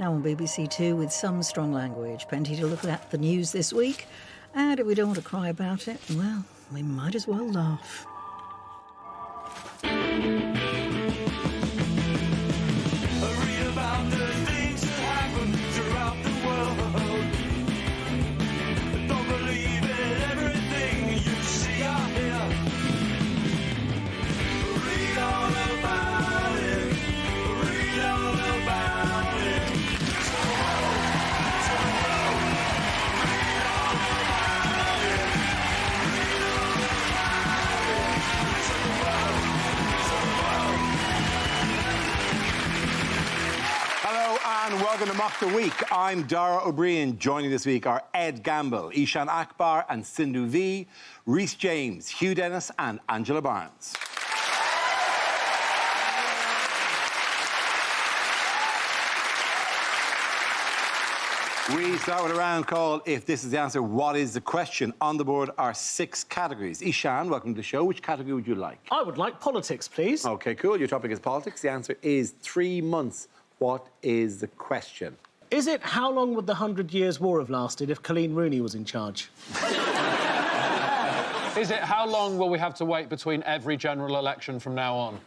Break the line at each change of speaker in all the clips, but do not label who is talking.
Now on BBC Two with some strong language. Plenty to look at the news this week. And if we don't want to cry about it, well, we might as well laugh.
Welcome to Mock the Week. I'm Dara O'Brien. Joining this week are Ed Gamble, Ishan Akbar and Sindhu V, Rhys James, Hugh Dennis and Angela Barnes. We start with a round called If This Is the Answer, What Is the Question? On the board are 6 categories. Ishan, welcome to the show. Which category would you like?
I would like politics, please.
OK, cool. Your topic is politics. The answer is 3 months. What is the question?
Is it how long would the 100 Years' War have lasted if Colleen Rooney was in charge?
Is it how long will we have to wait between every general election from now on?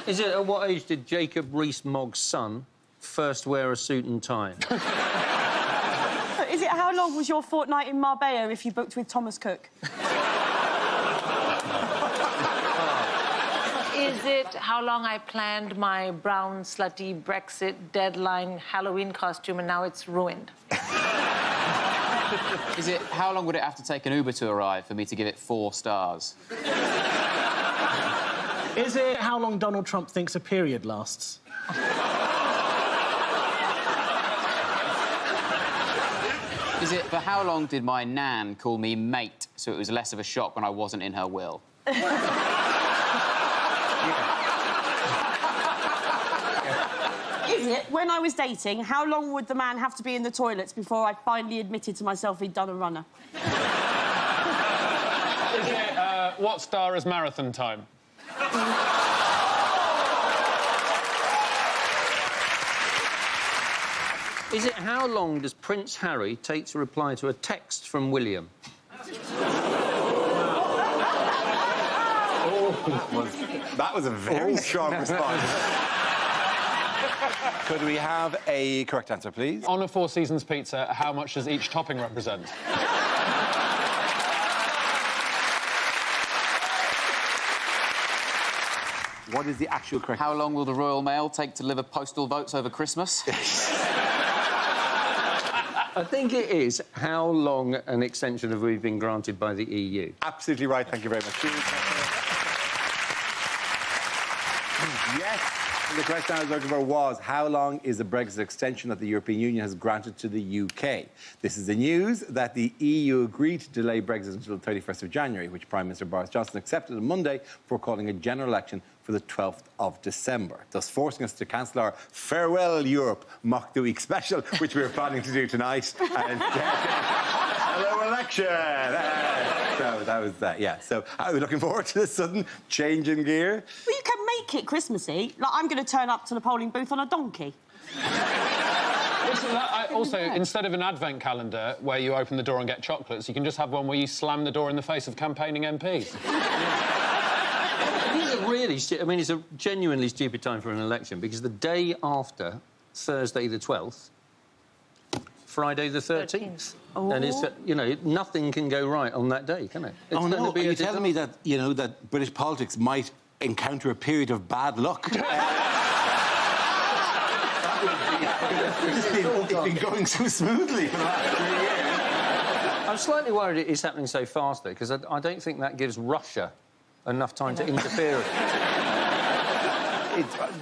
Is it at what age did Jacob Rees-Mogg's son first wear a suit and tie?
Is it how long was your fortnight in Marbella if you booked with Thomas Cook?
Is it how long I planned my brown, slutty Brexit deadline Halloween costume and now it's ruined?
Is it how long would it have to take an Uber to arrive for me to give it 4 stars?
Is it how long Donald Trump thinks a period lasts?
Is it for how long did my nan call me mate so it was less of a shock when I wasn't in her will?
Is it, when I was dating, how long would the man have to be in the toilets before I finally admitted to myself he'd done a runner?
Is it what star is marathon time?
Is it how long does Prince Harry take to reply to a text from William?
That was a very strong response. Could we have a correct answer, please?
On a Four Seasons pizza, how much does each topping represent?
What is the actual correct...
How long will the Royal Mail take to deliver postal votes over Christmas?
I think it is how long an extension have we been granted by the EU?
Absolutely right. Thank you very much. Yes. The question I was looking for was, how long is the Brexit extension that the European Union has granted to the UK? This is the news that the EU agreed to delay Brexit until the 31st of January, which Prime Minister Boris Johnson accepted on Monday before calling a general election for the 12th of December, thus forcing us to cancel our Farewell Europe Mock the Week special, which we were planning to do tonight. And hello, election! So that was that, yeah. So are we looking forward to this sudden change in gear?
Well, you can make it Christmassy. Like, I'm going to turn up to the polling booth on a donkey.
Also, instead of an advent calendar where you open the door and get chocolates, you can just have one where you slam the door in the face of campaigning MPs.
It is a really... I mean, it's a genuinely stupid time for an election, because the day after Thursday the 12th, Friday the 13th.
Oh.
And it's, you know, nothing can go right on that day, can it? It's
no,
be
are you telling me that, you know, that British politics might encounter a period of bad luck? It's been going so smoothly for the last 3 years.
I'm slightly worried it's happening so fast, though, because I don't think that gives Russia enough time to interfere.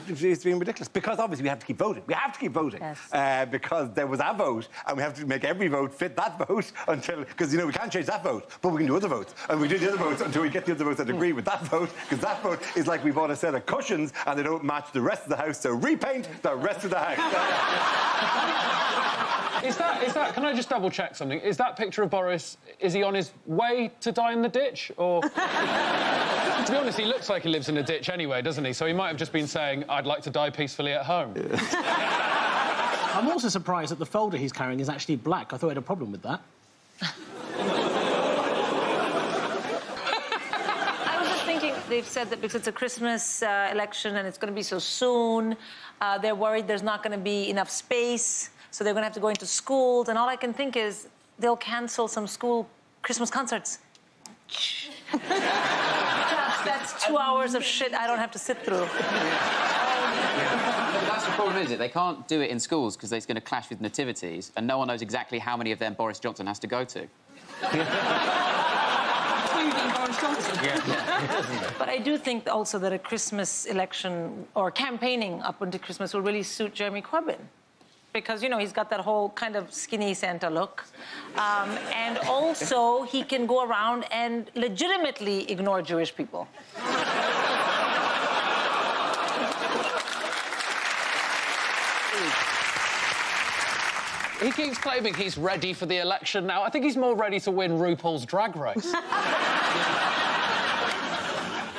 It's been ridiculous, because obviously we have to keep voting. We have to keep voting.
Yes.
Because there was a vote, and we have to make every vote fit that vote until... Because, you know, we can't change that vote, but we can do other votes. And we do the other votes until we get the other votes that agree with that vote, because that vote is like we bought a set of cushions and they don't match the rest of the house, so repaint the rest of the house.
Is that... Can I just double-check something? Is that picture of Boris, is he on his way to die in the ditch, or... To be honest, he looks like he lives in a ditch anyway, doesn't he? So he might have just been Queen saying, "I'd like to die peacefully at home."
I'm also surprised that the folder he's carrying is actually black. I thought he had a problem with that.
I was just thinking, they've said that because it's a Christmas election and it's going to be so soon, they're worried there's not going to be enough space, so they're going to have to go into schools. And all I can think is they'll cancel some school Christmas concerts. That's 2 hours of shit I don't have to sit through.
But that's the problem, is it? They can't do it in schools because it's going to clash with nativities, and no one knows exactly how many of them Boris Johnson has to go to.
But I do think also that a Christmas election or campaigning up until Christmas will really suit Jeremy Corbyn. Because, you know, he's got that whole kind of skinny Santa look. And also, he can go around and legitimately ignore Jewish people.
He keeps claiming he's ready for the election now. I think he's more ready to win RuPaul's Drag Race.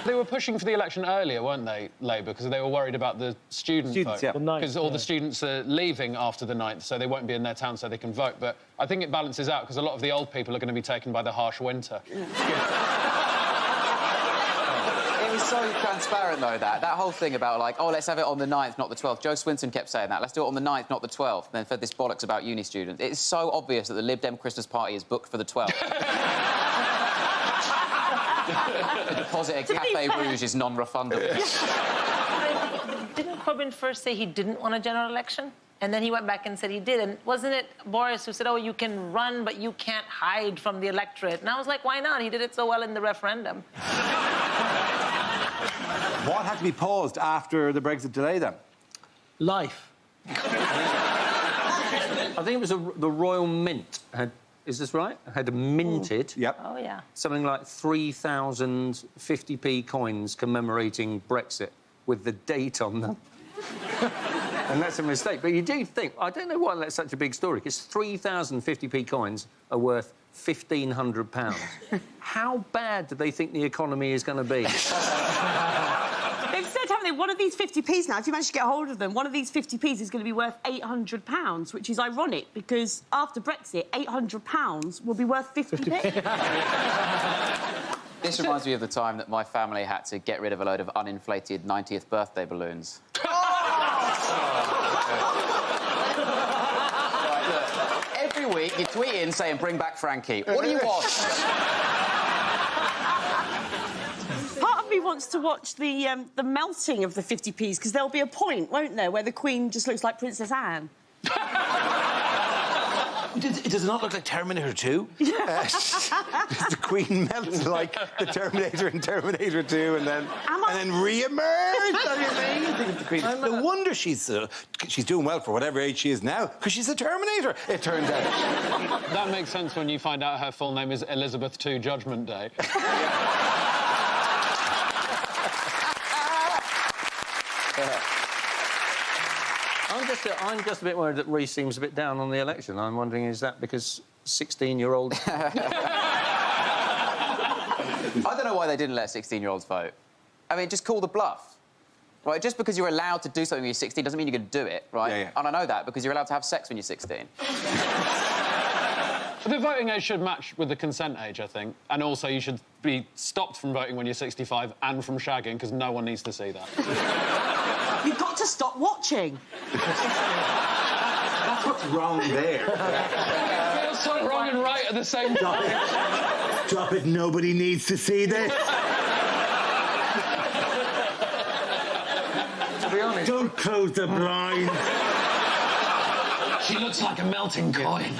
They were pushing for the election earlier, weren't they, Labour? Because they were worried about the student vote.
Yeah.
Because all the students are leaving after the 9th, so they won't be in their town so they can vote. But I think it balances out, because a lot of the old people are going to be taken by the harsh winter.
It was so transparent, though, that whole thing about, like, oh, let's have it on the 9th, not the 12th. Joe Swinson kept saying that. Let's do it on the 9th, not the 12th. Then fed this bollocks about uni students. It's so obvious that the Lib Dem Christmas party is booked for the 12th. The deposit at Café Rouge is non-refundable.
Didn't Corbyn first say he didn't want a general election? And then he went back and said he did. And wasn't it Boris who said, oh, you can run, but you can't hide from the electorate? And I was like, why not? He did it so well in the referendum.
What had to be paused after the Brexit delay, then?
Life.
I think it was the Royal Mint had... Is this right? Had minted...
Yep.
Oh, yeah.
Something like 3,000 50p coins commemorating Brexit with the date on them. And that's a mistake. But you do think... I don't know why that's such a big story, because 3,000 50p coins are worth £1,500. How bad do they think the economy is going to be?
They've said, haven't they, one of these 50p's now, if you manage to get hold of them, one of these 50p's is going to be worth £800, which is ironic, because after Brexit, £800 will be worth 50p.
This reminds me of the time that my family had to get rid of a load of uninflated 90th birthday balloons. Right, look, every week you tweet in saying, bring back Frankie. What do you want?
Part of me wants to watch the melting of the 50p's, because there'll be a point, won't there, where the Queen just looks like Princess Anne.
It does not look like Terminator 2. The Queen melts like the Terminator in Terminator 2 and then re-emerged. No wonder she's doing well for whatever age she is now, because she's a Terminator, it turns out.
That makes sense when you find out her full name is Elizabeth II Judgment Day.
I'm just a bit worried that Reece seems a bit down on the election. I'm wondering, is that because 16-year-olds...
I don't know why they didn't let 16-year-olds vote. I mean, just call the bluff. Right? Just because you're allowed to do something when you're 16 doesn't mean you're going to do it, right?
Yeah.
And I know that because you're allowed to have sex when you're 16.
The voting age should match with the consent age, I think. And also, you should be stopped from voting when you're 65 and from shagging, because no one needs to see that.
You've got to stop watching.
That's what's wrong there.
It feels so wrong and right at the same time.
Stop it, nobody needs to see this.
To be honest...
Don't close the blinds.
She looks like a melting coin.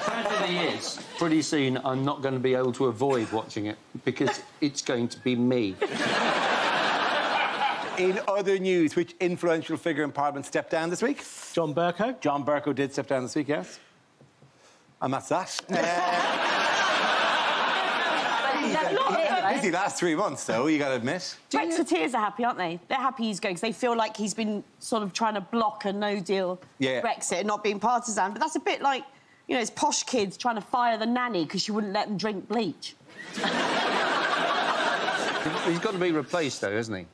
Tragedy is, pretty soon I'm not going to be able to avoid watching it, because it's going to be me.
In other news, which influential figure in Parliament stepped down this week?
John Bercow.
John Bercow did step down this week, yes. And that's that. Busy last 3 months, though, you got to admit.
Brexiteers are happy, aren't they? They're happy he's going, because they feel like he's been sort of trying to block a no-deal Brexit and not being partisan. But that's a bit like, you know, it's posh kids trying to fire the nanny because she wouldn't let them drink bleach.
He's got to be replaced, though, hasn't he?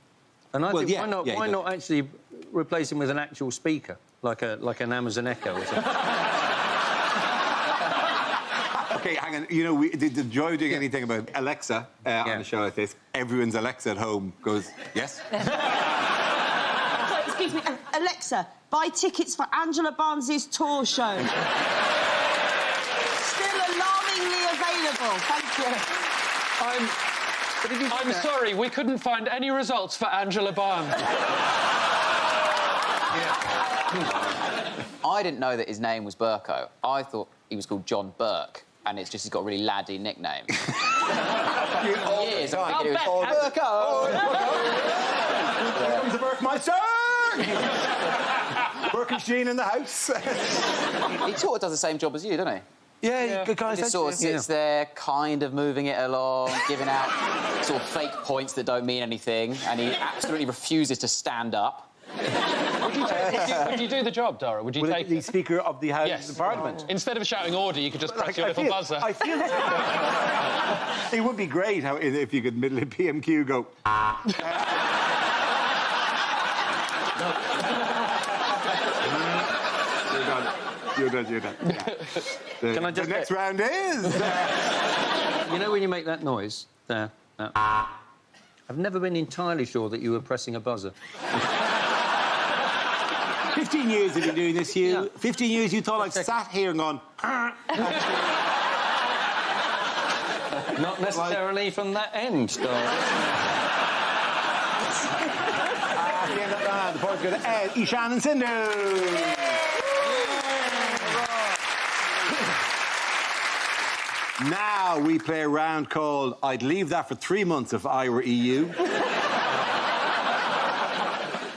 And I think why not actually replace him with an actual speaker, like an Amazon Echo or something?
OK, hang on. You know, the joy of doing anything about Alexa on a show like this, everyone's Alexa at home goes, yes?
Sorry, excuse me. Alexa, buy tickets for Angela Barnes's tour show. Still alarmingly available. Thank you.
I'm sorry, we couldn't find any results for Angela Barnes.
I didn't know that his name was Burko. I thought he was called John Burke, and it's just he's got a really laddie nickname. Years, I'm thinking it was Burko.
Here comes the Burkmeister! Burkenstein in the house.
He sort of does the same job as you, doesn't he?
Yeah, good guy.
He just sort of sits there, kind of moving it along, giving out sort of fake points that don't mean anything, and he absolutely refuses to stand up.
Would you do the job, Dara? Would you take
the Speaker of the House of Parliament?
Instead of shouting order, you could just press your little buzzer.
I feel it would be great if you could middle of PMQ go. You're done. Yeah.
Can I just
the next round is...
You know when you make that noise? There. I've never been entirely sure that you were pressing a buzzer.
15 years have you been doing this, Hugh? Yeah. 15 years you thought I'd sat here and gone...
Not necessarily from that end, Dara.
At the end of the round, the points go to Ed, Ishan and Sindhu. Now we play a round called I'd Leave That for 3 months if I were EU.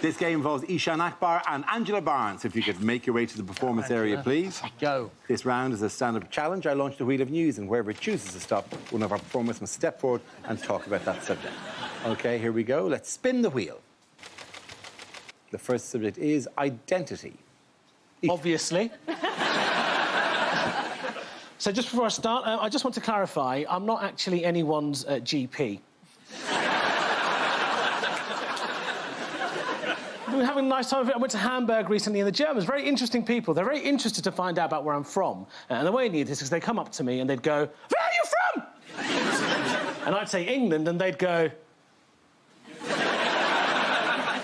This game involves Ishan Akbar and Angela Barnes. If you could make your way to the performance area, please.
Go.
This round is a stand-up challenge. I launch the wheel of news, and wherever it chooses to stop, one of our performers must step forward and talk about that subject. OK, here we go. Let's spin the wheel. The first subject is identity.
Obviously. So just before I start, I just want to clarify, I'm not actually anyone's GP. We were having a nice time of it. I went to Hamburg recently, and the Germans, very interesting people. They're very interested to find out about where I'm from. And the way I knew this is they come up to me and they'd go, "Where are you from?" And I'd say England, and they'd go...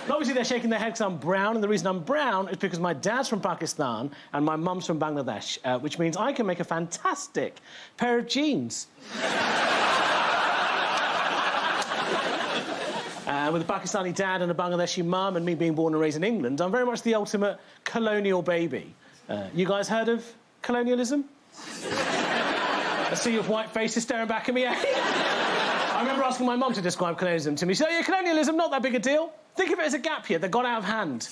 And obviously, they're shaking their head because I'm brown, and the reason I'm brown is because my dad's from Pakistan and my mum's from Bangladesh, which means I can make a fantastic pair of jeans. With a Pakistani dad and a Bangladeshi mum and me being born and raised in England, I'm very much the ultimate colonial baby. You guys heard of colonialism? A sea of white faces staring back at me, eh? I remember asking my mum to describe colonialism to me. She said, "Oh, yeah, colonialism, not that big a deal. Think of it as a gap year that got out of hand."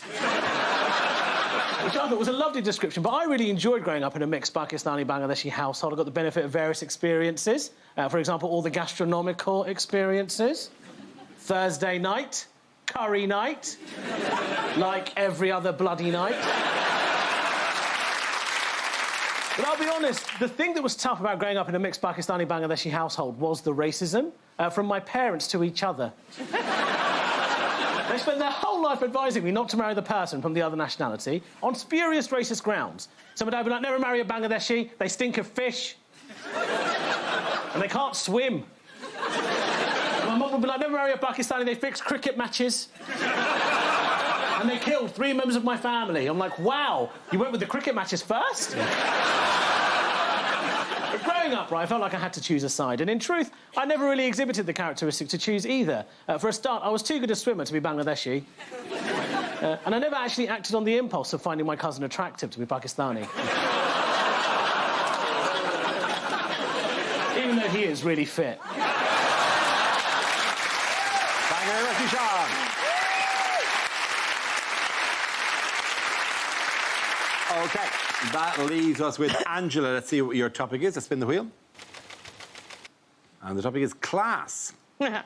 Which I thought was a lovely description, but I really enjoyed growing up in a mixed Pakistani-Bangladeshi household. I got the benefit of various experiences. For example, all the gastronomical experiences. Thursday night, curry night, like every other bloody night. But I'll be honest, the thing that was tough about growing up in a mixed Pakistani-Bangladeshi household was the racism from my parents to each other. They spent their whole life advising me not to marry the person from the other nationality on spurious racist grounds. So my dad would be like, "Never marry a Bangladeshi, they stink of fish. And they can't swim." My mum would be like, "Never marry a Pakistani, they fix cricket matches. And they killed 3 members of my family." I'm like, wow, you went with the cricket matches first? But growing up, right, I felt like I had to choose a side. And in truth, I never really exhibited the characteristic to choose either. For a start, I was too good a swimmer to be Bangladeshi. And I never actually acted on the impulse of finding my cousin attractive to be Pakistani. Even though he is really fit.
Thank you very much, Ishan. OK, that leaves us with Angela. Let's see what your topic is. Let's spin the wheel. And the topic is class.
Yeah,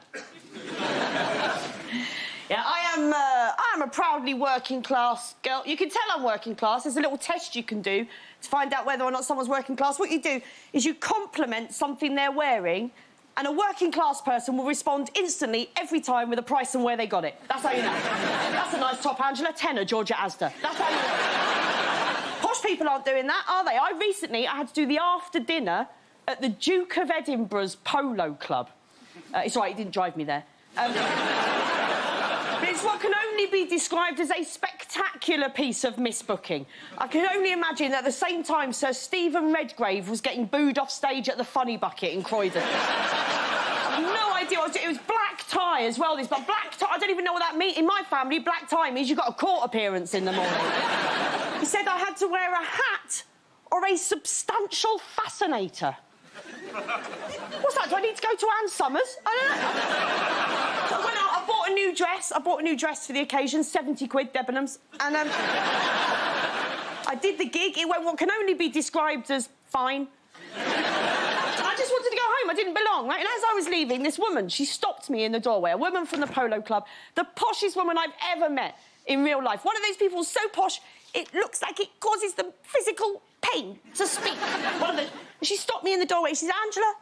I am a proudly working class girl. You can tell I'm working class. There's a little test you can do to find out whether or not someone's working class. What you do is you compliment something they're wearing and a working-class person will respond instantly every time with a price and where they got it. That's how you know. That's a nice top, Angela. Tenner, Georgia Asda. That's how you know. Posh people aren't doing that, are they? I had to do the after-dinner at the Duke of Edinburgh's Polo Club. It's all right, he didn't drive me there. But it's what can only be described as a spectacular piece of misbooking. I can only imagine that at the same time Sir Stephen Redgrave was getting booed off stage at the Funny Bucket in Croydon. I have no idea what it was. Black tie as well, but black tie, I don't even know what that means. In my family, black tie means you've got a court appearance in the morning. He said I had to wear a hat or a substantial fascinator. What's that? Do I need to go to Ann Summers? I don't know. So I went out, I bought a new dress. I bought a new dress for the occasion, 70 quid, Debenhams. And I did the gig. It went what can only be described as fine. I just wanted to go home. I didn't belong, right? And as I was leaving, this woman, she stopped me in the doorway, a woman from the Polo Club, the poshest woman I've ever met in real life. One of those people so posh, it looks like it causes them physical pain to speak. And she stopped me in the doorway. She said, Angela,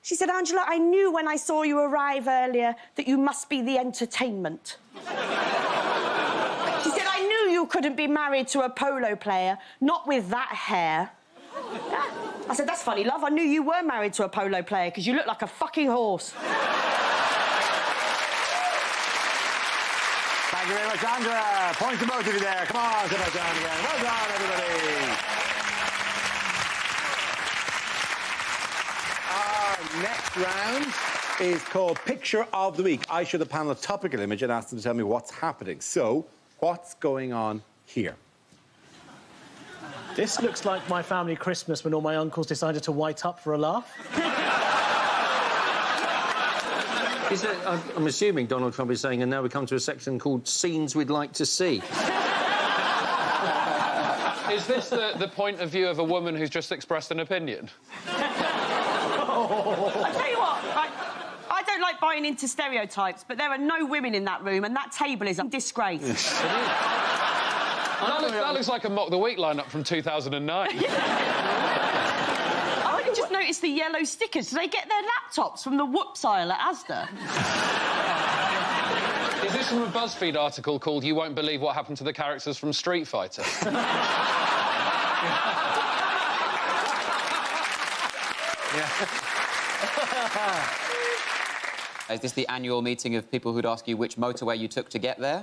she said, Angela, I knew when I saw you arrive earlier that you must be the entertainment. She said, I knew you couldn't be married to a polo player, not with that hair. I said, that's funny, love. I knew you were married to a polo player because you look like a fucking horse.
Thank you very much, Angela. Points to both of you there. Come on, Sebastian again. Well done, everybody. Our next round is called Picture of the Week. I show the panel a topical image and ask them to tell me what's happening. So, what's going on here?
This looks like my family Christmas when all my uncles decided to white up for a laugh.
I'm assuming Donald Trump is saying, and now we come to a section called Scenes We'd Like to See.
Is this the point of view of a woman who's just expressed an opinion?
I tell you what, I don't like buying into stereotypes, but there are no women in that room, and that table is a disgrace.
That looks like a Mock the Week lineup from 2009.
I only just noticed the yellow stickers. Do they get their laptops from the whoops aisle at Asda?
Is this from a BuzzFeed article called You Won't Believe What Happened to the Characters from Street Fighter?
Is this the annual meeting of people who'd ask you which motorway you took to get there?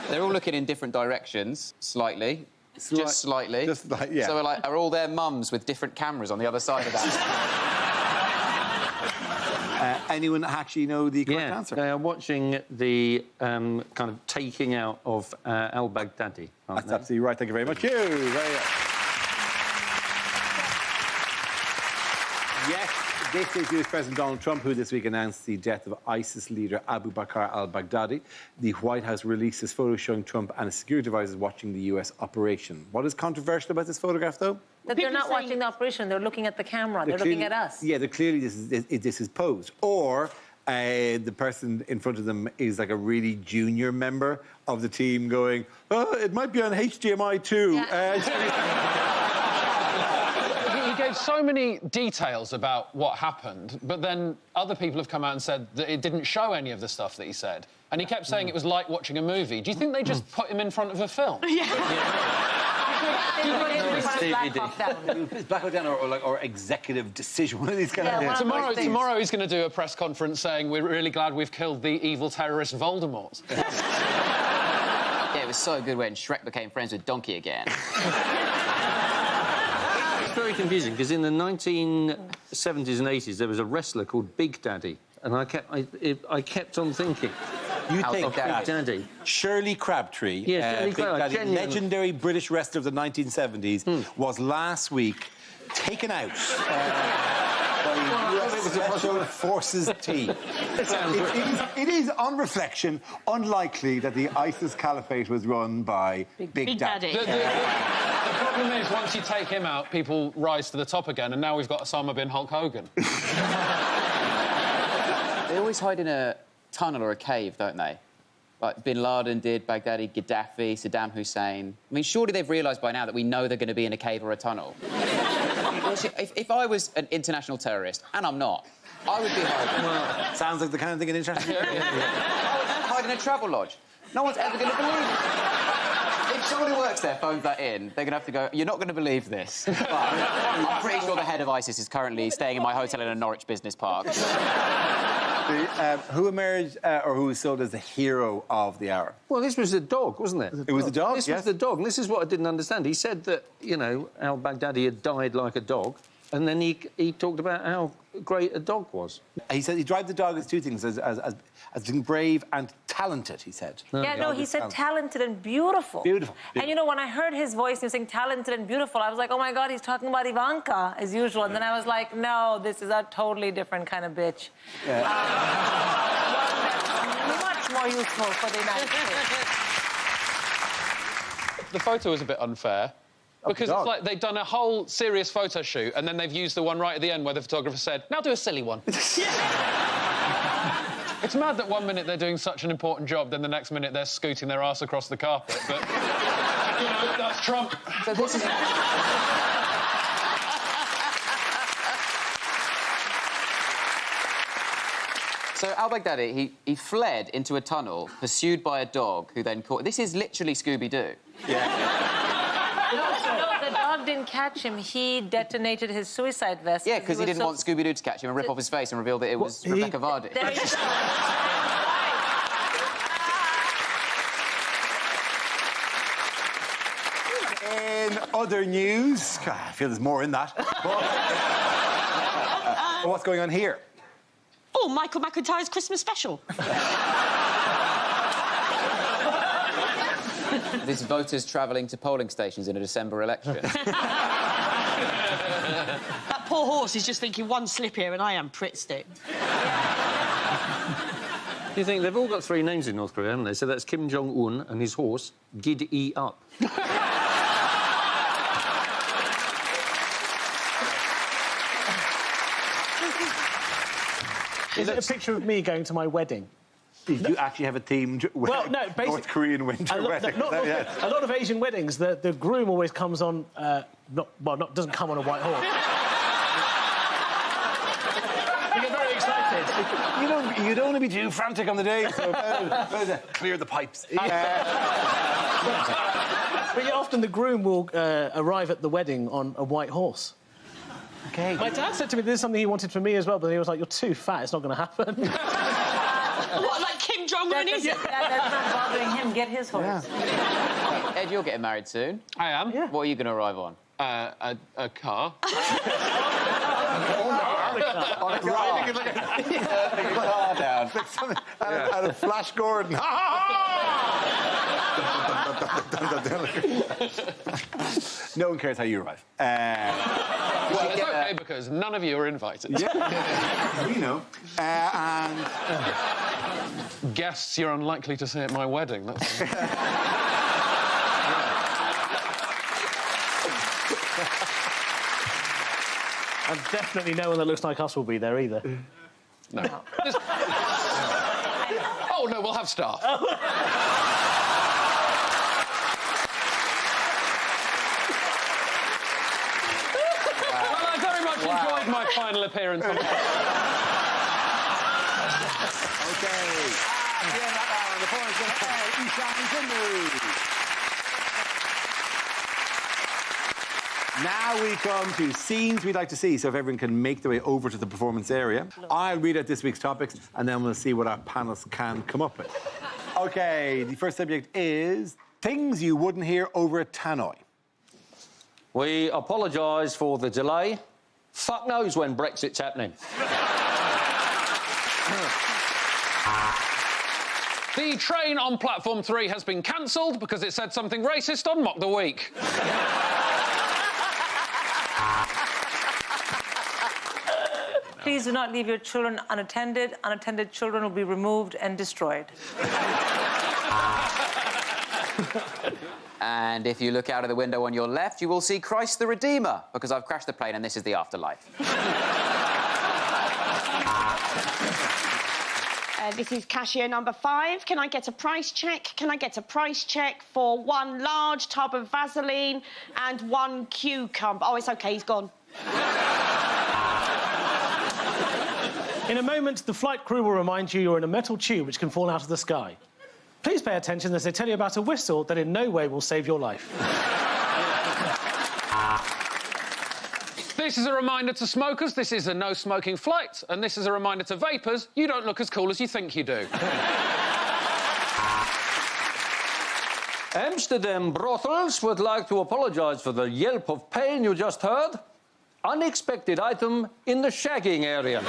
They're all looking in different directions, slightly. Just slightly.
Just like, yeah.
So we're like, are all their mums with different cameras on the other side of that?
Anyone actually know the correct answer?
They are watching the kind of taking out of al-Baghdadi.
That's absolutely right. Thank you very much. Yes, this is US President Donald Trump, who this week announced the death of ISIS leader Abu Bakr al-Baghdadi. The White House released this photo showing Trump and his security advisors watching the US operation. What is controversial about this photograph, though?
That they're not watching the operation, they're looking at the camera, they're looking at us.
Yeah, clearly this is posed. Or the person in front of them is like a really junior member of the team going, oh, it might be on HDMI too. Yeah.
He gave so many details about what happened, but then other people have come out and said that it didn't show any of the stuff that he said. And he kept saying it was like watching a movie. Do you think they just put him in front of a film?
It's Black Hawk Down or executive decision. One of these kind of
Tomorrow he's going to do a press conference saying we're really glad we've killed the evil terrorist Voldemort.
Yeah, it was so good when Shrek became friends with Donkey again.
It's very confusing, because in the 1970s and 80s, there was a wrestler called Big Daddy, and I kept on thinking...
You think
Big
Daddy. Shirley Crabtree,
Shirley
Big Daddy,
genuinely.
legendary British wrestler of the 1970s, was last week taken out by US Special Forces team. It is, on reflection, unlikely that the ISIS caliphate was run by Big Daddy.
The problem is, once you take him out, people rise to the top again, and now we've got Osama bin Hulk Hogan.
They always hide in a tunnel or a cave, don't they? Like Bin Laden did, Baghdadi, Gaddafi, Saddam Hussein. I mean, surely they've realised by now that we know they're going to be in a cave or a tunnel. Well, see, if I was an international terrorist, and I'm not, I would be hiding.
Well, sounds like the kind of thing an international...
I would hide in a travel lodge. No one's ever going to believe it. If someone who works there phones that in, they're going to have to go, you're not going to believe this. But I'm pretty sure the head of ISIS is currently staying in my hotel in a Norwich business park.
Who emerged or who was sold as the hero of the hour?
Well, this was the dog, wasn't it?
It was the dog,
This
yes.
was the dog, and this is what I didn't understand. He said that, you know, al-Baghdadi had died like a dog, and then he talked about how great a dog was.
He said he described the dog as two things, as being brave and talented, he said.
Yeah, no, he said talented and beautiful.
Beautiful.
And, you know, when I heard his voice, he was saying talented and beautiful, I was like, oh, my God, he's talking about Ivanka, as usual. And then I was like, no, this is a totally different kind of bitch.
Yeah.
One that's much more useful for the United States.
The photo was a bit unfair. Because it's like they'd done a whole serious photo shoot and then they've used the one right at the end where the photographer said, now do a silly one. It's mad that 1 minute they're doing such an important job, then the next minute they're scooting their arse across the carpet. But, you know, that's Trump.
So this is... So al-Baghdadi, he fled into a tunnel, pursued by a dog, who then caught... This is literally Scooby-Doo.
No, the dog didn't catch him. He detonated his suicide vest.
Yeah, because he didn't want Scooby-Doo to catch him and rip off his face and reveal that it was Rebecca Vardy.
There you go.
In other news... God, I feel there's more in that. What's going on here?
Oh, Michael McIntyre's Christmas special.
This voters travelling to polling stations in a December election.
That poor horse is just thinking one slip here and I am Pritt Stick.
You think they've all got three names in North Korea, haven't they? So that's Kim Jong-un and his horse, Gid-E-Up.
Is it a picture of me going to my wedding?
You actually have a themed
Well, no, basically...
North Korean winter wedding.
A lot of Asian weddings, the groom always comes on... doesn't come on a white horse. You get very excited.
You don't want to be too frantic on the day, so clear the pipes.
But yeah, often the groom will arrive at the wedding on a white horse.
Okay.
My dad said to me this is something he wanted for me as well, but he was like, you're too fat, it's not going to happen.
What, like Kim Jong-un is it?
That's not bothering him. Get his horse.
Yeah. Ed, you're getting married soon.
I am.
Yeah.
What are you going to arrive on?
A car.
On a car. Taking a car down. Out of Flash Gordon. No one cares how you arrive.
Well, it's OK, because none of you are invited.
Yeah, we know. And...
Guests you're unlikely to see at my wedding. That's...
And definitely no one that looks like us will be there either.
No. Oh, no, we'll have staff. Well, I very much enjoyed my final appearance on...
OK. Yeah, that hour, the points of Ishan Kundu. Now we come to scenes we'd like to see, so if everyone can make their way over to the performance area. I'll read out this week's topics, and then we'll see what our panelists can come up with. OK, the first subject is things you wouldn't hear over a tannoy.
We apologise for the delay. Fuck knows when Brexit's happening.
The train on platform 3 has been cancelled because it said something racist on Mock the Week.
Please do not leave your children unattended. Unattended children will be removed and destroyed.
And if you look out of the window on your left, you will see Christ the Redeemer, because I've crashed the plane and this is the afterlife.
This is cashier number 5. Can I get a price check? Can I get a price check for 1 large tub of Vaseline and 1 cucumber? Oh, it's OK, he's gone.
In a moment, the flight crew will remind you you're in a metal tube which can fall out of the sky. Please pay attention as they tell you about a whistle that in no way will save your life.
This is a reminder to smokers, this is a no-smoking flight, and this is a reminder to vapors, you don't look as cool as you think you do.
Amsterdam brothels would like to apologise for the yelp of pain you just heard. Unexpected item in the shagging area.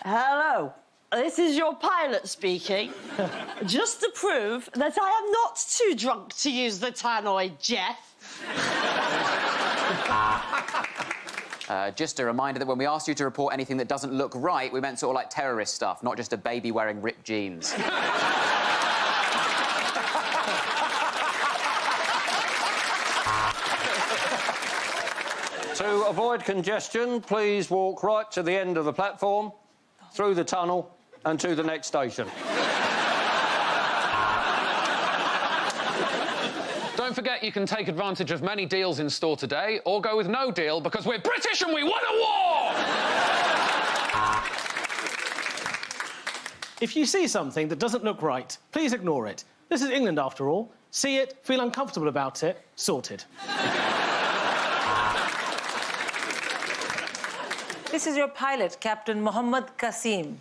Hello, this is your pilot speaking. Just to prove that I am not too drunk to use the tannoy, Jeff.
Just a reminder that when we asked you to report anything that doesn't look right, we meant sort of like terrorist stuff, not just a baby wearing ripped jeans.
To avoid congestion, please walk right to the end of the platform, through the tunnel and to the next station.
Don't forget you can take advantage of many deals in store today, or go with no deal because we're British and we won a war!
If you see something that doesn't look right, please ignore it. This is England, after all. See it, feel uncomfortable about it, sorted.
This is your pilot, Captain Mohammed Qasim.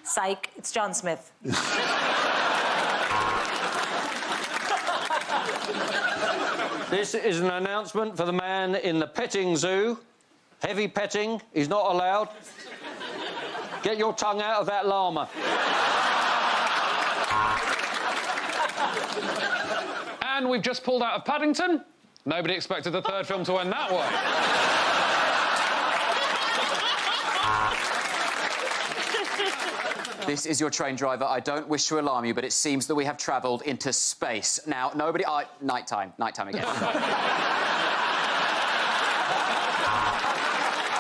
Psych, it's John Smith.
This is an announcement for the man in the petting zoo. Heavy petting is not allowed. Get your tongue out of that llama.
And we've just pulled out of Paddington. Nobody expected the third film to end that way.
This is your train driver. I don't wish to alarm you, but it seems that we have travelled into space. Now, nobody... nighttime again.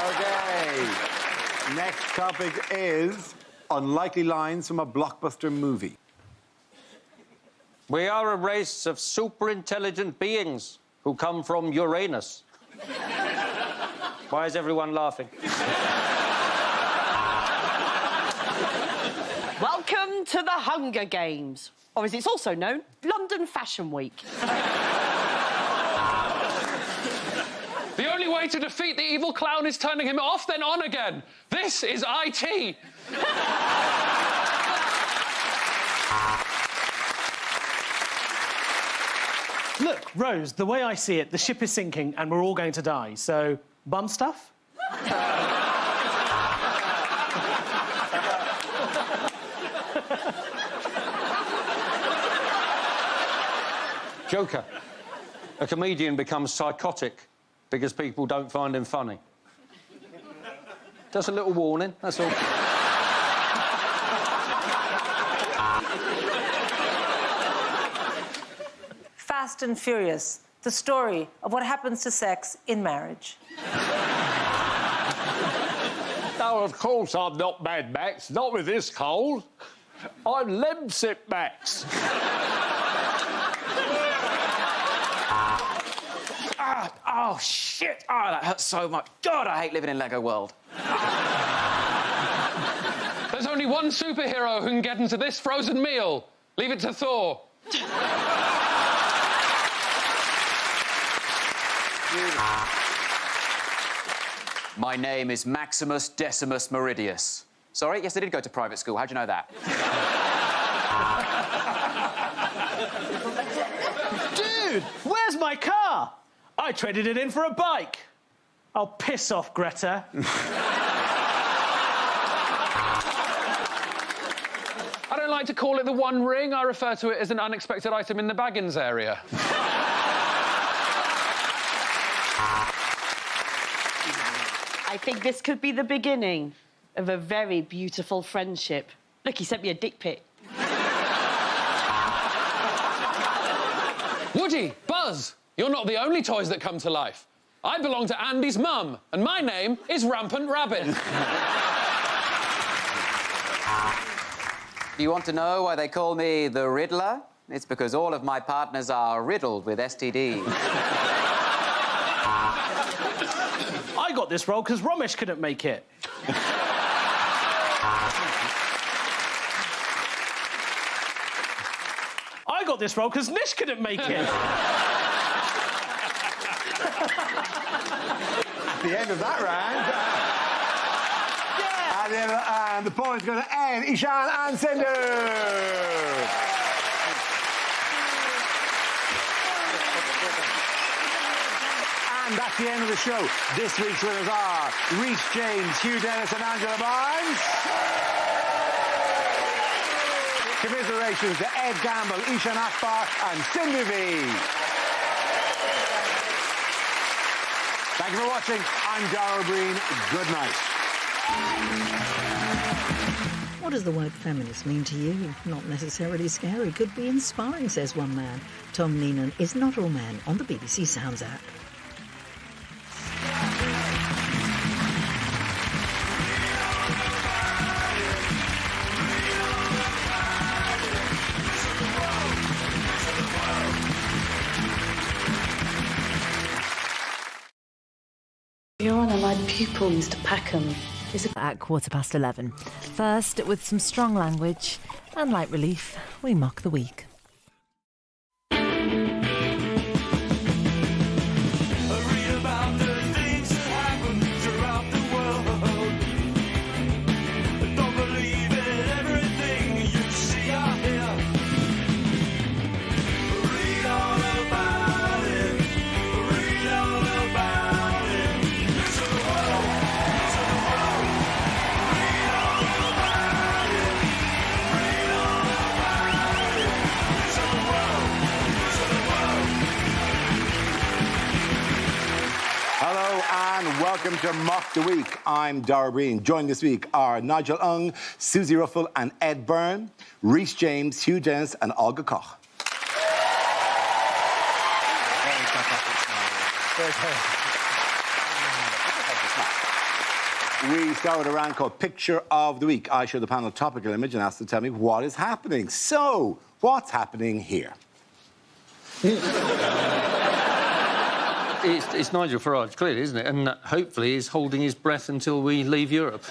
OK. Next topic is unlikely lines from a blockbuster movie.
We are a race of super-intelligent beings who come from Uranus. Why is everyone laughing?
Welcome to the Hunger Games, or as it's also known, London Fashion Week.
The only way to defeat the evil clown is turning him off, then on again. This is IT.
Look, Rose, the way I see it, the ship is sinking and we're all going to die, so bum stuff?
Joker. A comedian becomes psychotic because people don't find him funny. Just a little warning, that's all.
Fast and Furious, the story of what happens to sex in marriage.
Oh, of course I'm not Mad Max, not with this cold. I'm Lemsip Max.
Oh, shit! Oh, that hurts so much. God, I hate living in Lego World.
There's only one superhero who can get into this frozen meal. Leave it to Thor.
My name is Maximus Decimus Meridius. Sorry? Yes, I did go to private school. How'd you know that?
Dude, where's my car? I traded it in for a bike. Oh, piss off, Greta.
I don't like to call it the One Ring. I refer to it as an unexpected item in the Baggins area.
I think this could be the beginning of a very beautiful friendship. Look, he sent me a dick pic.
Woody, Buzz, you're not the only toys that come to life. I belong to Andy's mum, and my name is Rampant Rabbit.
Do you want to know why they call me the Riddler? It's because all of my partners are riddled with STDs.
I got this role because Romesh couldn't make it. I got this role because Nish couldn't make it.
At the end of that round... At the end of and the points go to Ed, Ishan and Sindhu. And that's the end of the show. This week's winners are Rhys James, Hugh Dennis and Angela Barnes. Commiserations to Ed Gamble, Ishan Akbar and Sindhu V. Thank you for watching. I'm Dara Breen. Good night.
What does the word feminist mean to you? Not necessarily scary. Could be inspiring, says one man. Tom Neenan is Not All Men on the BBC Sounds app.
You're one of my pupils, Mr. Packham.
At 11:15. First, with some strong language and light relief, we mock the week.
Welcome to Mock the Week. I'm Dara Breen. Joined this week are Nigel Ung, Susie Ruffle and Ed Byrne, Rhys James, Hugh Dennis and Olga Koch. We start with a round called Picture of the Week. I show the panel a topical image and ask them to tell me what is happening. So, what's happening here?
It's Nigel Farage, clearly, isn't it? And hopefully he's holding his breath until we leave Europe.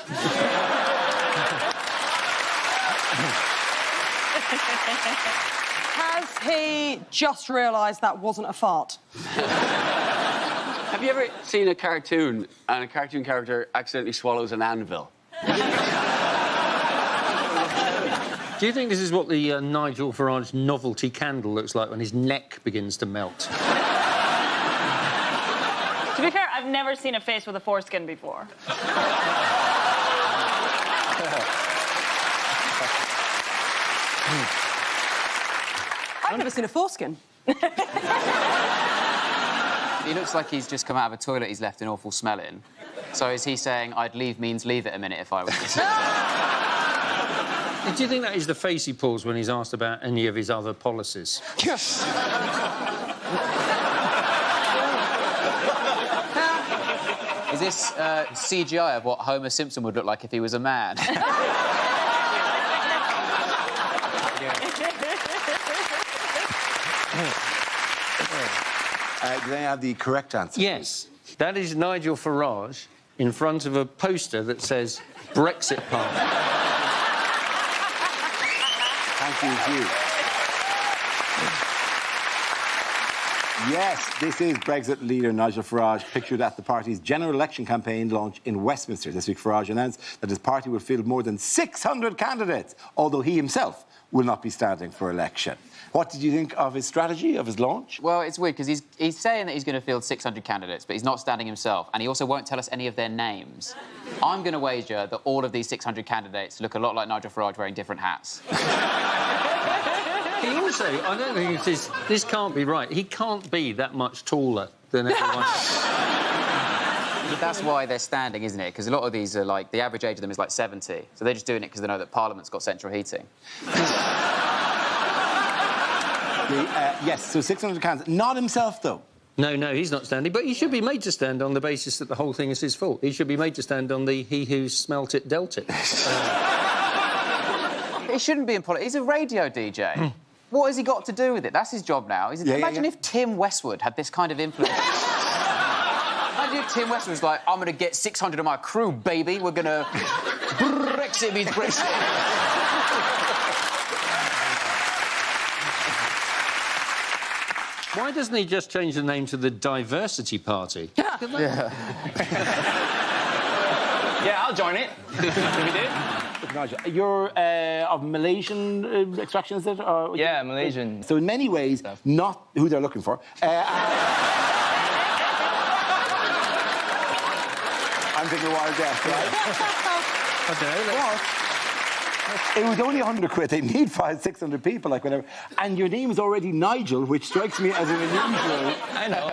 Has he just realised that wasn't a fart?
Have you ever seen a cartoon and a cartoon character accidentally swallows an anvil?
Do you think this is what the Nigel Farage novelty candle looks like when his neck begins to melt?
To be fair, I've never seen a face with a foreskin before.
I've never seen a foreskin.
He looks like he's just come out of a toilet he's left in awful smelling. So is he saying, I'd leave means leave it a minute if I was...
Do you think that is the face he pulls when he's asked about any of his other policies?
Yes.
Is this CGI of what Homer Simpson would look like if he was a man?
Do they have the correct answer?
Yes. That is Nigel Farage in front of a poster that says Brexit Party.
Thank you, Hugh. Yes, this is Brexit leader Nigel Farage, pictured at the party's general election campaign launch in Westminster. This week, Farage announced that his party will field more than 600 candidates, although he himself will not be standing for election. What did you think of his strategy, of his launch?
Well, it's weird, because he's saying that he's going to field 600 candidates, but he's not standing himself, and he also won't tell us any of their names. I'm going to wager that all of these 600 candidates look a lot like Nigel Farage wearing different hats.
He also, I don't think this can't be right. He can't be that much taller than everyone else.
That's why they're standing, isn't it? Because a lot of these are like, the average age of them is like 70. So they're just doing it because they know that Parliament's got central heating.
Yes, so 600 candidates. Not himself, though.
No, he's not standing. But he should be made to stand on the basis that the whole thing is his fault. He should be made to stand on the he who smelt it dealt it.
He shouldn't be in politics. He's a radio DJ. What has he got to do with it? That's his job now. Imagine if Tim Westwood had this kind of influence. Imagine if Tim Westwood was like, I'm going to get 600 of my crew, baby. We're going to... Brexit means Brexit.
Why doesn't he just change the name to the Diversity Party?
Yeah.
Yeah, I'll join it. If you did.
Nigel, you're of Malaysian extraction, is it? Or,
yeah, Malaysian.
So in many ways, not who they're looking for. I'm thinking Wild Death, right? It was only 100 quid. They need 500-600 people, like whatever. And your name is already Nigel, which strikes me as an unusual.
I know.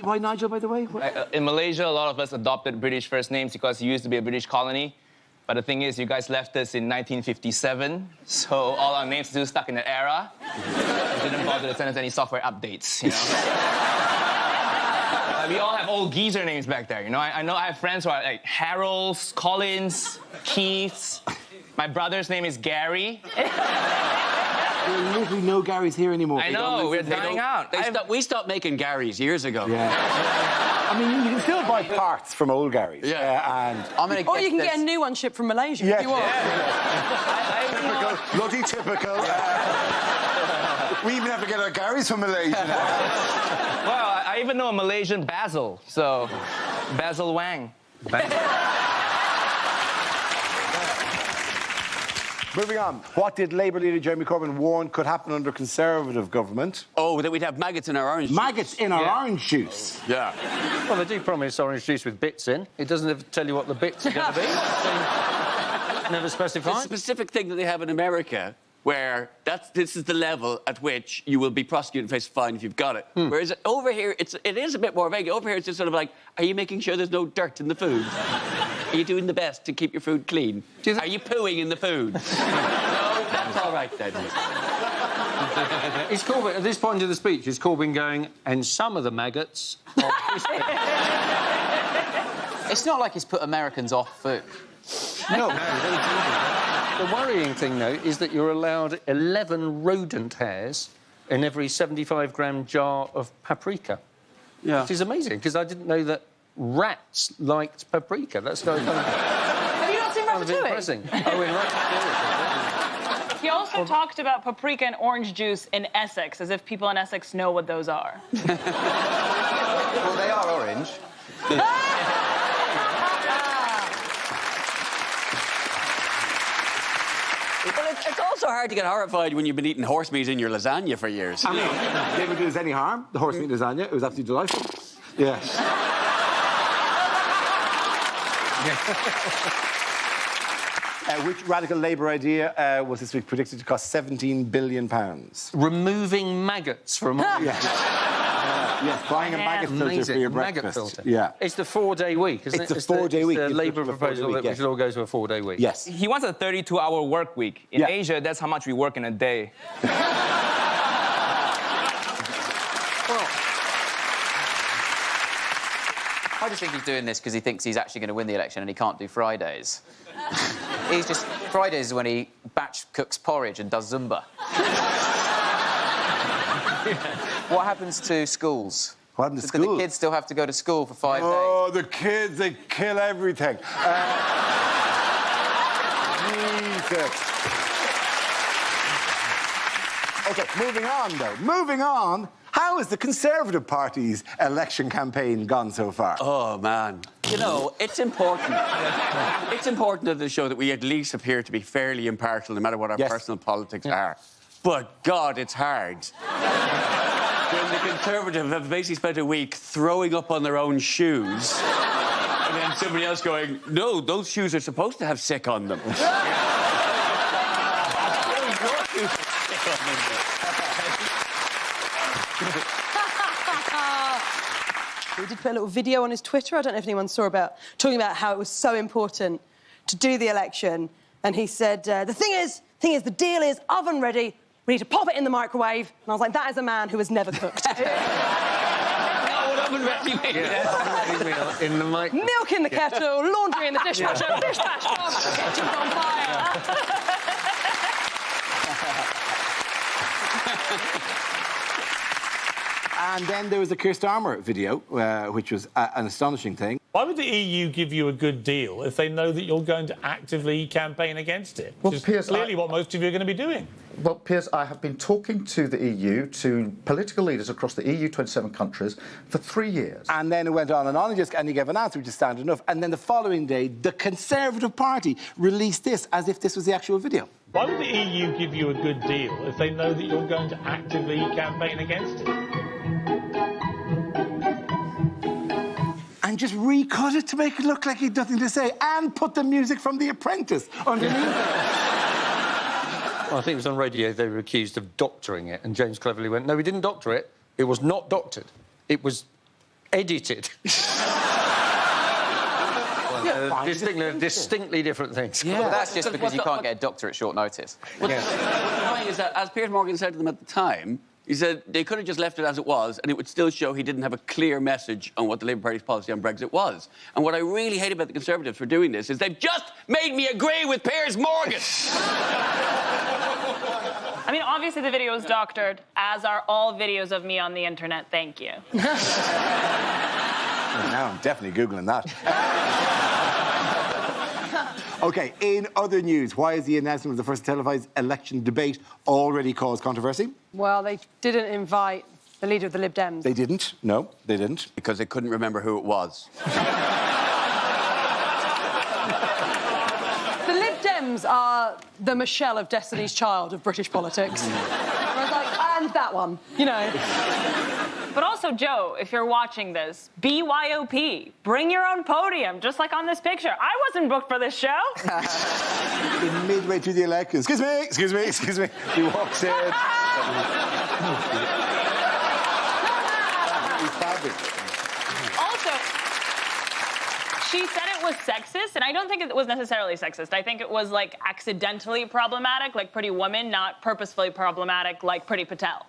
Why Nigel, by the way?
In Malaysia, a lot of us adopted British first names because it used to be a British colony. But the thing is, you guys left us in 1957, so all our names are still stuck in that era. Didn't bother to send us any software updates, you know. We all have old geezer names back there, you know. I know I have friends who are like Harolds, Collins, Keiths. My brother's name is Gary.
There are literally no Garys here anymore.
I know, we're dying out.
We stopped making Garys years ago.
Yeah. I mean, you can still buy parts from old Garys.
Yeah.
And
or you can get a new one shipped from Malaysia if you want.
Typical, bloody typical. We even have to get our Garys from Malaysia now.
Well, I even know a Malaysian Basil, so Basil Wang.
Moving on. What did Labour leader Jeremy Corbyn warn could happen under Conservative government?
Oh, that we'd have maggots in our orange juice.
Maggots in our orange juice?
Yeah.
Well, they do promise orange juice with bits in. It doesn't ever tell you what the bits are going to be. So never specified.
It's a specific thing that they have in America where this is the level at which you will be prosecuted and face a fine if you've got it. Whereas over here, it is a bit more vague. Over here, it's just sort of like, are you making sure there's no dirt in the food? Are you doing the best to keep your food clean? Are you pooing in the food? No, that's all right, then.
Is Corbyn, at this point of the speech, is Corbyn going, and some of the maggots are
It's not like he's put Americans off food.
No. The worrying thing, though, is that you're allowed 11 rodent hairs in every 75-gram jar of paprika.
Yeah.
Which is amazing, because I didn't know that rats liked paprika. That's kind of...
Have you not seen Ratatouille?
Impressing. Oh, in Ratatouille.
He also talked about paprika and orange juice in Essex, as if people in Essex know what those are.
Well, they are orange.
Well, it's also hard to get horrified when you've been eating horse meat in your lasagna for years.
I mean, didn't do us any harm, the horse meat lasagna. It was absolutely delightful. Yeah. Which radical Labour idea was this week predicted to cost £17 billion?
Removing maggots from...
Yes, buying a maggot filter for your breakfast.
Maggot filter.
Yeah.
It's the 4-day week, isn't it?
It's the 4-day week.
It's the
It's
Labour
the
proposal
4-day
that
week,
we should all go to a 4-day week.
Yes.
He wants a 32-hour work week. In Asia, that's how much we work in a day.
I just think he's doing this because he thinks he's actually going to win the election and he can't do Fridays. Fridays is when he batch cooks porridge and does Zumba. What happens to schools?
What happens to
Do
schools?
the kids still have to go to school for 5 days?
Oh, the kids, they kill everything. Jesus. OK, moving on, though. Moving on. How has the Conservative Party's election campaign gone so far?
Oh, man. You know, it's important. It's important to the show that we at least appear to be fairly impartial, no matter what our personal politics are. But, God, it's hard. When the Conservatives have basically spent a week throwing up on their own shoes, and then somebody else going, no, those shoes are supposed to have sick on them.
He did put a little video on his Twitter. I don't know if anyone saw talking about how it was so important to do the election. And he said, the thing is, the deal is oven ready. We need to pop it in the microwave. And I was like, that is a man who has never cooked.
What oven ready meal?
Yeah, in the microwave.
Milk in the kettle, laundry in the dishwasher, fish bash box, kitchen's on fire.
And then there was the Keir Starmer video, which was an astonishing thing.
Why would the EU give you a good deal if they know that you're going to actively campaign against it?
Well,
Which is
Piers,
clearly what most of you are going to be doing.
Well, Piers, I have been talking to the EU, to political leaders across the EU 27 countries, for 3 years.
And then it went on, and he gave an answer which is standard enough. And then the following day, the Conservative Party released this as if this was the actual video.
Why would the EU give you a good deal if they know that you're going to actively campaign against it?
And just recut it to make it look like he had nothing to say, and put the music from The Apprentice underneath it.
Well, I think it was on radio they were accused of doctoring it, and James cleverly went, no, we didn't doctor it. It was not doctored. It was edited. Distinctly different things.
Yeah, but that's just because you can't get a doctor at short notice.
The point is that, as Piers Morgan said to them at the time, he said they could have just left it as it was and it would still show he didn't have a clear message on what the Labour Party's policy on Brexit was. And what I really hate about the Conservatives for doing this is they've just made me agree with Piers Morgan.
I mean, obviously the video is doctored, as are all videos of me on the internet. Thank you.
Now I'm definitely Googling that. OK, in other news, why is the announcement of the first televised election debate already caused controversy?
Well, they didn't invite the leader of the Lib Dems.
They didn't. No, they didn't.
Because they couldn't remember who it was.
The Lib Dems are the Michelle of Destiny's Child of British politics. Whereas, like, and that one, you know.
But also, Joe, if you're watching this, BYOP, bring your own podium, just like on this picture. I wasn't booked for this show.
Midway through the election. Excuse me, excuse me, excuse me. He walks in.
Also, she said it was sexist, and I don't think it was necessarily sexist. I think it was, like, accidentally problematic, like Pretty Woman, not purposefully problematic, like Pretty Patel.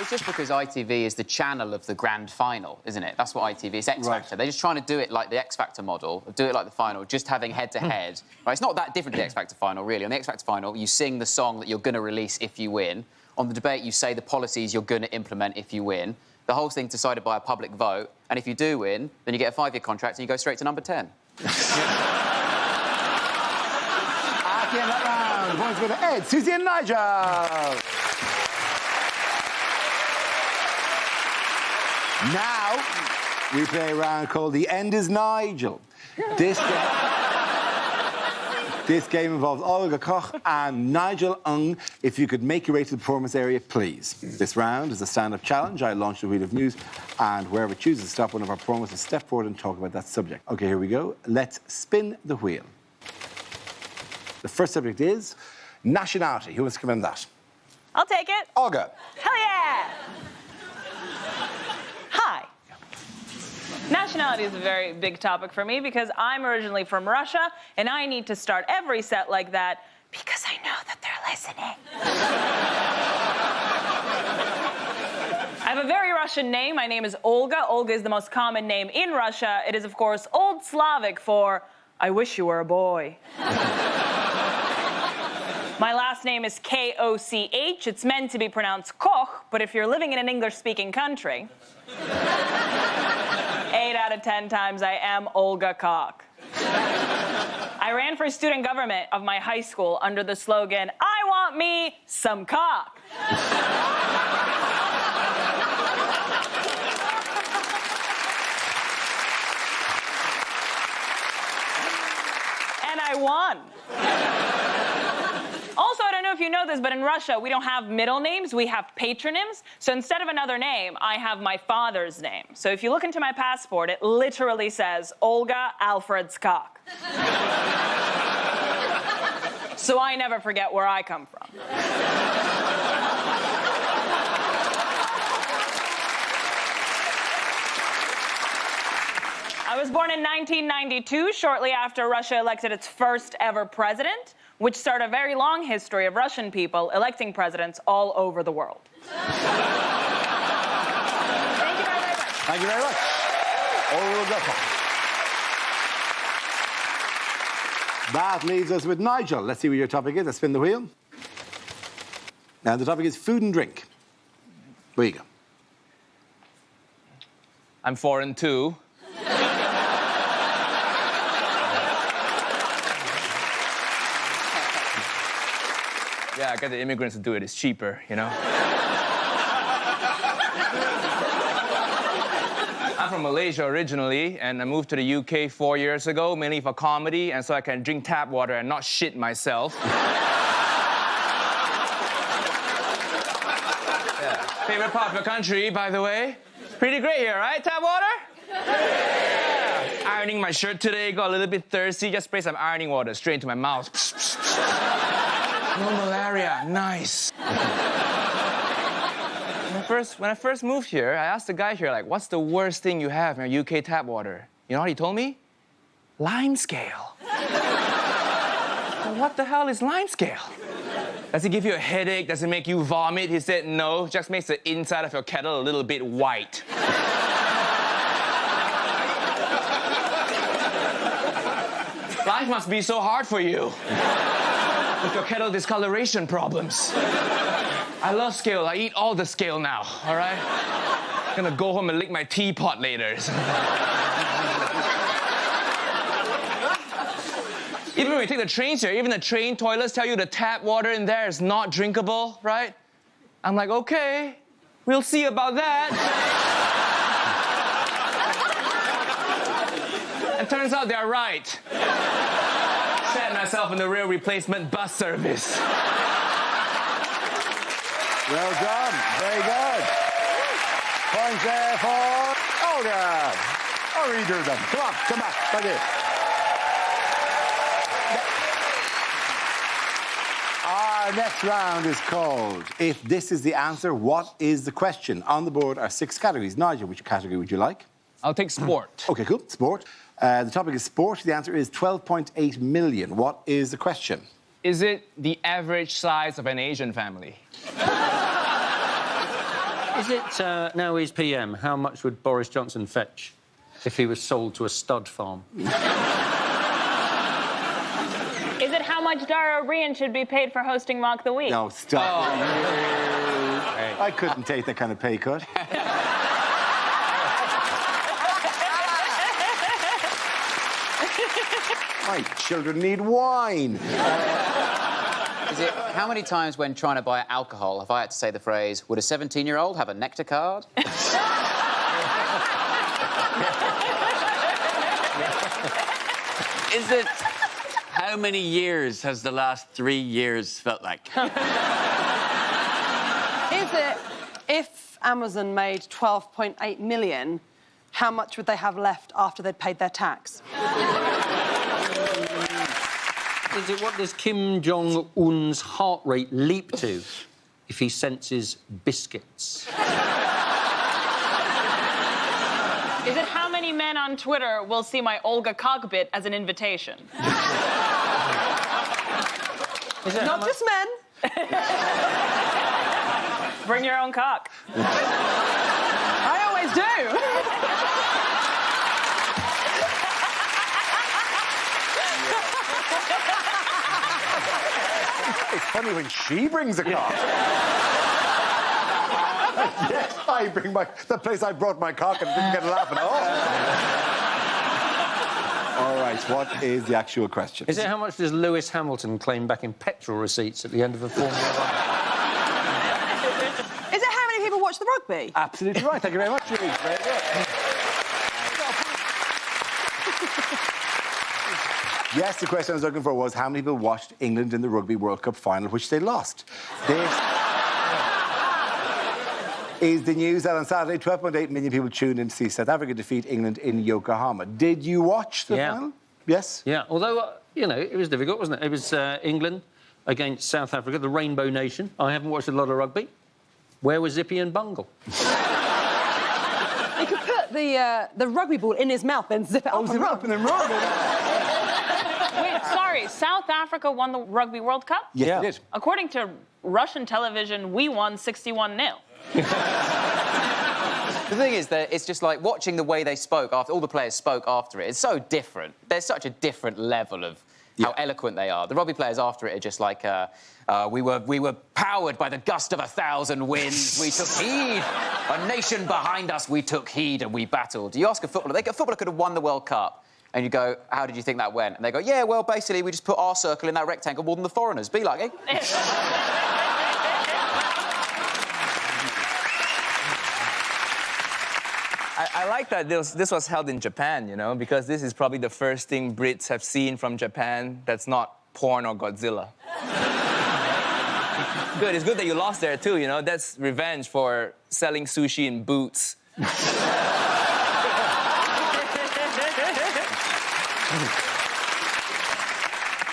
It's just because ITV is the channel of the grand final, isn't it? That's what ITV is. X Factor. Right. They're just trying to do it like the X Factor model, do it like the final, just having head-to-head. Right? It's not that different to the X Factor final, really. On the X Factor final, you sing the song that you're going to release if you win. On the debate, you say the policies you're going to implement if you win. The whole thing's decided by a public vote, and if you do win, then you get a 5-year contract and you go straight to number 10.
At the end of that round, points go to Ed, Susie and Nigel. Now, we play a round called The End is Nigel. This game involves Olga Koch and Nigel Ng. If you could make your way to the performance area, please. This round is a stand-up challenge. I launch the wheel of news, and whoever chooses to stop one of our performers will step forward and talk about that subject. OK, here we go. Let's spin the wheel. The first subject is nationality. Who wants to come in that?
I'll take it.
Olga.
Hell yeah! Hi. Nationality is a very big topic for me because I'm originally from Russia and I need to start every set like that because I know that they're listening. I have a very Russian name. My name is Olga. Olga is the most common name in Russia. It is, of course, Old Slavic for I wish you were a boy. My last name is K-O-C-H. It's meant to be pronounced Koch, but if you're living in an English-speaking country, 8 out of 10 times I am Olga Koch. I ran for student government of my high school under the slogan, I want me some cock. And I won. Also, I don't know if you know this, but in Russia, we don't have middle names, we have patronyms. So instead of another name, I have my father's name. So if you look into my passport, it literally says Olga Alfred Skok. So I never forget where I come from. I was born in 1992, shortly after Russia elected its first ever president, which started a very long history of Russian people electing presidents all over the world. Thank you very much.
Thank you very much. That leaves us with Nigel. Let's see what your topic is. Let's spin the wheel. Now, the topic is food and drink. Where you go?
I'm foreign too. Yeah, I get the immigrants to do it. It's cheaper, you know? I'm from Malaysia originally, and I moved to the UK 4 years ago, mainly for comedy, and so I can drink tap water and not shit myself. Yeah. Favorite part of the country, by the way. Pretty great here, right? Tap water? Yeah. Ironing my shirt today, got a little bit thirsty, just spray some ironing water straight into my mouth. No malaria, nice. When I first moved here, I asked the guy here, like, what's the worst thing you have in your UK tap water? You know what he told me? Lime scale. Well, what the hell is lime scale? Does it give you a headache? Does it make you vomit? He said, no, just makes the inside of your kettle a little bit white. Life must be so hard for you. With your kettle discoloration problems. I love scale. I eat all the scale now, all right? I'm gonna go home and lick my teapot later. Even when we take the trains here, even the train toilets tell you the tap water in there is not drinkable, right? I'm like, okay, we'll see about that. It turns out they're right. Set myself in the real replacement bus service.
Well done. Very good. Points there for Olga. Or either of them. Come on, come back. Thank you. Our next round is called If This Is the Answer, What Is the Question? On the board are 6 categories. Nigel, which category would you like?
I'll take sport.
OK, cool. Sport. The topic is sport. The answer is 12.8 million. What is the question?
Is it the average size of an Asian family?
Is it, now he's PM, how much would Boris Johnson fetch if he was sold to a stud farm?
Is it how much Dara O'Brien should be paid for hosting Mock the Week?
No, stop. Oh. I couldn't take that kind of pay cut. My children need wine.
Is it how many times when trying to buy alcohol have I had to say the phrase, would a 17-year-old have a nectar card?
Is it how many years has the last 3 years felt like?
Is it, if Amazon made 12.8 million, how much would they have left after they'd paid their tax?
Is it what does Kim Jong-un's heart rate leap to if he senses biscuits?
Is it how many men on Twitter will see my Olga cockpit as an invitation?
Is it not just men.
Bring your own cock.
I always do.
It's funny when she brings a cock. Yes, I bring the place I brought my cock and didn't get a laugh at all. All right, what is the actual question?
Is it how much does Lewis Hamilton claim back in petrol receipts at the end of a Formula 1?
Is it how many people watch the rugby?
Absolutely right. Thank you very much, Julie. Very good. Yes, the question I was looking for was how many people watched England in the Rugby World Cup final, which they lost. This is the news that on Saturday, 12.8 million people tuned in to see South Africa defeat England in Yokohama. Did you watch the final? Yes?
Yeah, although, you know, it was difficult, wasn't it? It was England against South Africa, the Rainbow Nation. I haven't watched a lot of rugby. Where was Zippy and Bungle?
He could put the rugby ball in his mouth and zip it up and run.
Wait, sorry, South Africa won the Rugby World Cup?
Yes, they did.
According to Russian television, we won 61-0.
The thing is that it's just like watching the way they spoke after all the players spoke after it. It's so different. There's such a different level of how eloquent they are. The rugby players after it are just like, we were powered by the gust of 1,000 winds. We took heed. A nation behind us, we took heed and we battled. You ask a footballer, a footballer could have won the World Cup, and you go, how did you think that went? And they go, yeah, well, basically, we just put our circle in that rectangle more than the foreigners. Be like, eh?
I like that this was held in Japan, you know, because this is probably the first thing Brits have seen from Japan that's not porn or Godzilla. Good, it's good that you lost there too, you know. That's revenge for selling sushi in boots.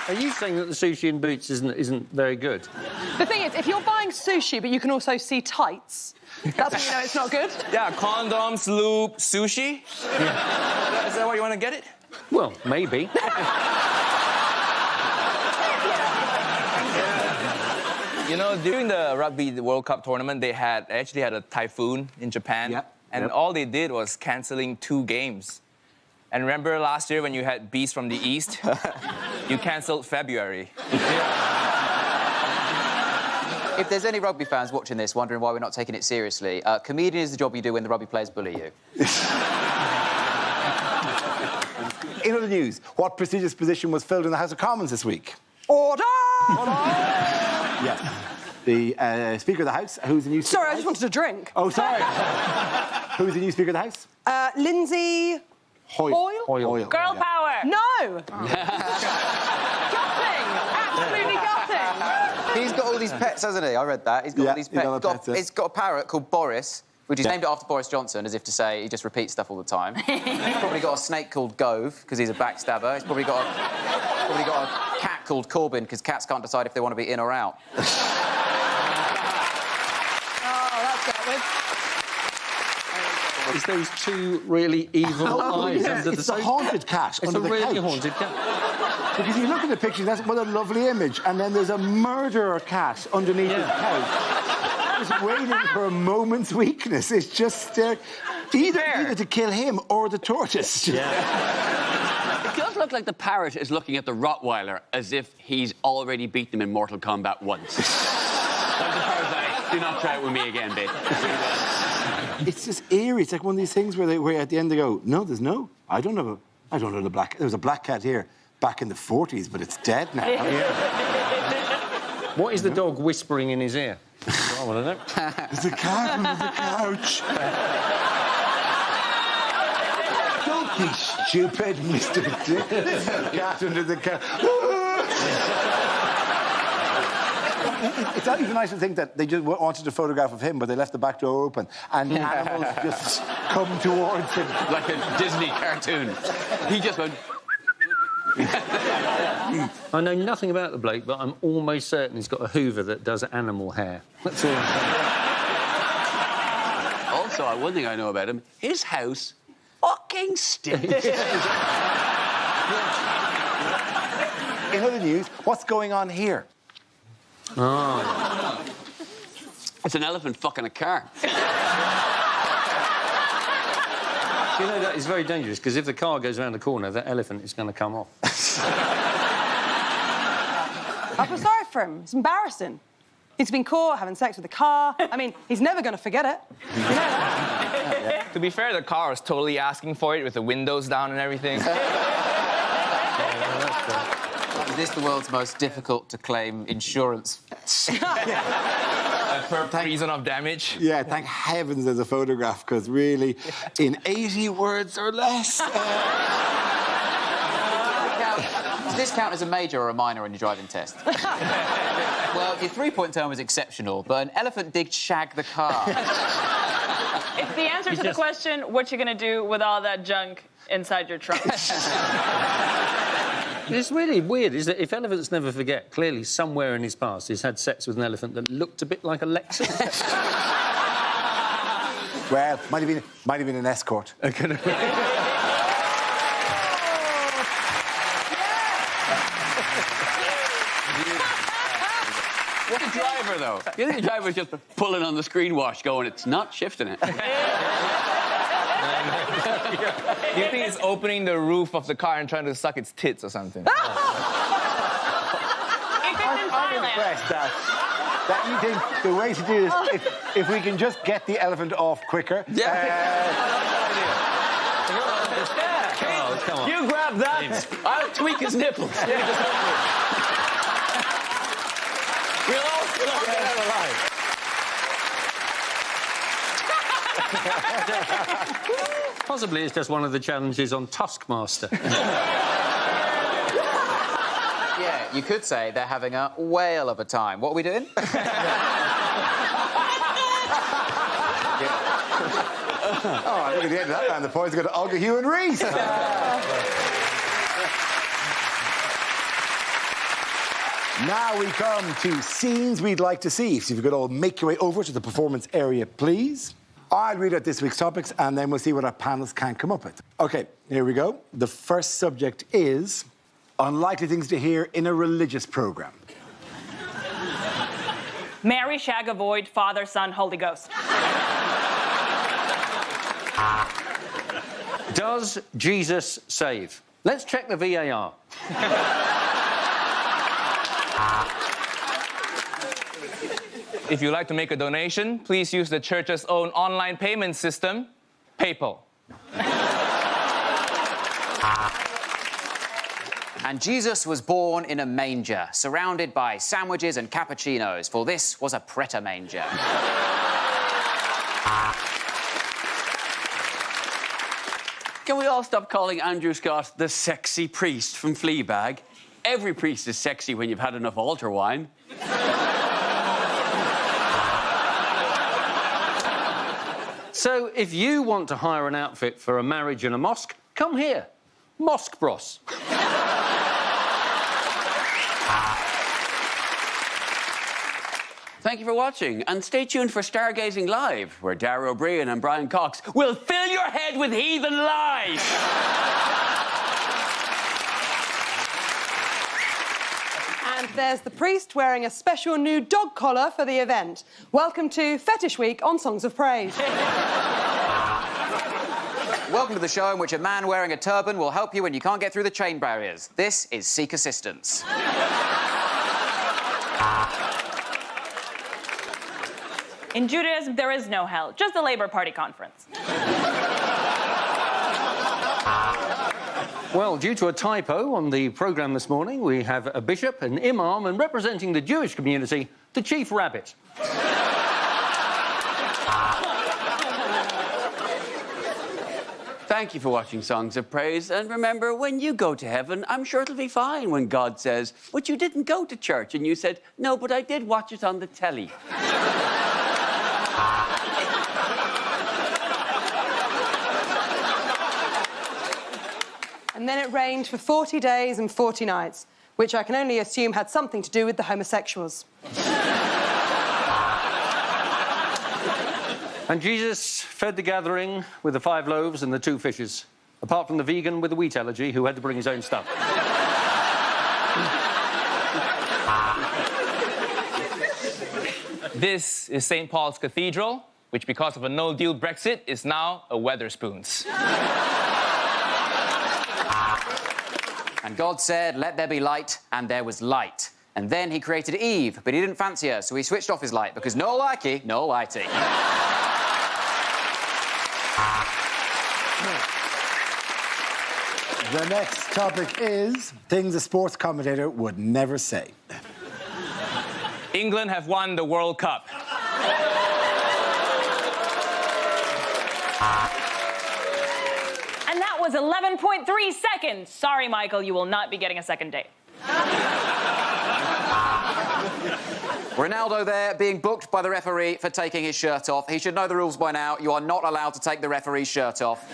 Are you saying that the sushi in boots isn't very good?
The thing is, if you're buying sushi, but you can also see tights, that's when you know it's not good.
Yeah, condoms, lube, sushi. Yeah. Is that why you want to get it?
Well, maybe.
You know, during the Rugby World Cup tournament, they actually had a typhoon in Japan. And all they did was cancelling 2 games. And remember last year when you had Beast from the East? You cancelled February.
If there's any rugby fans watching this wondering why we're not taking it seriously, comedian is the job you do when the rugby players bully you.
In other news, what prestigious position was filled in the House of Commons this week?
Order!
Yes. The Speaker of the House. Who's the new Speaker?
Sorry, I just wanted a drink.
Oh, sorry. Who's the new Speaker of the House?
Lindsay...
Hoyle.
Girl power!
No! Gutting! Absolutely gutting!
He's got all these pets, hasn't he? I read that. He's got all these pets. He's got a parrot called Boris, which is named after Boris Johnson, as if to say he just repeats stuff all the time. He's probably got a snake called Gove, because he's a backstabber. He's probably got a cat called Corbyn, because cats can't decide if they want to be in or out.
It's those 2 really evil eyes under the
It's a haunted cat
It's
under
a
the
really
couch.
haunted cat.
Because you look at the picture, that's what a lovely image, and then there's a murderer cat underneath his couch, just waiting for a moment's weakness. It's just either to kill him or the tortoise.
It does look like the parrot is looking at the Rottweiler as if he's already beaten him in Mortal Kombat once. Like the parrot's like, do not try it with me again, babe.
It's just eerie. It's like one of these things where at the end they go, no, there's no. I don't know the black. There was a black cat here back in the 40s, but it's dead now.
What is the dog whispering in his ear? I want to know.
There's a cat under the couch. Don't be stupid, Mr. Dick. There's a cat under the couch. It's not even nice to think that they just wanted a photograph of him, but they left the back door open, and animals just come towards him.
Like a Disney cartoon. He just went...
I know nothing about the bloke, but I'm almost certain he's got a Hoover that does animal hair. That's all I'm saying.
Also, one thing I know about him, his house fucking stinks.
In other news, what's going on here?
Oh. It's an elephant fucking a car.
Do you know that is very dangerous, because if the car goes around the corner, that elephant is going to come off.
I feel sorry for him. It's embarrassing. He's been caught having sex with a car. I mean, he's never going to forget it. You know that?
To be fair, the car was totally asking for it with the windows down and everything.
Is this the world's most difficult to claim insurance?
For reason of damage?
Yeah, thank heavens there's a photograph, because really, in 80 words or less...
Does this count as a major or a minor on your driving test? Well, your 3-point term was exceptional, but an elephant did shag the car.
If the answer to the question, what you gonna do with all that junk inside your trunk?
It's really weird, is that if elephants never forget, clearly somewhere in his past he's had sex with an elephant that looked a bit like a Lexus.
Well, might have been an escort.
What a driver, though. You think the driver's just pulling on the screen wash going, it's not shifting it.
You think it's opening the roof of the car and trying to suck its tits or something?
impressed that you think the way to do this, if we can just get the elephant off quicker.
Oh, come on.
You grab that, I'll tweak his nipples. We'll all get out alive.
Possibly it's just one of the challenges on Taskmaster.
Yeah, you could say they're having a whale of a time. What are we doing?
All right, look at the end of that round. The points go to Olga, Hugh and Reese. Now we come to scenes we'd like to see. So if you could all make your way over to the performance area, please. I'll read out this week's topics and then we'll see what our panels can come up with. OK, here we go. The first subject is unlikely things to hear in a religious programme.
Mary, shag, avoid, Father, Son, Holy Ghost.
Does Jesus save? Let's check the VAR.
If you'd like to make a donation, please use the church's own online payment system, PayPal.
And Jesus was born in a manger, surrounded by sandwiches and cappuccinos, for this was a Pret-a manger.
Can we all stop calling Andrew Scott the sexy priest from Fleabag? Every priest is sexy when you've had enough altar wine.
So, if you want to hire an outfit for a marriage in a mosque, come here. Mosque Bros.
Thank you for watching, and stay tuned for Stargazing Live, where Dara O'Brien and Brian Cox will fill your head with heathen lies.
And there's the priest wearing a special new dog collar for the event. Welcome to Fetish Week on Songs of Praise.
Welcome to the show in which a man wearing a turban will help you when you can't get through the chain barriers. This is Seek Assistance.
In Judaism, there is no hell, just a Labour Party conference.
Well, due to a typo on the programme this morning, we have a bishop, an imam, and representing the Jewish community, the Chief Rabbit.
Thank you for watching Songs of Praise, and remember, when you go to heaven, I'm sure it'll be fine when God says, "But you didn't go to church," and you said, "No, but I did watch it on the telly."
And then it rained for 40 days and 40 nights, which I can only assume had something to do with the homosexuals.
And Jesus fed the gathering with the 5 loaves and the 2 fishes, apart from the vegan with the wheat allergy who had to bring his own stuff.
This is St. Paul's Cathedral, which, because of a no-deal Brexit, is now a Wetherspoons.
And God said, "Let there be light," and there was light. And then he created Eve, but he didn't fancy her, so he switched off his light, because no likey, no lighty.
The next topic is things a sports commentator would never say.
England have won the World Cup.
And that was 11.3 seconds. Sorry, Michael, you will not be getting a second date.
Ronaldo there being booked by the referee for taking his shirt off. He should know the rules by now. You are not allowed to take the referee's shirt off.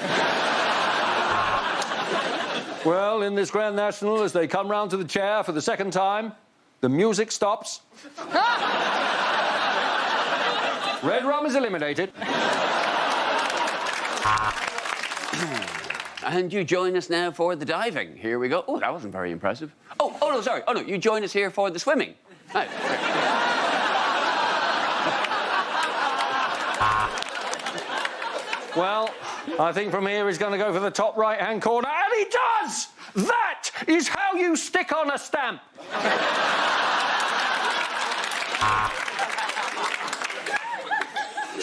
Well, in this Grand National, as they come round to the chair for the second time, the music stops. Red rum is eliminated.
And you join us now for the diving. Here we go. Oh, that wasn't very impressive. Oh, no, sorry. Oh, no, you join us here for the swimming. Right.
Well, I think from here he's going to go for the top right-hand corner, and he does! That is how you stick on a stamp.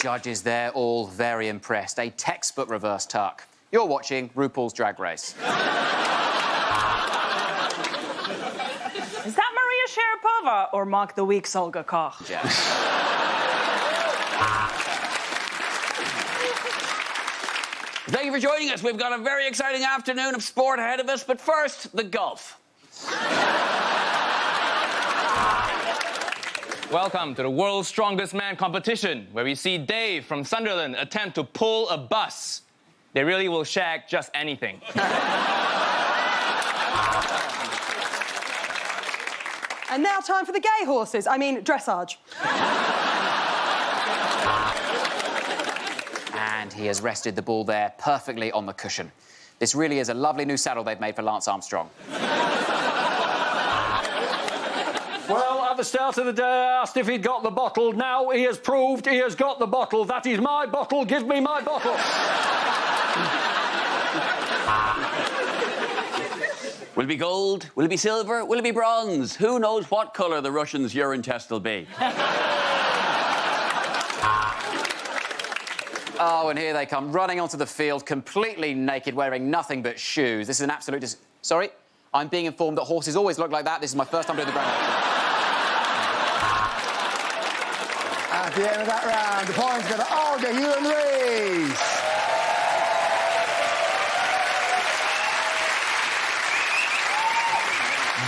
Judges, they're all very impressed. A textbook reverse tuck. You're watching RuPaul's Drag Race.
Is that Maria Sharapova or Mock the Week's Olga Koch?
Thank you for joining us. We've got a very exciting afternoon of sport ahead of us, but first, the golf.
Welcome to the World's Strongest Man competition, where we see Dave from Sunderland attempt to pull a bus. They really will shag just anything.
And now time for the gay horses. I mean, dressage.
And he has rested the ball there perfectly on the cushion. This really is a lovely new saddle they've made for Lance Armstrong.
Well, at the start of the day, I asked if he'd got the bottle. Now he has proved he has got the bottle. That is my bottle. Give me my bottle.
Will it be gold? Will it be silver? Will it be bronze? Who knows what colour the Russians' urine test will be?
Oh, and here they come, running onto the field, completely naked, wearing nothing but shoes. This is an absolute... Sorry? I'm being informed that horses always look like that. This is my first time doing the ground.
At the end of that round, the points go to Olga Huon-Reis.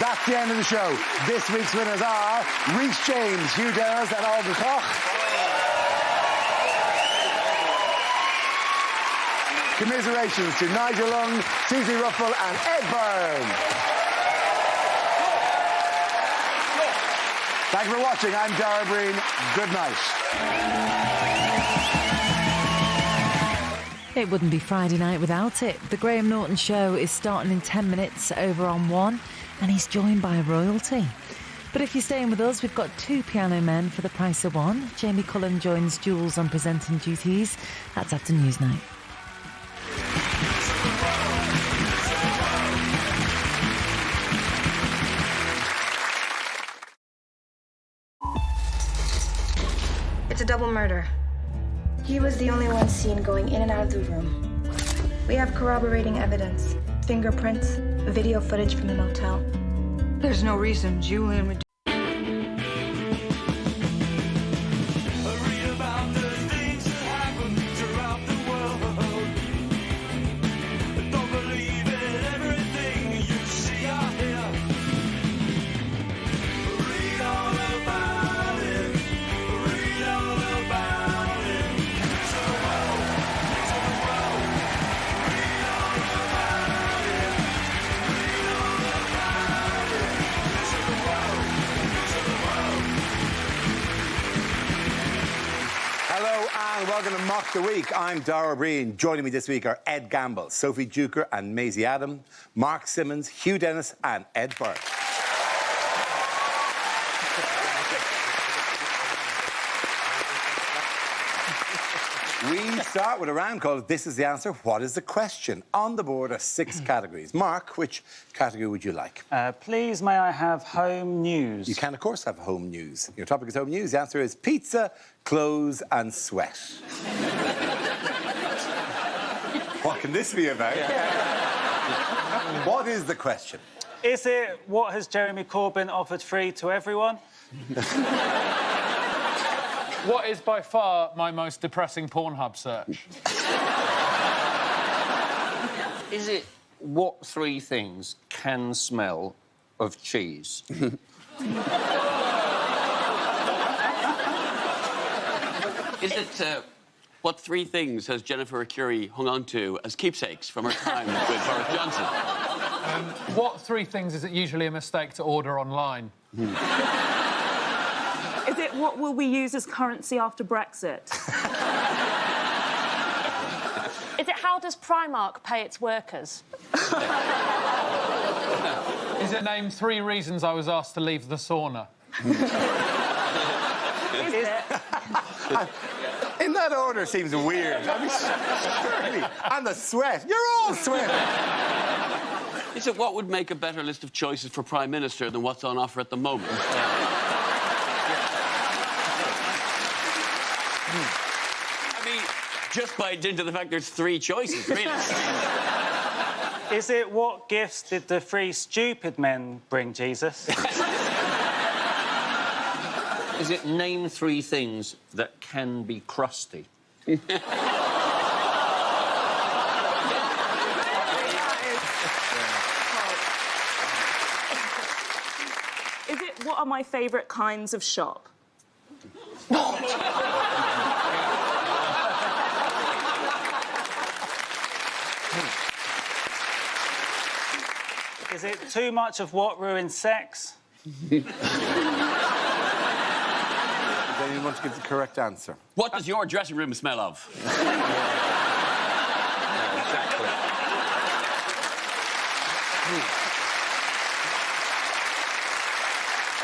That's the end of the show. This week's winners are Rhys James, Hugh Dennis and Olga Koch. Commiserations to Nigel Lung, Susie Ruffle and Ed Byrne. Thank you for watching. I'm Dara Breen. Good night.
It wouldn't be Friday night without it. The Graham Norton Show is starting in 10 minutes over on One, and he's joined by royalty. But if you're staying with us, we've got 2 piano men for the price of 1. Jamie Cullen joins Jules on presenting duties. That's after Newsnight.
It's a double murder. He was the only one seen going in and out of the room. We have corroborating evidence, fingerprints, video footage from the motel.
There's no reason Julian would...
Welcome to Mock the Week. I'm Dara Breen. Joining me this week are Ed Gamble, Sophie Duker and Maisie Adam, Mark Simmons, Hugh Dennis and Ed Byrne. We start with a round called This Is the Answer, What is the Question? On the board are 6 categories. Mark, which category would you like?
Please, may I have home news?
You can, of course, have home news. Your topic is home news. The answer is pizza, clothes and sweat. What can this be about? What is the question?
Is it what has Jeremy Corbyn offered free to everyone?
What is by far my most depressing Pornhub search?
Is it what 3 things can smell of cheese?
Is it what 3 things has Jennifer Curie hung on to as keepsakes from her time with Boris Johnson?
What 3 things is it usually a mistake to order online?
Is it what will we use as currency after Brexit?
Is it how does Primark pay its workers?
Is it name 3 reasons I was asked to leave the sauna?
Is it?
In that order seems weird. I mean, surely. And the sweat. You're all sweating.
Is it what would make a better list of choices for Prime Minister than what's on offer at the moment? just by dint of the fact there's 3 choices, really.
Is it what gifts did the 3 stupid men bring Jesus?
Is it name 3 things that can be crusty?
Is it what are my favourite kinds of shop?
Is it too much of what ruins sex?
Does anyone want to give the correct answer?
What does your dressing room smell of?
Exactly.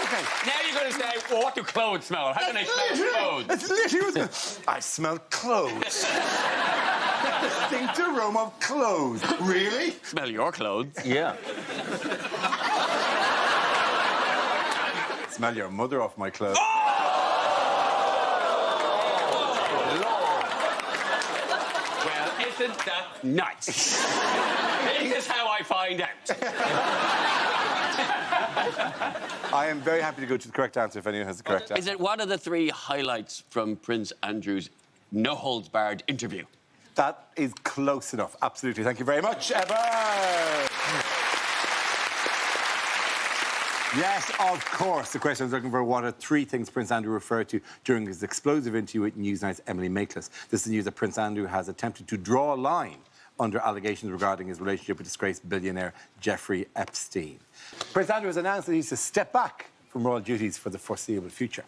Okay. Now you're going to say, well, what do clothes smell? How can they smell clothes?
That's literally what's I smell clothes. Distinct aroma of clothes. Really?
Smell your clothes.
Yeah.
Smell your mother off my clothes.
Well, isn't that nice? This is how I find out.
I am very happy to go to the correct answer if anyone has the correct answer.
Is it one of the 3 highlights from Prince Andrew's no-holds-barred interview?
That is close enough. Absolutely. Thank you very much, Evan. Yes, of course. The question I was looking for, what are 3 things Prince Andrew referred to during his explosive interview with Newsnight's Emily Maitlis? This is news that Prince Andrew has attempted to draw a line under allegations regarding his relationship with disgraced billionaire Jeffrey Epstein. Prince Andrew has announced that he's to step back from royal duties for the foreseeable future.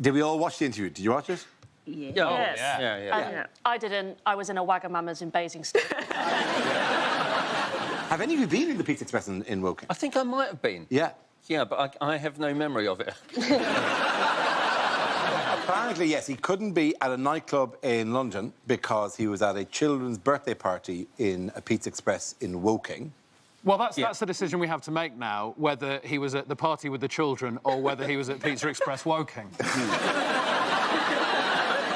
Did we all watch the interview? Did you watch it?
Yes.
Oh, yeah.
I didn't. I was in a Wagamama's in Basingstoke.
Have any of you been in the Pizza Express in Woking?
I think I might have been.
Yeah.
Yeah, but I have no memory of it.
Apparently, yes, he couldn't be at a nightclub in London because he was at a children's birthday party in a Pizza Express in Woking.
Well, that's the decision we have to make now, whether he was at the party with the children or whether he was at Pizza Express Woking.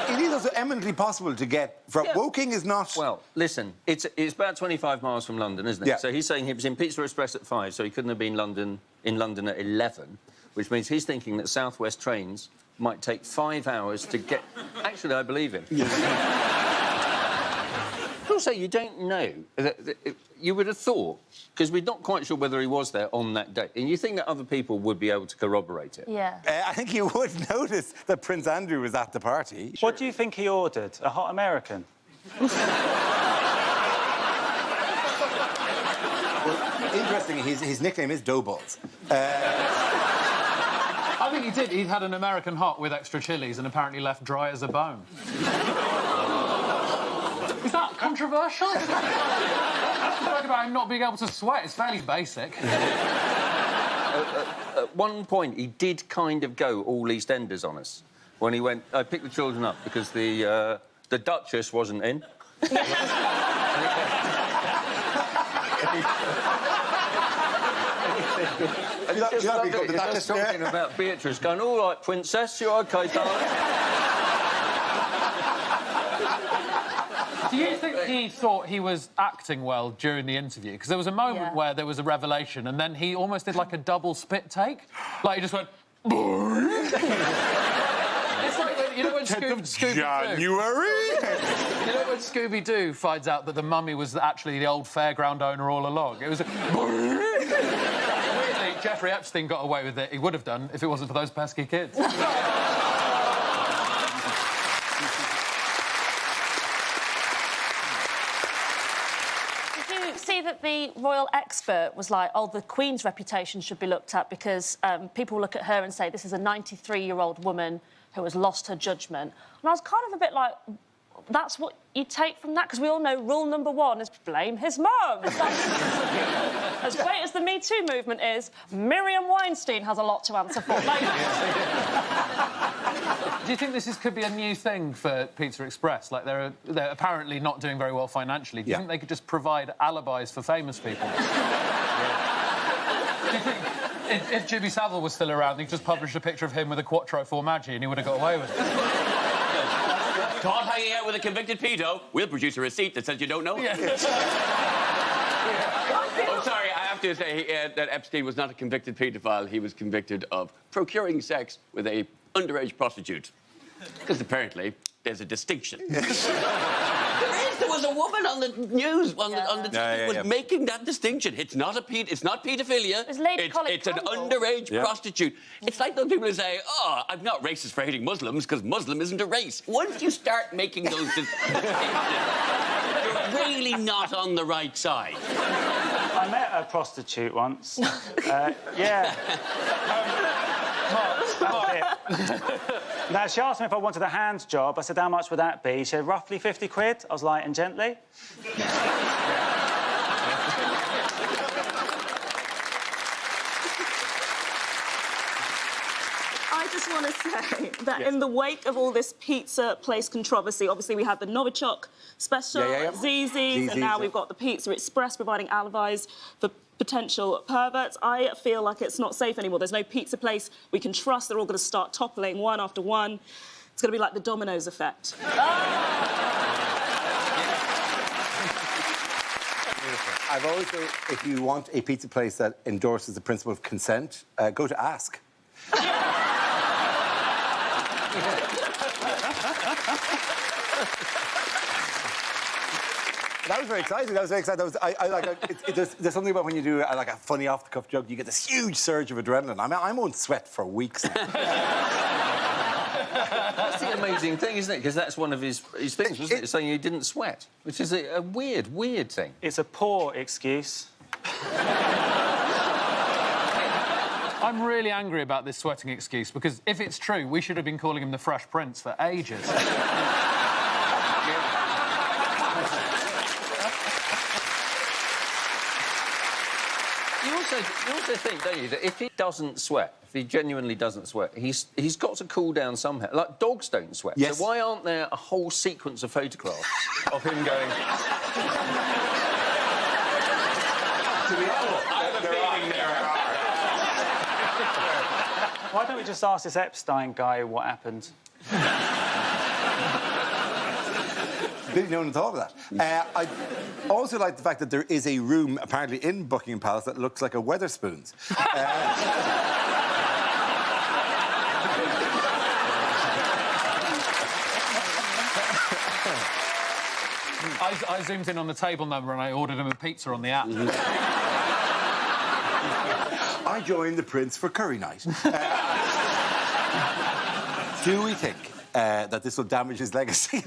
It is also eminently possible to get from...
Yeah.
Woking is not...
Well, listen, it's about 25 miles from London, isn't it?
Yeah.
So he's saying he was in Pizza Express at 5, so he couldn't have been in London at 11, which means he's thinking that South West trains might take 5 hours to get... Actually, I believe him. Also, you don't know. You would have thought, because we're not quite sure whether he was there on that day, and you think that other people would be able to corroborate it.
Yeah.
I think you would notice that Prince Andrew was at the party.
What do you think he ordered? A hot American?
Well, interestingly, his nickname is Doughballs.
I think he did. He had an American hot with extra chilies and apparently left dry as a bone. Is that controversial? Talk about him not being able to sweat. It's fairly basic.
At one point, he did kind of go all EastEnders on us when he went. I picked the children up because the Duchess wasn't in.
Just
talking about Beatrice, going, all right, Princess, you OK, darling?
Do you think he thought he was acting well during the interview? Because there was a moment where there was a revelation and then he almost did like a double spit take. Like, he just went... It's like, you know when Scooby-Doo...
January?
You know when Scooby-Doo finds out that the mummy was actually the old fairground owner all along? It was... Weirdly, Jeffrey Epstein got away with it. He would have done if it wasn't for those pesky kids.
That the royal expert was like, oh, the Queen's reputation should be looked at because people look at her and say this is a 93-year-old woman who has lost her judgment. And I was kind of a bit like, that's what you take from that? Because we all know rule number 1 is blame his mum. As great as the Me Too movement is, Miriam Weinstein has a lot to answer for. Like...
Do you think this could be a new thing for Pizza Express? Like, they're apparently not doing very well financially. Do you think they could just provide alibis for famous people? Do you think if Jimmy Savile was still around, they could just publish a picture of him with a Quattro Formaggi and he would have got away with it?
Caught hanging out with a convicted pedo? We'll produce a receipt that says you don't know.
Yeah.
Oh, sorry, I have to say that Epstein was not a convicted paedophile. He was convicted of procuring sex with a underage prostitute. Because apparently there's a distinction. There was a woman on the news on the TV was making that distinction. It's not paedophilia. It's an underage prostitute. It's like those people who say, "Oh, I'm not racist for hating Muslims because Muslim isn't a race." Once you start making those distinctions, you're really not on the right side.
I met a prostitute once. Yeah. Now, she asked me if I wanted a hand job. I said, how much would that be? She said, roughly 50 quid. I was light and gently.
I just want to say that in the wake of all this pizza place controversy, obviously we had the Novichok special, Zizzi's, and now we've got the Pizza Express providing alibis for potential perverts. I feel like it's not safe anymore. There's no pizza place we can trust. They're all going to start toppling one after one. It's going to be like the dominoes effect.
I've always said, if you want a pizza place that endorses the principle of consent, go to Ask. That was very exciting. There's something about when you do like a funny off-the-cuff joke, you get this huge surge of adrenaline. I mean, I won't sweat for weeks.
That's the amazing thing, isn't it? Because that's one of his things, wasn't it? Saying he didn't sweat, which is a weird thing.
It's a poor excuse.
I'm really angry about this sweating excuse because if it's true, we should have been calling him the Fresh Prince for ages.
You also think, don't you, that if he doesn't sweat, if he genuinely doesn't sweat, he's got to cool down somehow. Like, dogs don't sweat.
Yes.
So why aren't there a whole sequence of photographs of him going...
To be honest, I have a feeling there are.
Why don't we just ask this Epstein guy what happened?
Didn't know thought of that. I also like the fact that there is a room, apparently in Buckingham Palace, that looks like a Wetherspoons.
I zoomed in on the table number and I ordered him a pizza on the app.
I joined the Prince for curry night. Do we think that this will damage his legacy?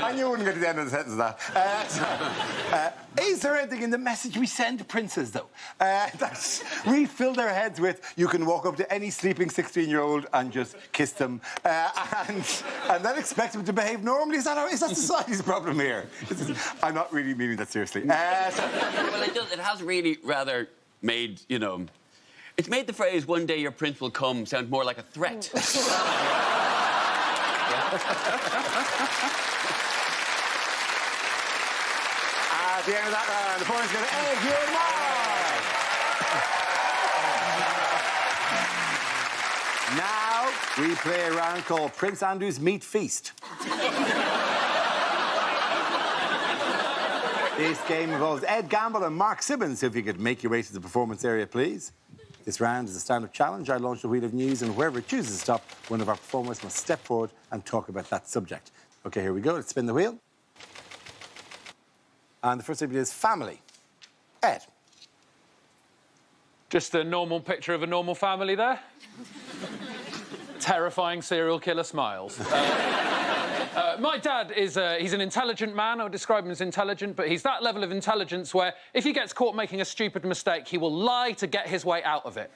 I knew I wouldn't get to the end of the sentence of that. Is there anything in the message we send to princes, though, that we fill their heads with, you can walk up to any sleeping 16-year-old and just kiss them, and then expect them to behave normally? Is that society's problem here? I'm not really meaning that seriously.
Well, it has really rather made, you know... It's made the phrase, one day your prince will come, sound more like a threat.
At the end of that round, the point's going to egg your mind. Now we play a round called Prince Andrew's Meat Feast. This game involves Ed Gamble and Mark Sibbins. So if you could make your way to the performance area, please. This round is a stand-up challenge. I launch the wheel of news, and whoever chooses to stop, one of our performers must step forward and talk about that subject. OK, here we go. Let's spin the wheel. And the first thing is family. Ed.
Just a normal picture of a normal family there. Terrifying serial killer smiles. My dad is he's an intelligent man. I would describe him as intelligent, but he's that level of intelligence where if he gets caught making a stupid mistake, he will lie to get his way out of it.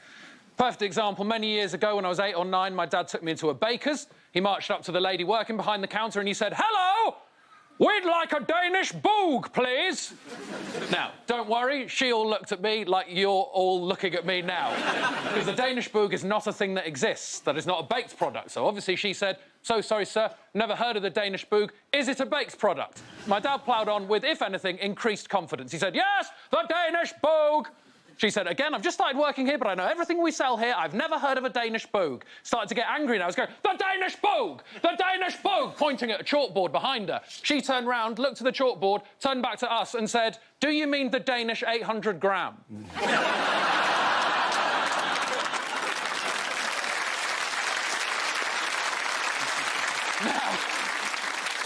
Perfect example, many years ago when I was 8 or 9, my dad took me into a baker's. He marched up to the lady working behind the counter and he said, "Hello! We'd like a Danish boog, please." Now, don't worry, she all looked at me like you're all looking at me now. Because the Danish boog is not a thing that exists. That is not a baked product. So obviously she said, "So sorry, sir, never heard of the Danish boog. Is it a baked product?" My dad ploughed on with, if anything, increased confidence. He said, "Yes, the Danish boog." She said, again, I've just started working here, but I know everything we sell here. I've never heard of a Danish boog. Started to get angry now. I was going, the Danish boog! The Danish boog! Pointing at a chalkboard behind her. She turned round, looked at the chalkboard, turned back to us and said, do you mean the Danish 800 gram? Now,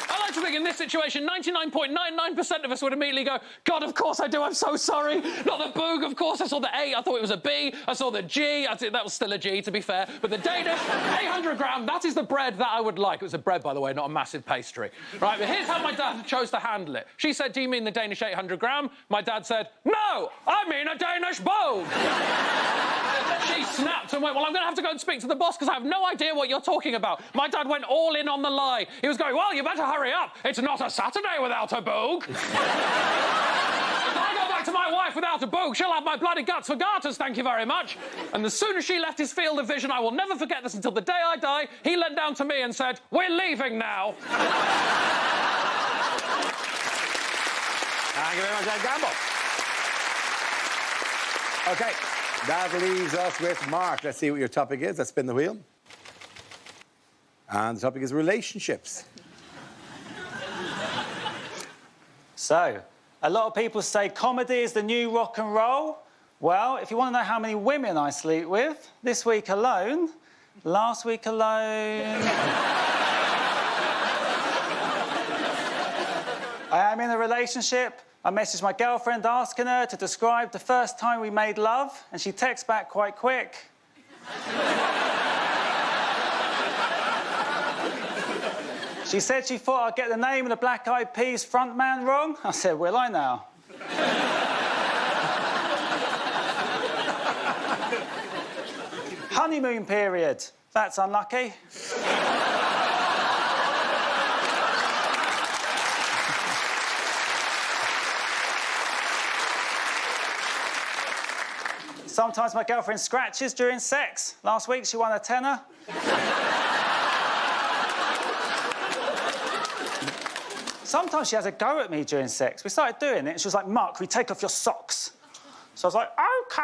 I like to think in this situation, 99.99% of us would immediately go, God, of course I do, I'm so sorry. Not the boog, of course, I saw the A, I thought it was a B, I saw the G, that was still a G, to be fair. But the Danish 800 gram, that is the bread that I would like. It was a bread, by the way, not a massive pastry. Right, but here's how my dad chose to handle it. She said, do you mean the Danish 800 gram? My dad said, no, I mean a Danish boog. She snapped and went, well, I'm going to have to go and speak to the boss because I have no idea what you're talking about. My dad went all in on the lie. He was going, well, you better hurry up. It's not a Saturday without a boog. If I go back to my wife without a boog, she'll have my bloody guts for garters, thank you very much. And as soon as she left his field of vision, I will never forget this until the day I die, he leant down to me and said, we're leaving now.
Thank you very much, Ed Gamble. OK, that leaves us with Mark. Let's see what your topic is. Let's spin the wheel. And the topic is relationships.
So, a lot of people say comedy is the new rock and roll. Well, if you want to know how many women I sleep with, this week alone, last week alone... I am in a relationship. I messaged my girlfriend asking her to describe the first time we made love, and she texts back quite quick. She said she thought I'd get the name of the Black Eyed Peas frontman wrong. I said, will I now? Honeymoon period. That's unlucky. Sometimes my girlfriend scratches during sex. Last week, she won a tenner. Sometimes she has a go at me during sex. We started doing it, and she was like, Mark, can we take off your socks? So I was like, OK.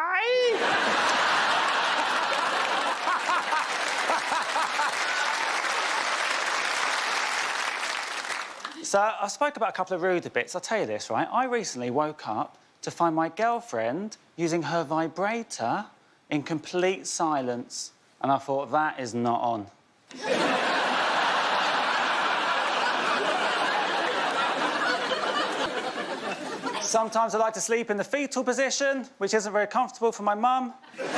So I spoke about a couple of rude bits. I'll tell you this, right? I recently woke up to find my girlfriend using her vibrator in complete silence. And I thought, that is not on. Sometimes I like to sleep in the fetal position, which isn't very comfortable for my mum. That's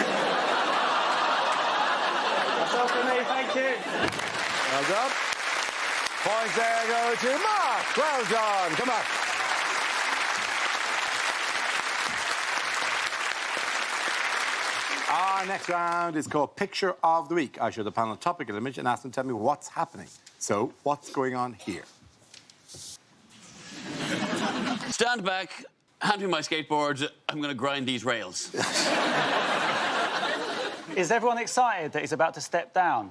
all for me, thank you.
Well done. Points there go to Mark. Well done. Come on. Our next round is called Picture of the Week. I show the panel a topical image and ask them to tell me what's happening. So, what's going on here?
Stand back, hand me my skateboard. I'm going to grind these rails.
Is everyone excited that he's about to step down?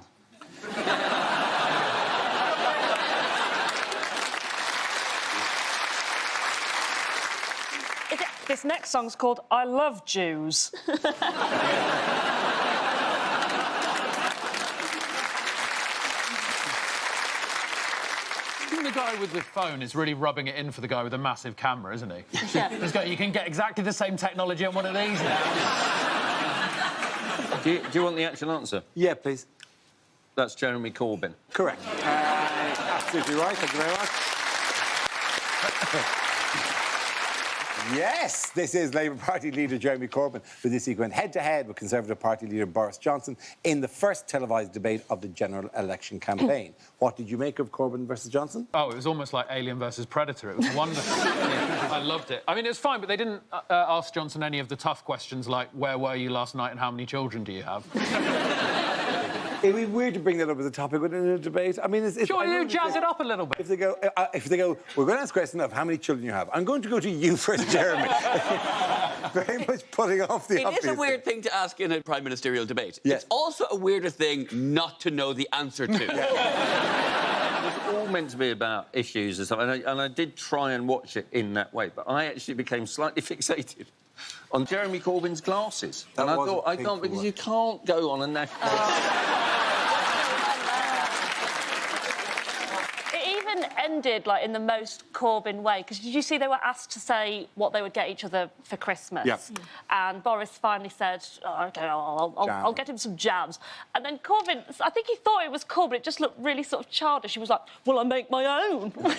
This next song's called I Love Jews.
The guy with the phone is really rubbing it in for the guy with the massive camera, isn't he?
Yeah.
He's going, you can get exactly the same technology on one of these now.
Do you want the actual answer?
Yeah, please.
That's Jeremy Corbyn.
Correct. Absolutely right. Thank you very much. Yes, this is Labour Party leader Jeremy Corbyn, who this week went head-to-head with Conservative Party leader Boris Johnson in the first televised debate of the general election campaign. What did you make of Corbyn versus Johnson?
Oh, it was almost like Alien versus Predator. It was wonderful. I loved it. I mean, it was fine, but they didn't ask Johnson any of the tough questions like, where were you last night and how many children do you have?
It'd be weird to bring that up as a topic within a debate. I mean, it's
sure, you jazz it up a little bit.
If they go, we're going to ask a question of how many children you have. I'm going to go to you first, Jeremy. Very much putting off the obvious.
It is a weird thing to ask in a prime ministerial debate.
Yes.
It's also a weirder thing not to know the answer to.
It's all meant to be about issues and stuff, and I did try and watch it in that way, but I actually became slightly fixated on Jeremy Corbyn's glasses.
That
And I
was a
thought, I
pink
can't, because
one.
you can't go on a national...
It even ended like in the most Corbyn way, because did you see they were asked to say what they would get each other for Christmas?
Yeah.
And Boris finally said, oh, OK, I'll get him some jams. And then Corbyn, I think he thought it was cool, but it just looked really sort of childish. He was like, well, I make my own. Oh,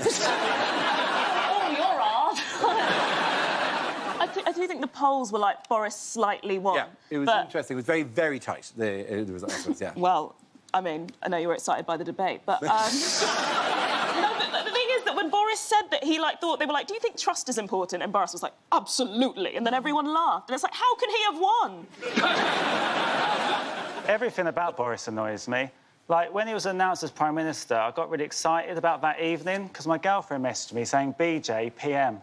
you're odd.
I do think the polls were like Boris slightly won.
Yeah, it was interesting. It was very, very tight, the results, yeah.
Well, I mean, I know you were excited by the debate, but... No, but the thing is that when Boris said that he, thought... They were like, do you think trust is important? And Boris was like, absolutely. And then everyone laughed. And it's like, how can he have won?
Everything about Boris annoys me. Like, when he was announced as Prime Minister, I got really excited about that evening because my girlfriend messaged me saying, BJ, PM.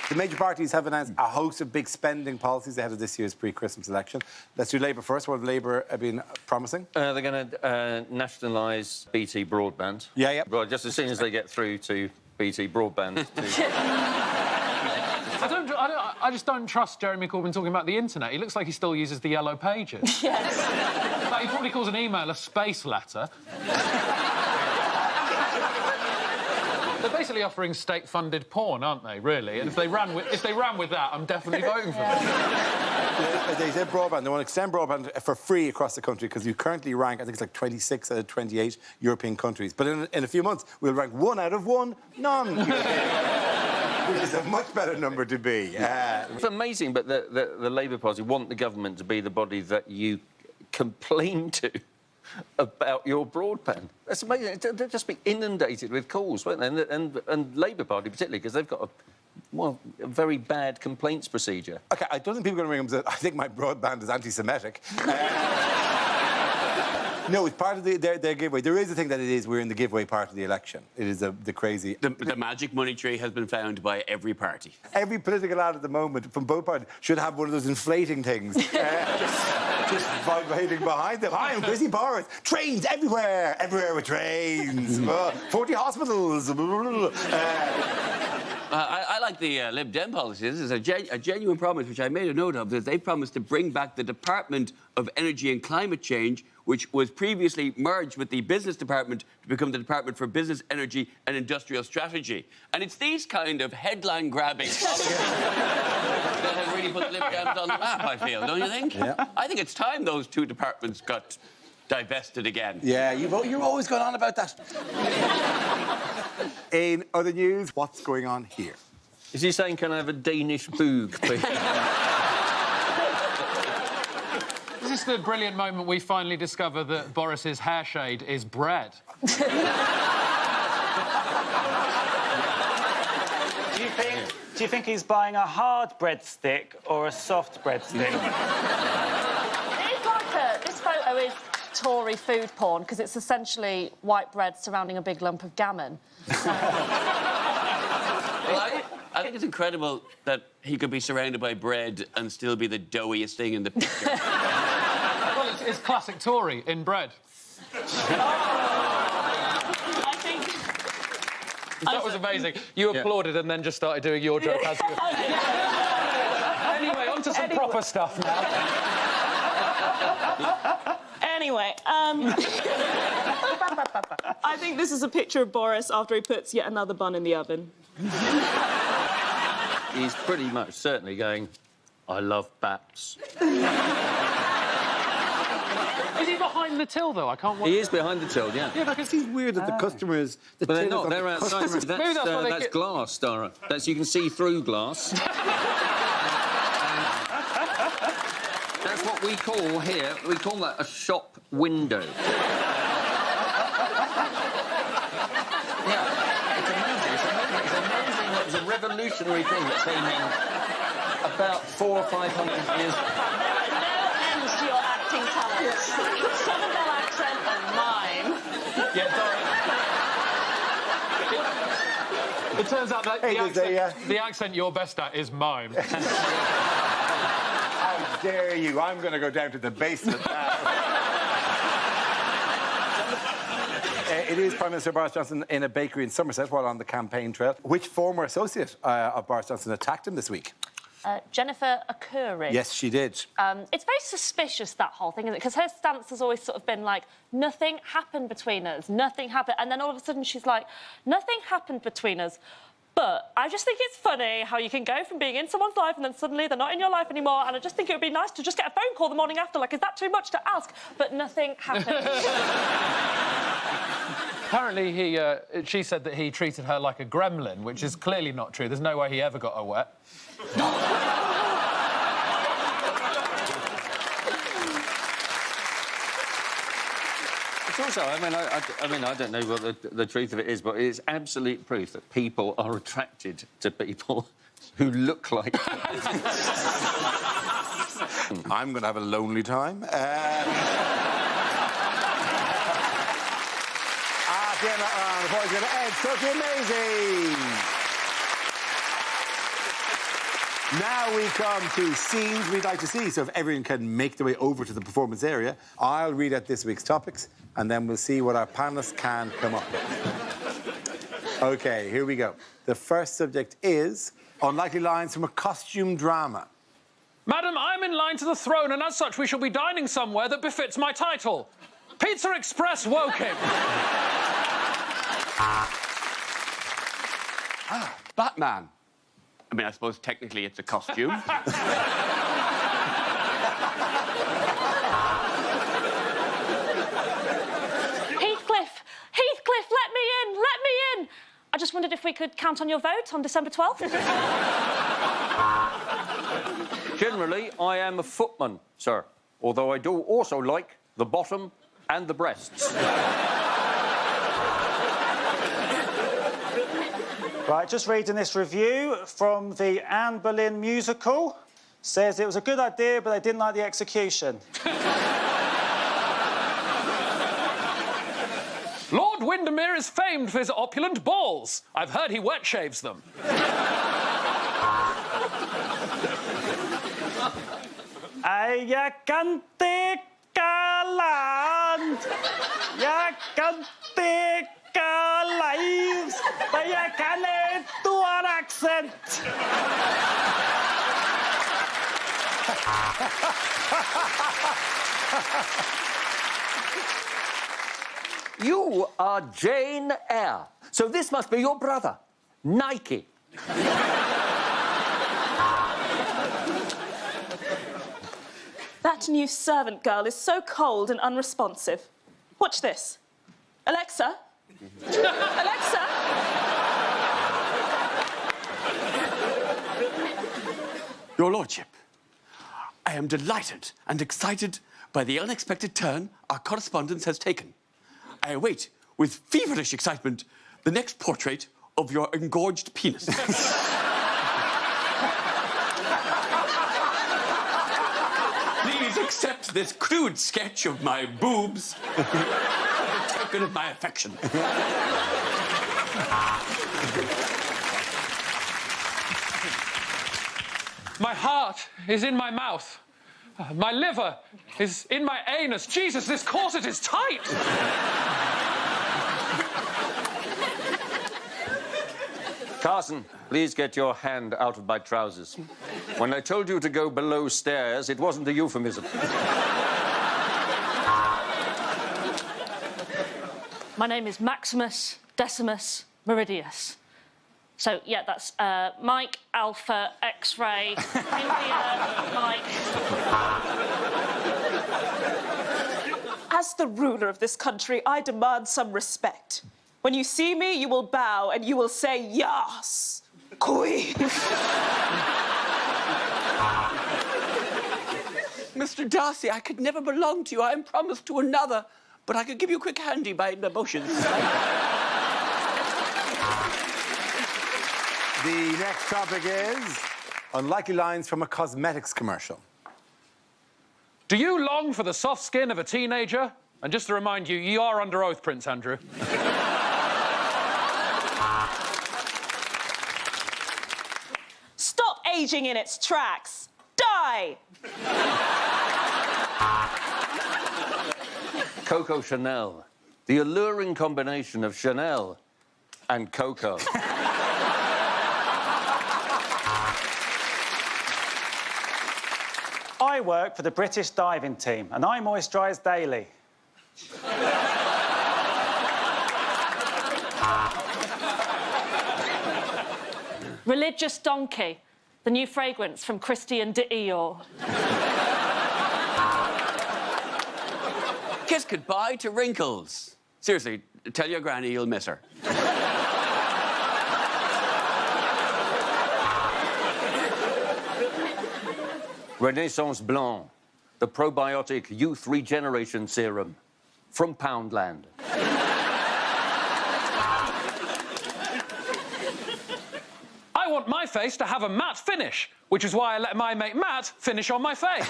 The major parties have announced a host of big spending policies ahead of this year's pre-Christmas election. Let's do Labour first. What have Labour been promising?
They're going to nationalise BT Broadband.
Yeah, yeah.
Well, just as soon as they get through to BT Broadband.
I just don't trust Jeremy Corbyn talking about the internet. He looks like he still uses the Yellow Pages.
Yes.
Like, he probably calls an email a space letter. They're basically offering state-funded porn, aren't they, really? And if they ran with that, I'm definitely voting for them.
They said broadband. They want to extend broadband for free across the country because you currently rank, I think it's like 26 out of 28 European countries. But in a few months, we'll rank 1 out of 1 non-European, which is a much better number to be.
It's amazing, but the Labour Party want the government to be the body that you complain to about your broadband. That's amazing. They'll just be inundated with calls, won't they? And Labour Party particularly, because they've got a very bad complaints procedure.
OK, I don't think people are going to ring them and say, I think my broadband is anti-Semitic. No, it's part of their giveaway. There is a thing that it is. We're in the giveaway part of the election. It is the crazy...
The magic money tree has been found by every party.
Every political ad at the moment, from both parties, should have one of those inflating things. Just vibrating behind them. Hi, I'm Chrissy Boris. Trains everywhere. Everywhere with trains. 40 hospitals.
I like the Lib Dem policy. This is a genuine promise, which I made a note of, that they promised to bring back the Department of Energy and Climate Change, which was previously merged with the Business Department to become the Department for Business, Energy and Industrial Strategy. And it's these kind of headline-grabbing policies that have really put Lib Dems on the map, I feel, don't you think?
Yeah.
I think it's time those two departments got divested again.
Yeah, you're always going on about that. In other news, what's going on here?
Is he saying, can I have a Danish boog, please?
Is this the brilliant moment we finally discover that Boris's hair shade is bread?
Do you think he's buying a hard breadstick or a soft breadstick?
This photo is Tory food porn because it's essentially white bread surrounding a big lump of gammon.
Well, I think it's incredible that he could be surrounded by bread and still be the doughiest thing in the picture.
Well, it's classic Tory in bread.
I think...
That was amazing. You applauded and then just started doing your joke as you... Anyway, on to some proper stuff now.
Anyway, I think this is a picture of Boris after he puts yet another bun in the oven.
He's pretty much certainly going, I love baps.
Is he behind the till, though? I can't...
He is behind the till, yeah.
Yeah, because he's weird that the customers...
But they're not. They're outside. That's glass, Dara. You can see through glass. That's what we call here, we call that a shop window. Yeah, it's amazing. It's amazing. It was a revolutionary thing that came in about 400 or 500 years.
No ends to your acting talents. Southern Belle accent and mine.
Yeah, sorry. It turns out that the accent you're best at is mime.
How dare you? I'm going to go down to the basement now.
It is Prime Minister Boris Johnson in a bakery in Somerset while on the campaign trail. Which former associate of Boris Johnson attacked him this week?
Jennifer Arcuri.
Yes, she did.
It's very suspicious, that whole thing, isn't it? Because her stance has always sort of been like, nothing happened between us, nothing happened. And then all of a sudden she's like, nothing happened between us. But I just think it's funny how you can go from being in someone's life and then suddenly they're not in your life anymore. And I just think it would be nice to just get a phone call the morning after. Like, is that too much to ask? But nothing happened.
Apparently, she said that he treated her like a gremlin, which is clearly not true. There's no way he ever got her wet.
It's also, I don't know what the truth of it is, but it's absolute proof that people are attracted to people who look like...
I'm going to have a lonely time. At the end of that round, the boys going to Ed, Cookie and Maisie. Now we come to scenes we'd like to see. So if everyone can make their way over to the performance area, I'll read out this week's topics, and then we'll see what our panellists can come up with. OK, here we go. The first subject is unlikely lines from a costume drama.
Madam, I'm in line to the throne, and as such, we shall be dining somewhere that befits my title. Pizza Express Woking.
Batman. I mean, I suppose technically it's a costume.
Heathcliff! Heathcliff, let me in! Let me in! I just wondered if we could count on your vote on December 12th.
Generally, I am a footman, sir, although I do also like the bottom and the breasts.
Right, just reading this review from the Anne Boleyn musical. Says it was a good idea, but they didn't like the execution.
Lord Windermere is famed for his opulent balls. I've heard he wet shaves them.
Jeg kan ikke land. Jeg kan ikke lives. Men jeg kan en stor accent.
You are Jane Eyre, so this must be your brother, Nike.
That new servant girl is so cold and unresponsive. Watch this. Alexa? Alexa?
Your Lordship, I am delighted and excited by the unexpected turn our correspondence has taken. I await, with feverish excitement, the next portrait of your engorged penis. Please accept this crude sketch of my boobs as a token of my affection.
My heart is in my mouth. My liver is in my anus. Jesus, this corset is tight!
Carson, please get your hand out of my trousers. When I told you to go below stairs, it wasn't a euphemism.
My name is Maximus Decimus Meridius. So, yeah, that's Mike, Alpha, X-ray, India, Mike.
As the ruler of this country, I demand some respect. When you see me, you will bow and you will say, yes, queen.
Mr. Darcy, I could never belong to you. I am promised to another, but I could give you a quick handy by emotions.
The next topic is unlikely lines from a cosmetics commercial.
Do you long for the soft skin of a teenager? And just to remind you, you are under oath, Prince Andrew.
Stop aging in its tracks. Die!
Coco Chanel. The alluring combination of Chanel and Coco.
I work for the British diving team and I moisturise daily.
Religious Donkey, the new fragrance from Christian Dior.
Kiss goodbye to wrinkles. Seriously, tell your granny you'll miss her.
Renaissance Blanc, the probiotic youth regeneration serum from Poundland.
I want my face to have a matte finish, which is why I let my mate Matt finish on my face.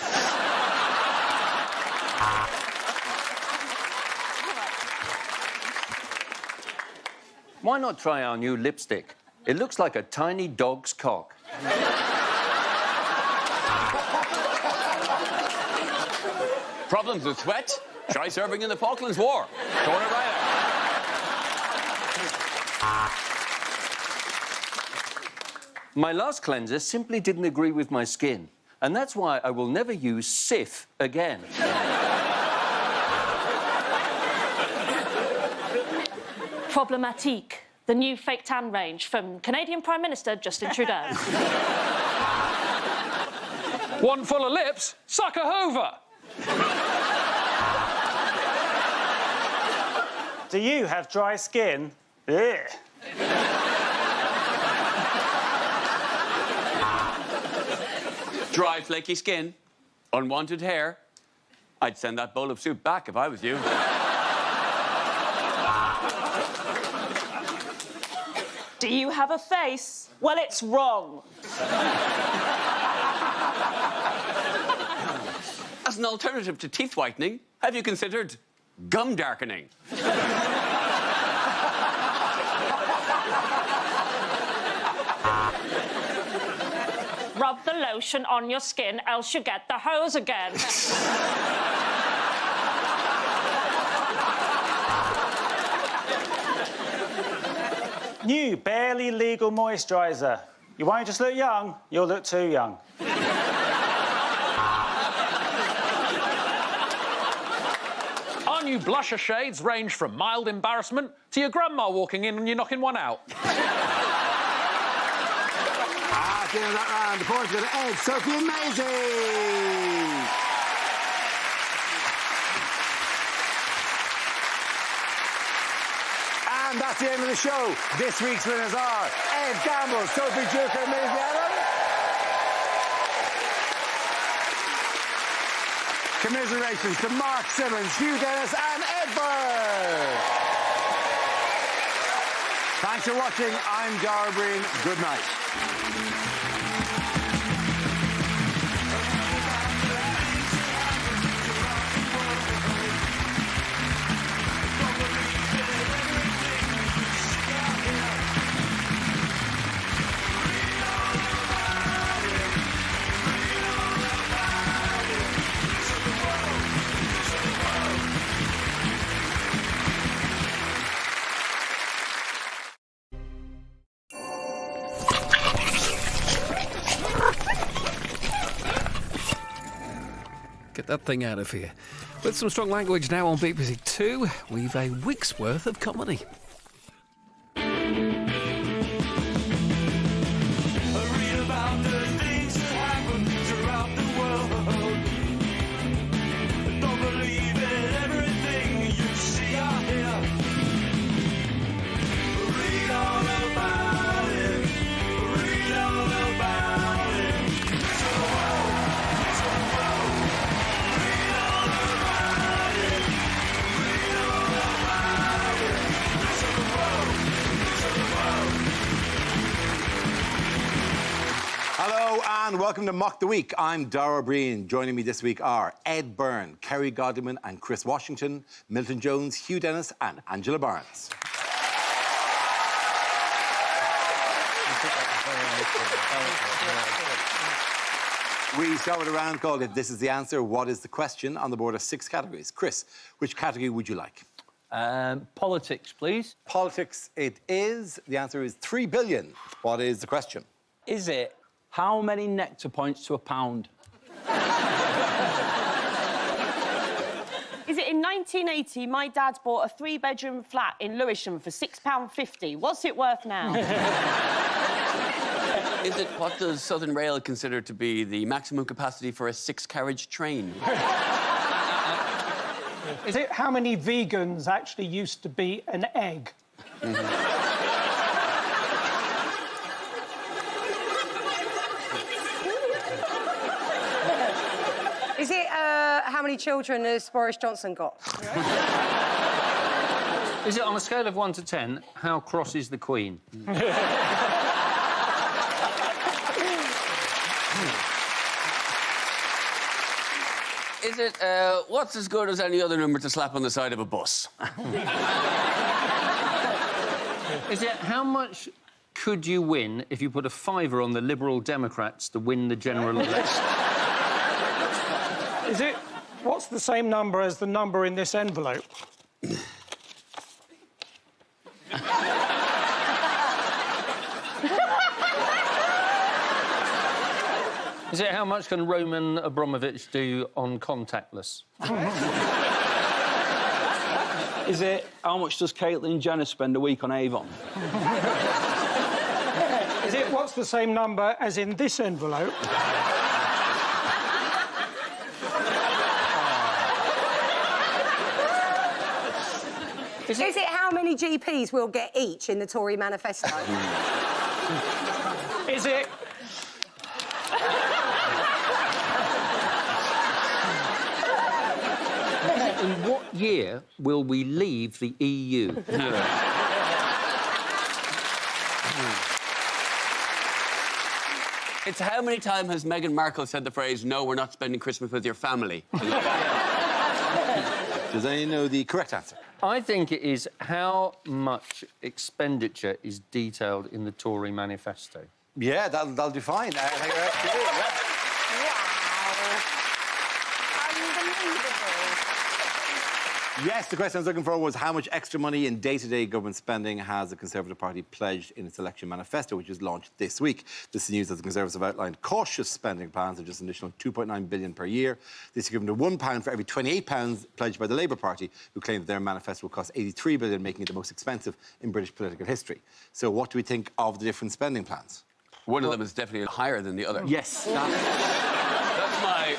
Why not try our new lipstick? It looks like a tiny dog's cock.
Problems with sweat? Try serving in the Falklands War. Throw it right out.
My last cleanser simply didn't agree with my skin, and that's why I will never use Cif again.
Problematique, the new fake tan range from Canadian Prime Minister Justin Trudeau.
One full of lips, suck a hoover.
Do you have dry skin? Ugh.
Dry, flaky skin, unwanted hair. I'd send that bowl of soup back if I was you.
Do you have a face? Well, it's wrong.
As an alternative to teeth whitening, have you considered gum darkening?
Rub the lotion on your skin, else you get the hose again.
New, barely legal moisturiser. You won't just look young, you'll look too young.
Our new blusher shades range from mild embarrassment to your grandma walking in and you knocking one out.
At the end of that round, the points go to Ed, Sophie and Maisie. And that's the end of the show. This week's winners are Ed Gamble, Sophie Duker and Maisie Adam. Commiserations to Mark Simmons, Hugh Dennis and Ed Byrne. Thanks for watching. I'm Dara Breen. Good night.
Get that thing out of here. With some strong language now on BBC Two, we've a week's worth of comedy.
Hello and welcome to Mock the Week. I'm Dara Breen. Joining me this week are Ed Byrne, Kerry Godliman and Chris Washington, Milton Jones, Hugh Dennis and Angela Barnes. We start with a round called If This Is the Answer, What is the Question? On the board of 6 categories. Chris, which category would you like?
Politics, please.
Politics it is. The answer is 3 billion. What is the question?
Is it how many nectar points to a pound?
Is it in 1980, my dad bought a 3-bedroom flat in Lewisham for £6.50? What's it worth now?
Is it what does Southern Rail consider to be the maximum capacity for a 6-carriage train?
Is it how many vegans actually used to be an egg?
Is it how many children has Boris Johnson got?
Is it on a scale of 1 to 10, how cross is the Queen?
Is it what's as good as any other number to slap on the side of a bus?
Is it how much could you win if you put a fiver on the Liberal Democrats to win the general election?
Is it what's the same number as the number in this envelope?
Is it how much can Roman Abramovich do on contactless?
Is it how much does Caitlyn Jenner spend a week on Avon?
Is it what's the same number as in this envelope?
Is it how many GPs we'll get each in the Tory manifesto?
Is it...
In what year will we leave the EU?
It's how many times has Meghan Markle said the phrase, "No, we're not spending Christmas with your family"?
Does anyone know the correct answer?
I think it is how much expenditure is detailed in the Tory manifesto.
Yeah, that'll do fine. I think you're absolutely right. Yes, the question I was looking for was how much extra money in day-to-day government spending has the Conservative Party pledged in its election manifesto, which was launched this week. This is news that the Conservatives have outlined cautious spending plans of just an additional £2.9 billion per year. This is given to £1 for every £28 pledged by the Labour Party, who claim that their manifesto will cost £83 billion, making it the most expensive in British political history. So what do we think of the different spending plans?
One of them is definitely higher than the other.
Yes.
That's my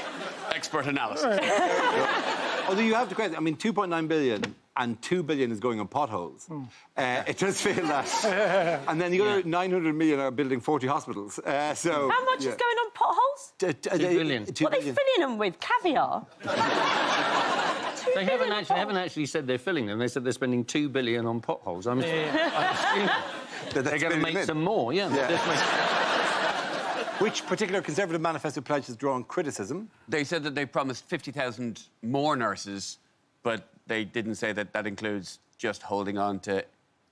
expert analysis.
Although you have to credit, I mean, 2.9 billion and 2 billion is going on potholes. It does feel that. And then the other 900 million are building 40 hospitals. So
How much is going on potholes?
2 billion.
What are they filling them with? Caviar?
They haven't actually said they're filling them. They said they're spending 2 billion on potholes. I'm assuming that they're going to make some more.
Which particular Conservative manifesto pledge has drawn criticism?
They said that they promised 50,000 more nurses, but they didn't say that that includes just holding on to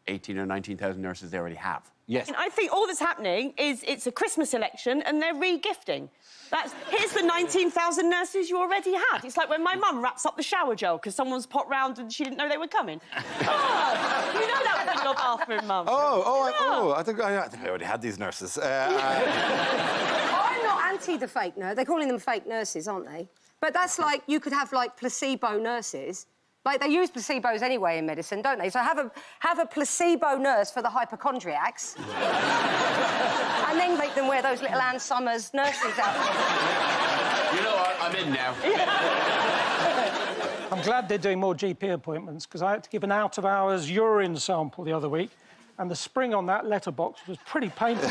18 or 19,000 nurses they already have.
Yes.
I think all that's happening is it's a Christmas election and they're re-gifting. Here's the 19,000 nurses you already had. It's like when my mum wraps up the shower gel because someone's popped round and she didn't know they were coming. Oh, you know that was in your bathroom, Mum.
I think I already had these nurses.
I'm not anti the fake nurse. They're calling them fake nurses, aren't they? But that's like, you could have, like, placebo nurses. Like, they use placebos anyway in medicine, don't they? So have a placebo nurse for the hypochondriacs. And then make them wear those little Ann Summers nurses outfits.
You know what? I'm in now.
I'm glad they're doing more GP appointments, because I had to give an out-of-hours urine sample the other week, and the spring on that letterbox was pretty painful.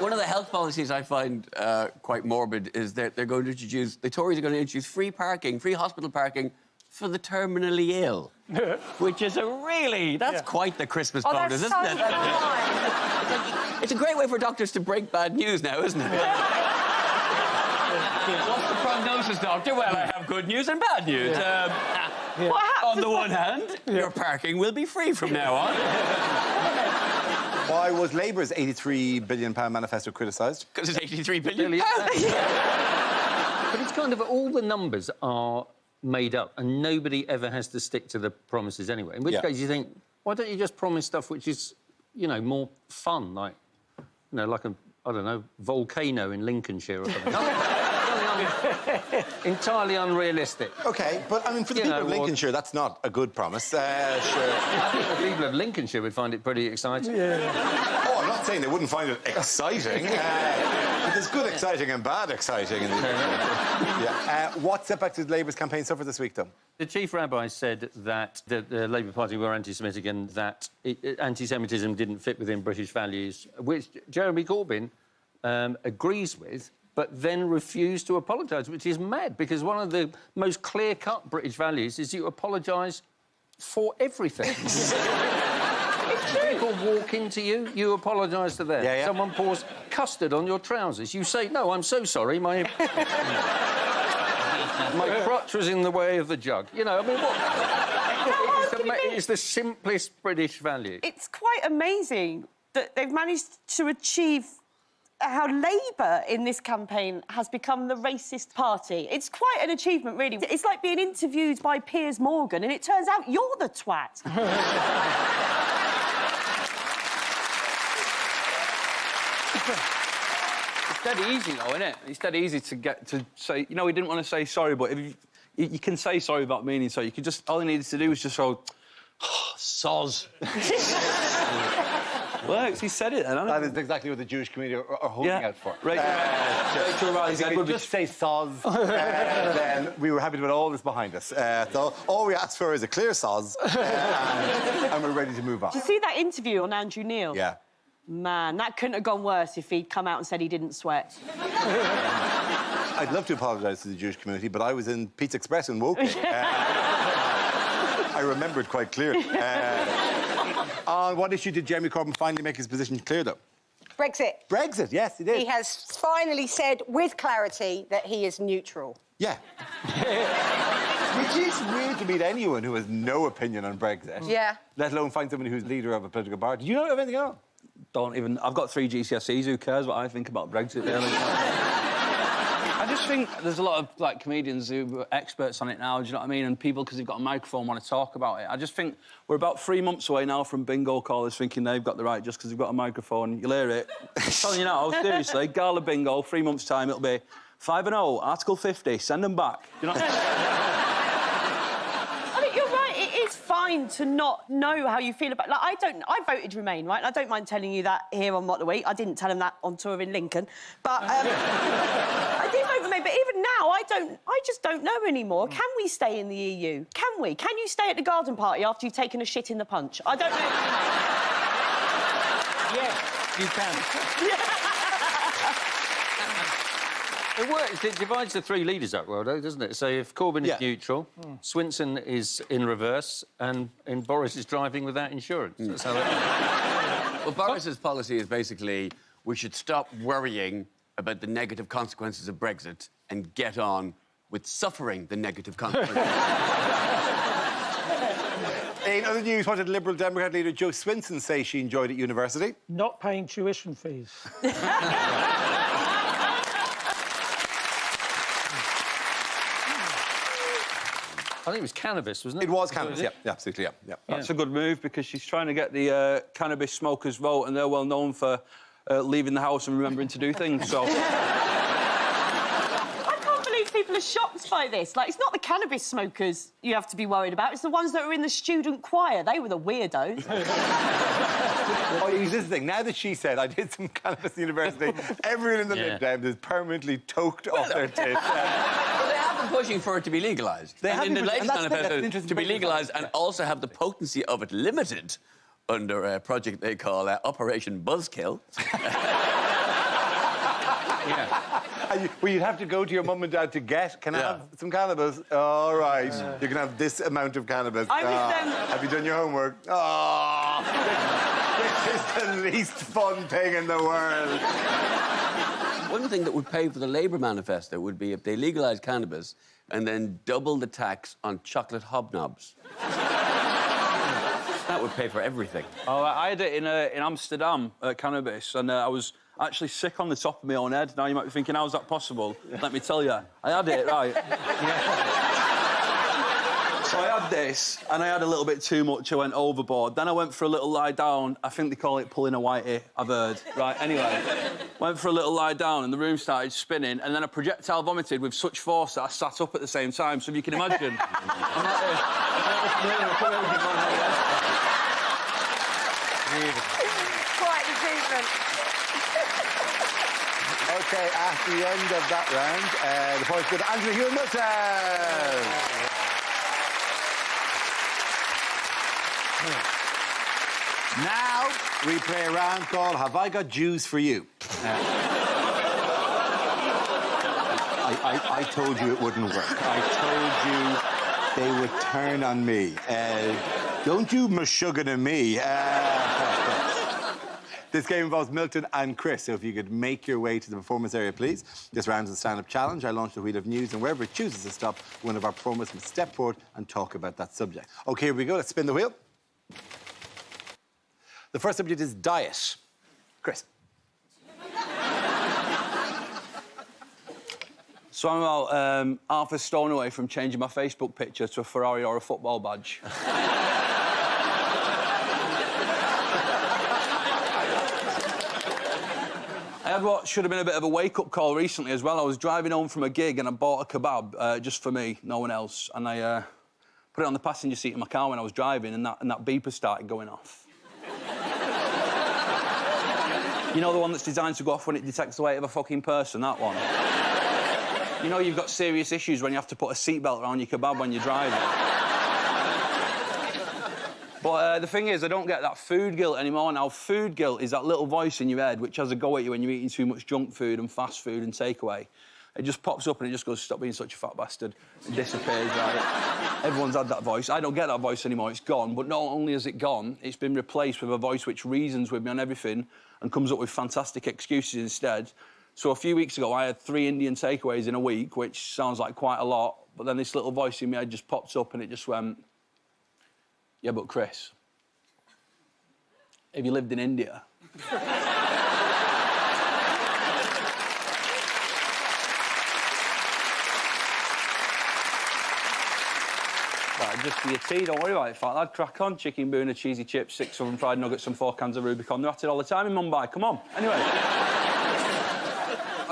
One of the health policies I find quite morbid is that they're going to introduce... The Tories are going to introduce free parking, free hospital parking for the terminally ill. Which is a really... That's quite the Christmas bonus, isn't it? It's a great way for doctors to break bad news now, isn't it? What's the prognosis, doctor? Well, I have good news and bad news. What happens? On the one hand, your parking will be free from now on.
Why was Labour's £83 billion manifesto criticised?
Because it's £83 billion.
But it's kind of all the numbers are made up and nobody ever has to stick to the promises anyway. In which case you think, why don't you just promise stuff which is, you know, more fun, like, you know, like a, I don't know, volcano in Lincolnshire or something. Entirely unrealistic.
OK, but, I mean, for the people of Lincolnshire, that's not a good promise. Sure.
I think the people of Lincolnshire would find it pretty exciting.
Oh, I'm not saying they wouldn't find it exciting. But there's good exciting and bad exciting. In the what setbacks did Labour's campaign suffer this week, though?
The chief rabbi said that the Labour Party were anti-Semitic and that anti-Semitism didn't fit within British values, which Jeremy Corbyn agrees with, but then refused to apologise, which is mad, because one of the most clear-cut British values is you apologise for everything. People walk into you, you apologise to them. Someone pours custard on your trousers. You say, no, I'm so sorry, my crotch was in the way of the jug. You know, I mean, what? It's the simplest British value.
It's quite amazing that they've managed to achieve how Labour in this campaign has become the racist party. It's quite an achievement, really. It's like being interviewed by Piers Morgan and it turns out you're the twat.
It's dead easy, though, isn't it? It's dead easy to get to say, you know, he didn't want to say sorry, but if you can say sorry without meaning so. You could just, all he needed to do was just go, oh, soz. Works, he said it, then.
That is exactly what the Jewish community are holding out for.
Right.
If you could just say soz, then we were happy to put all this behind us. So all we asked for is a clear soz, and we're ready to move on.
Did you see that interview on Andrew Neil?
Yeah.
Man, that couldn't have gone worse if he'd come out and said he didn't sweat.
I'd love to apologise to the Jewish community, but I was in Pizza Express in Woking. I remember it quite clearly. On what issue did Jeremy Corbyn finally make his position clear, though?
Brexit.
Brexit, yes, he did.
He has finally said with clarity that he is neutral.
Yeah. Which is weird to meet anyone who has no opinion on Brexit.
Yeah.
Let alone find someone who's leader of a political party. Do you know anything else?
Don't even... I've got 3 GCSEs. Who cares what I think about Brexit, really? I just think there's a lot of, like, comedians who are experts on it now, do you know what I mean? And people, because they've got a microphone, want to talk about it. I just think we're about 3 months away now from bingo callers thinking they've got the right just because they've got a microphone. You'll hear it. I'm telling you now, seriously, Gala bingo, 3 months' time, it'll be 5-0, Article 50, send them back. You know?
I mean, you're right, it is fine to not know how you feel about... Like, I voted Remain, right? I don't mind telling you that here on What the Week. I didn't tell him that on tour in Lincoln. But, I did vote Remain, but even now, I just don't know anymore. Can we stay in the EU? Can we? Can you stay at the garden party after you've taken a shit in the punch? I don't know.
Yes, you can. It works. It divides the 3 leaders up well, though, doesn't it? So if Corbyn is neutral, Swinson is in reverse, and Boris is driving without insurance. That's how
Well, Boris's policy is basically we should stop worrying about the negative consequences of Brexit and get on with suffering the negative consequences.
In other news, what did Liberal Democrat leader Jo Swinson say she enjoyed at university?
Not paying tuition fees.
I think it was cannabis, wasn't it?
It was cannabis, yeah, absolutely, yeah.
That's a good move because she's trying to get the cannabis smokers vote, and they're well known for leaving the house and remembering to do things, so...
I can't believe people are shocked by this. Like, it's not the cannabis smokers you have to be worried about, it's the ones that are in the student choir. They were the weirdos.
Oh, this is the thing. Now that she said I did some cannabis at university, everyone in the Lib Dems is permanently toked off their tits.
Well, they have been pushing for it to be legalised.
They have
in the
been,
latest
and that's
manifesto to be legalised and also have the potency of it limited under a project they call Operation Buzzkill.
Well, you'd have to go to your mum and dad to get... Can I have some cannabis? All right. You can have this amount of cannabis. Have you done your homework? Oh, this is the least fun thing in the world.
One thing that would pay for the Labour manifesto would be if they legalised cannabis and then double the tax on chocolate hobnobs. That would pay for everything.
Oh, I had it in Amsterdam, cannabis, and I was actually sick on the top of my own head. Now, you might be thinking, how's that possible? Let me tell you. I had it, right? So I had this, and I had a little bit too much. I went overboard. Then I went for a little lie down. I think they call it pulling a whitey, I've heard. Right, anyway. Went for a little lie down, and the room started spinning, and then a projectile vomited with such force that I sat up at the same time. So if you can imagine... I'm like this.
Quite an achievement.
OK, at the end of that round, the points go to Angela Hewitt-Milton. Now we play a round called Have I Got Jews for You?
I told you it wouldn't work. I told you they would turn on me. Don't you mashugga to me.
This game involves Milton and Chris, so if you could make your way to the performance area, please. This round is a stand-up challenge. I launch the wheel of news, and wherever it chooses to stop, one of our performers must step forward and talk about that subject. OK, here we go. Let's spin the wheel. The first subject is diet. Chris.
So I'm about half a stone away from changing my Facebook picture to a Ferrari or a football badge. I had what should have been a bit of a wake-up call recently as well. I was driving home from a gig and I bought a kebab just for me, no one else. And I put it on the passenger seat of my car when I was driving, and that beeper started going off. You know the one that's designed to go off when it detects the weight of a fucking person, that one? You know you've got serious issues when you have to put a seatbelt around your kebab when you're driving. But the thing is, I don't get that food guilt anymore now. Food guilt is that little voice in your head which has a go at you when you're eating too much junk food and fast food and takeaway. It just pops up and it just goes, stop being such a fat bastard. It disappears, right? Everyone's had that voice. I don't get that voice anymore, it's gone. But not only has it gone, it's been replaced with a voice which reasons with me on everything and comes up with fantastic excuses instead. So a few weeks ago, I had 3 Indian takeaways in a week, which sounds like quite a lot, but then this little voice in my head just popped up and it just went, yeah, but Chris, if you lived in India... Right, just for your tea, don't worry about it, fat lad. Crack on. Chicken boona, cheesy chips, 6 of them fried nuggets and 4 cans of Rubicon. They're at it all the time in Mumbai. Come on. Anyway.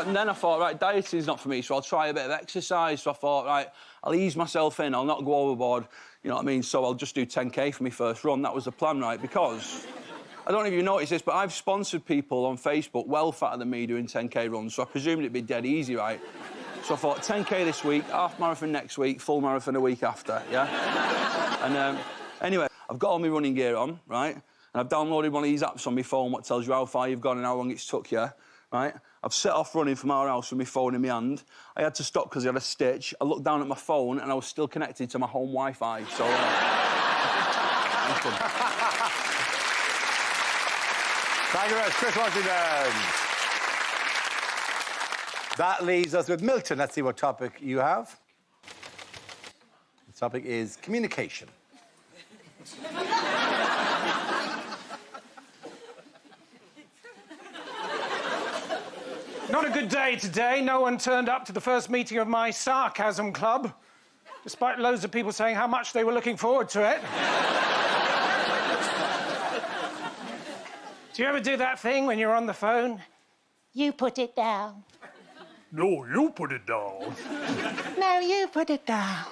And then I thought, right, dieting's not for me, so I'll try a bit of exercise. So I thought, right, I'll ease myself in. I'll not go overboard, you know what I mean? So I'll just do 10K for my first run. That was the plan, right? Because... I don't know if you noticed this, but I've sponsored people on Facebook well fatter than me doing 10K runs, so I presumed it'd be dead easy, right? So I thought, 10K this week, half marathon next week, full marathon a week after, yeah? And anyway, I've got all my running gear on, right? And I've downloaded one of these apps on my phone what tells you how far you've gone and how long it's took you, right? I've set off running from our house with my phone in my hand. I had to stop because I had a stitch. I looked down at my phone and I was still connected to my home Wi-Fi, so...
Thank you very much, Chris Washington. That leaves us with Milton. Let's see what topic you have. The topic is communication.
Not a good day today. No one turned up to the first meeting of my sarcasm club, despite loads of people saying how much they were looking forward to it. Do you ever do that thing when you're on the phone? You put it down.
No, you put it down.
No, you put it down.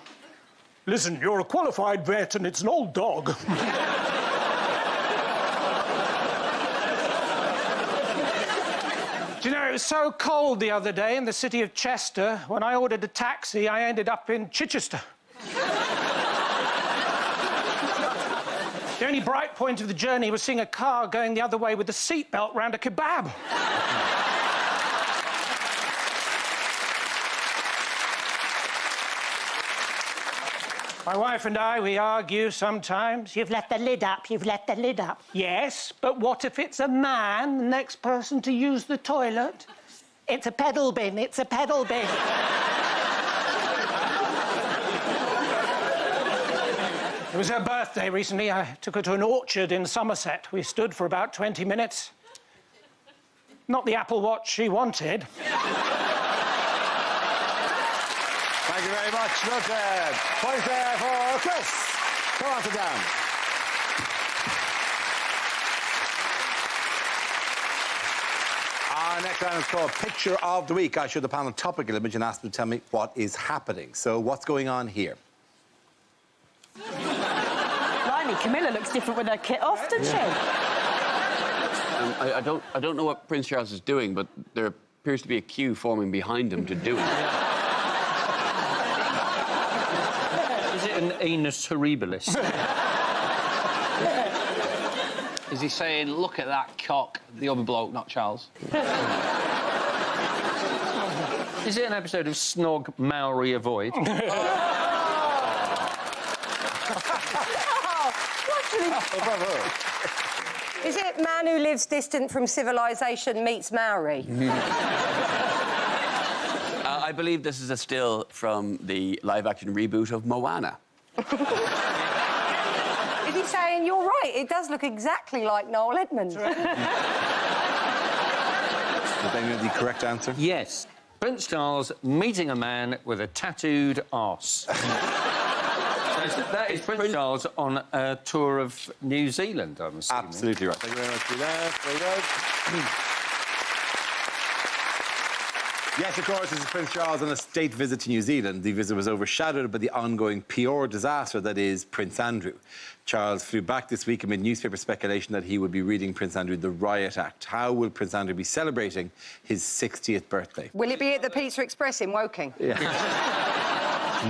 Listen, you're a qualified vet and it's an old dog.
Do you know, it was so cold the other day in the city of Chester, when I ordered a taxi, I ended up in Chichester. The only bright point of the journey was seeing a car going the other way with a seatbelt round a kebab. My wife and I, we argue sometimes. You've let the lid up, you've let the lid up. Yes, but what if it's a man, the next person to use the toilet? It's a pedal bin, it's a pedal bin. It was her birthday recently. I took her to an orchard in Somerset. We stood for about 20 minutes. Not the Apple Watch she wanted.
Thank you very much, Noted. Points there for Chris. Come on, sit down. Our next round is called Picture of the Week. I show the panel a topical image and ask them to tell me what is happening. So what's going on here?
Blimey, Camilla looks different with her kit off, doesn't she?
I don't know what Prince Charles is doing, but there appears to be a queue forming behind him to do it.
Is it an anus horribilis?
Is he saying, look at that cock, the other bloke, not Charles?
Is it an episode of Snog Maori Avoid?
Is it man who lives distant from civilization meets Maori?
I believe this is a still from the live-action reboot of Moana.
Is he saying, you're right, it does look exactly like Noel Edmonds?
Is that the correct answer?
Yes. Prince Charles meeting a man with a tattooed arse. That is Prince Charles on a tour of New Zealand, I'm assuming.
Absolutely right. Thank you very much for that. Very good. Yes, of course, this is Prince Charles on a state visit to New Zealand. The visit was overshadowed by the ongoing PR disaster that is Prince Andrew. Charles flew back this week amid newspaper speculation that he would be reading Prince Andrew the Riot Act. How will Prince Andrew be celebrating his 60th birthday?
Will it be at the Pizza Express in Woking?
Yeah.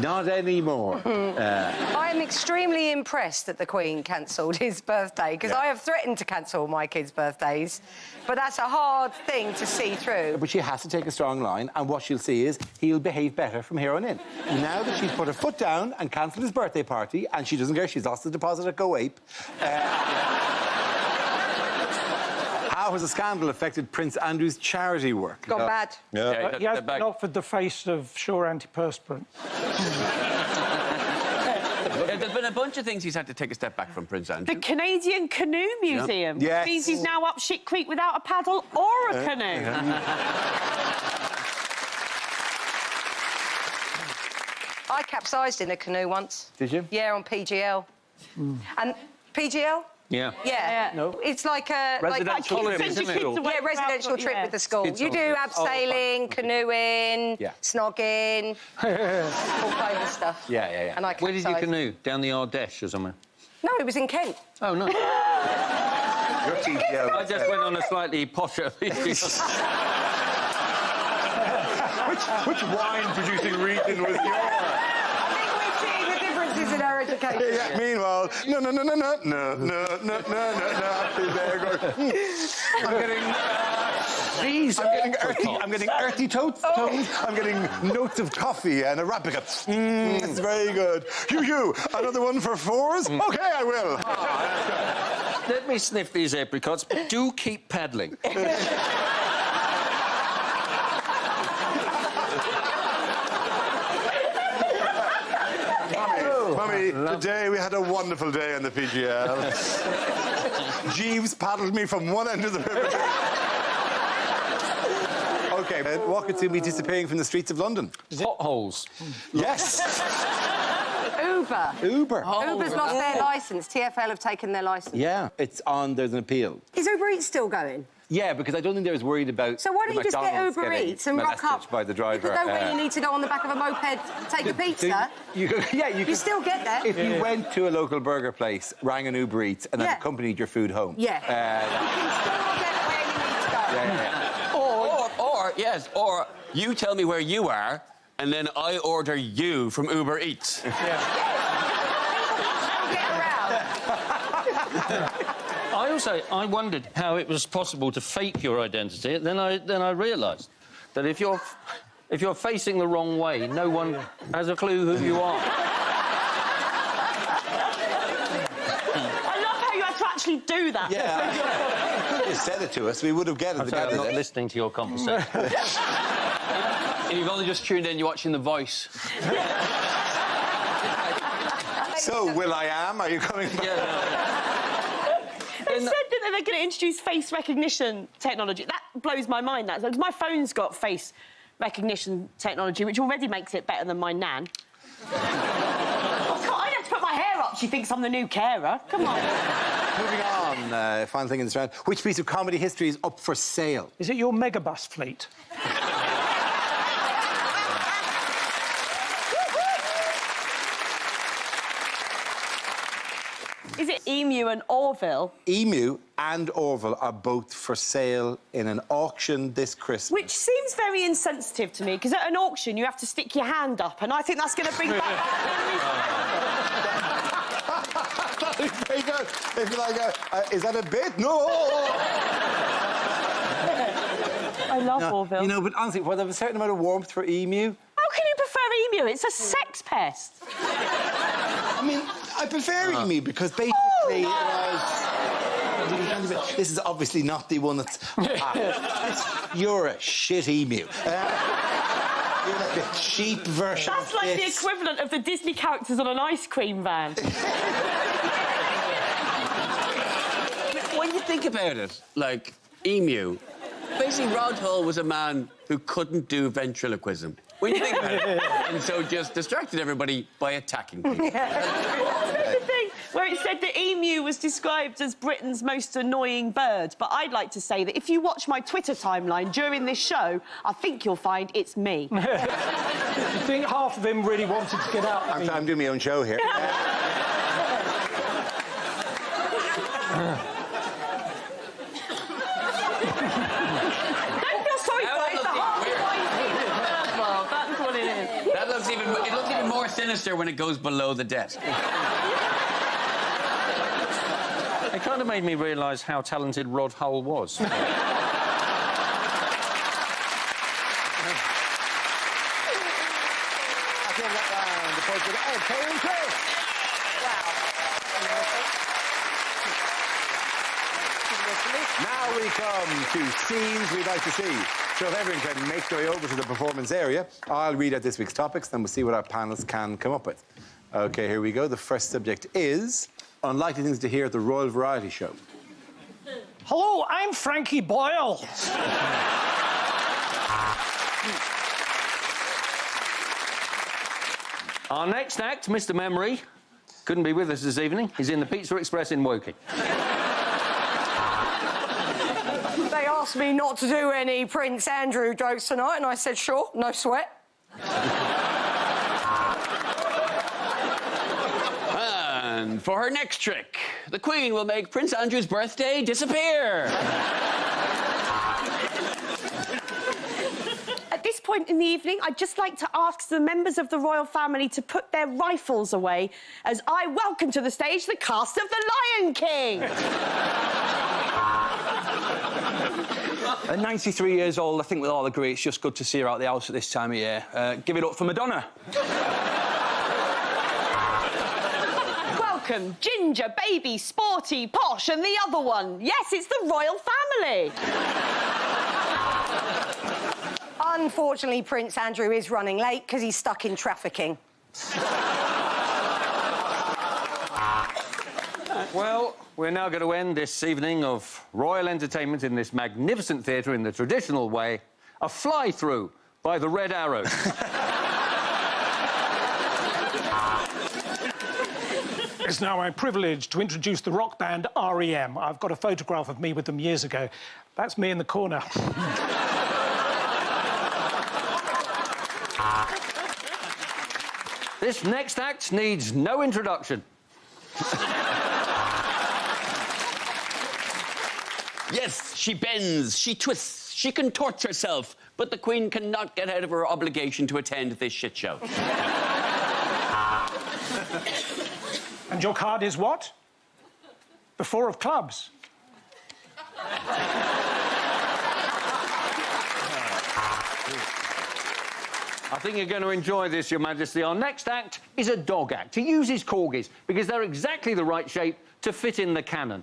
Not anymore.
I am extremely impressed that the Queen cancelled his birthday, because I have threatened to cancel my kids' birthdays, but that's a hard thing to see through.
But she has to take a strong line, and what she'll see is he'll behave better from here on in. Now that she's put her foot down and cancelled his birthday party, and she doesn't care, she's lost the deposit at Go Ape. How has the scandal affected Prince Andrew's charity work?
Gone bad.
Yeah.
He has been offered the face of Sure antiperspirant.
There's been a bunch of things he's had to take a step back from, Prince Andrew.
The Canadian Canoe Museum.
Yes.
Which means he's now up shit creek without a paddle or a canoe.
I capsized in a canoe once.
Did you?
Yeah, on PGL. And PGL?
Yeah.
Yeah.
No.
It's like a...
Residential trip, isn't it?
Yeah, residential trip with the school. You do abseiling, canoeing, snogging, all kinds of stuff.
Yeah.
And I
Where did you
capsized.
canoe? Down the Ardèche or somewhere?
No, it was in Kent.
Oh, no. I just went on a slightly posher...
Which wine-producing region was yours?
The differences in our education.
Yeah. Meanwhile, no. I'm getting earthy tones. I'm getting notes of coffee and Arabica. It's very good. You, another one for fours? Okay, I will.
Let me sniff these apricots, but do keep paddling.
Mummy, today we had a wonderful day on the PGL. Jeeves paddled me from one end of the river. OK, walk it to me disappearing from the streets of London.
Potholes.
Yes.
Uber.
Uber.
Uber's lost their licence. TfL have taken their licence.
Yeah, it's on. There's an appeal.
Is Uber Eats still going?
Yeah, because I don't think they're as worried about.
So why don't
the
you just get
McDonald's
Uber
getting
Eats and rock
molested
up?
by the driver?
You could know where you need to go on the back of a moped, take a pizza.
You could
still get there.
If you went to a local burger place, rang an Uber Eats, and then accompanied your food home.
Yeah. You can still get where you need to go.
Or you tell me where you are, and then I order you from Uber Eats.
I wondered how it was possible to fake your identity. Then I realised that if you're facing the wrong way, no one has a clue who you are.
I love how you had to actually do that.
Yeah. You could have said it to us. We would have get it.
I'm not listening to your conversation.
If you've only just tuned in, you're watching The Voice.
So, Will.i.am, are you coming back?
They said that they're going to introduce face recognition technology. blows my mind, that. Because my phone's got face recognition technology, which already makes it better than my nan. I have to put my hair up. She thinks I'm the new carer. Come on.
Moving on, final thing in this round. Which piece of comedy history is up for sale?
Is it your megabus fleet?
Is it Emu and Orville?
Emu and Orville are both for sale in an auction this Christmas.
Which seems very insensitive to me, because at an auction you have to stick your hand up, and I think that's going to bring back...
Very good. It's like, is that a bit? No!
I love Orville.
You know, but honestly, well, there's a certain amount of warmth for Emu.
How can you prefer Emu? It's a sex pest.
I mean, I prefer Emu because basically it was... This is obviously not the one that's... You're a shit Emu. You're like a cheap version
That's
of
like the
this.
equivalent of the Disney characters on an ice cream van.
When you think about it, like, Emu, basically Rod Hull was a man who couldn't do ventriloquism. When you think about it. And so just distracted everybody by attacking people.
What was the thing where it said that Emu was described as Britain's most annoying bird? But I'd like to say that if you watch my Twitter timeline during this show, I think you'll find it's me.
You think half of him really wanted to get out?
I'm doing my own show here.
It looks even more sinister when it goes below the desk.
It kind of made me realise how talented Rod Hull was.
At the end of that round, the points go to Ed, Kay and Chris. Now we come to scenes we'd like to see. So if everyone can make their way over to the performance area, I'll read out this week's topics, then we'll see what our panelists can come up with. OK, here we go. The first subject is unlikely things to hear at the Royal Variety Show.
Hello, I'm Frankie Boyle.
Our next act, Mr. Memory, couldn't be with us this evening. He's in the Pizza Express in Woking.
They asked me not to do any Prince Andrew jokes tonight, and I said, sure, no sweat.
And for her next trick, the Queen will make Prince Andrew's birthday disappear.
At this point in the evening, I'd just like to ask the members of the royal family to put their rifles away as I welcome to the stage the cast of The Lion King.
At 93 years old, I think we'll all agree it's just good to see her out the house at this time of year. Give it up for Madonna.
Welcome, Ginger, Baby, Sporty, Posh, and the other one. Yes, it's the royal family.
Unfortunately, Prince Andrew is running late because he's stuck in trafficking.
Well, we're now going to end this evening of royal entertainment in this magnificent theatre in the traditional way, a fly-through by the Red Arrows.
It's now my privilege to introduce the rock band R.E.M. I've got a photograph of me with them years ago. That's me in the corner.
This next act needs no introduction.
Yes, she bends, she twists, she contorts herself, but the Queen cannot get out of her obligation to attend this shit show.
And your card is what? The four of clubs.
I think you're going to enjoy this, Your Majesty. Our next act is a dog act. He uses corgis because they're exactly the right shape to fit in the cannon.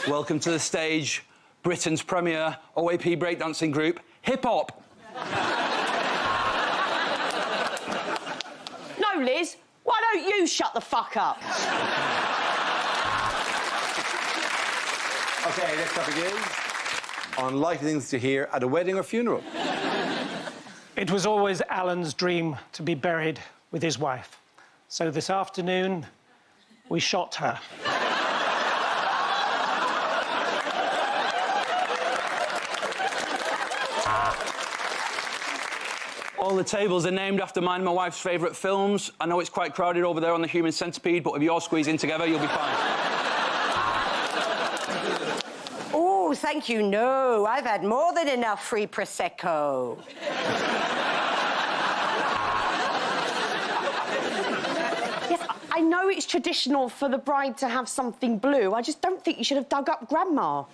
Welcome to the stage, Britain's premier OAP breakdancing group, Hip Hop.
No, Liz, why don't you shut the fuck up?
OK, next topic is unlikely things to hear at a wedding or funeral.
It was always Alan's dream to be buried with his wife. So this afternoon, we shot her.
All the tables are named after mine and my wife's favourite films. I know it's quite crowded over there on the Human Centipede, but if you all squeeze in together, you'll be fine.
Oh, thank you, no. I've had more than enough free Prosecco.
Yes, I know it's traditional for the bride to have something blue. I just don't think you should have dug up Grandma.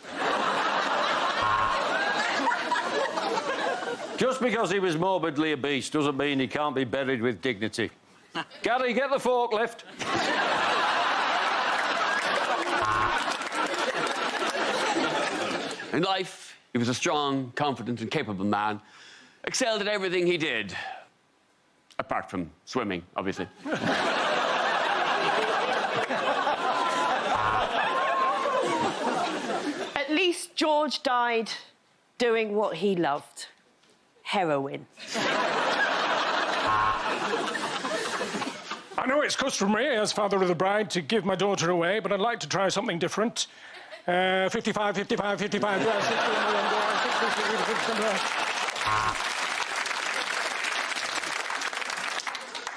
Just because he was morbidly obese doesn't mean he can't be buried with dignity. Gary, get the forklift.
In life, he was a strong, confident and capable man. Excelled at everything he did. Apart from swimming, obviously.
At least George died doing what he loved. Heroin.
I know it's customary as father of the bride to give my daughter away, but I'd like to try something different. 55, 55, 55.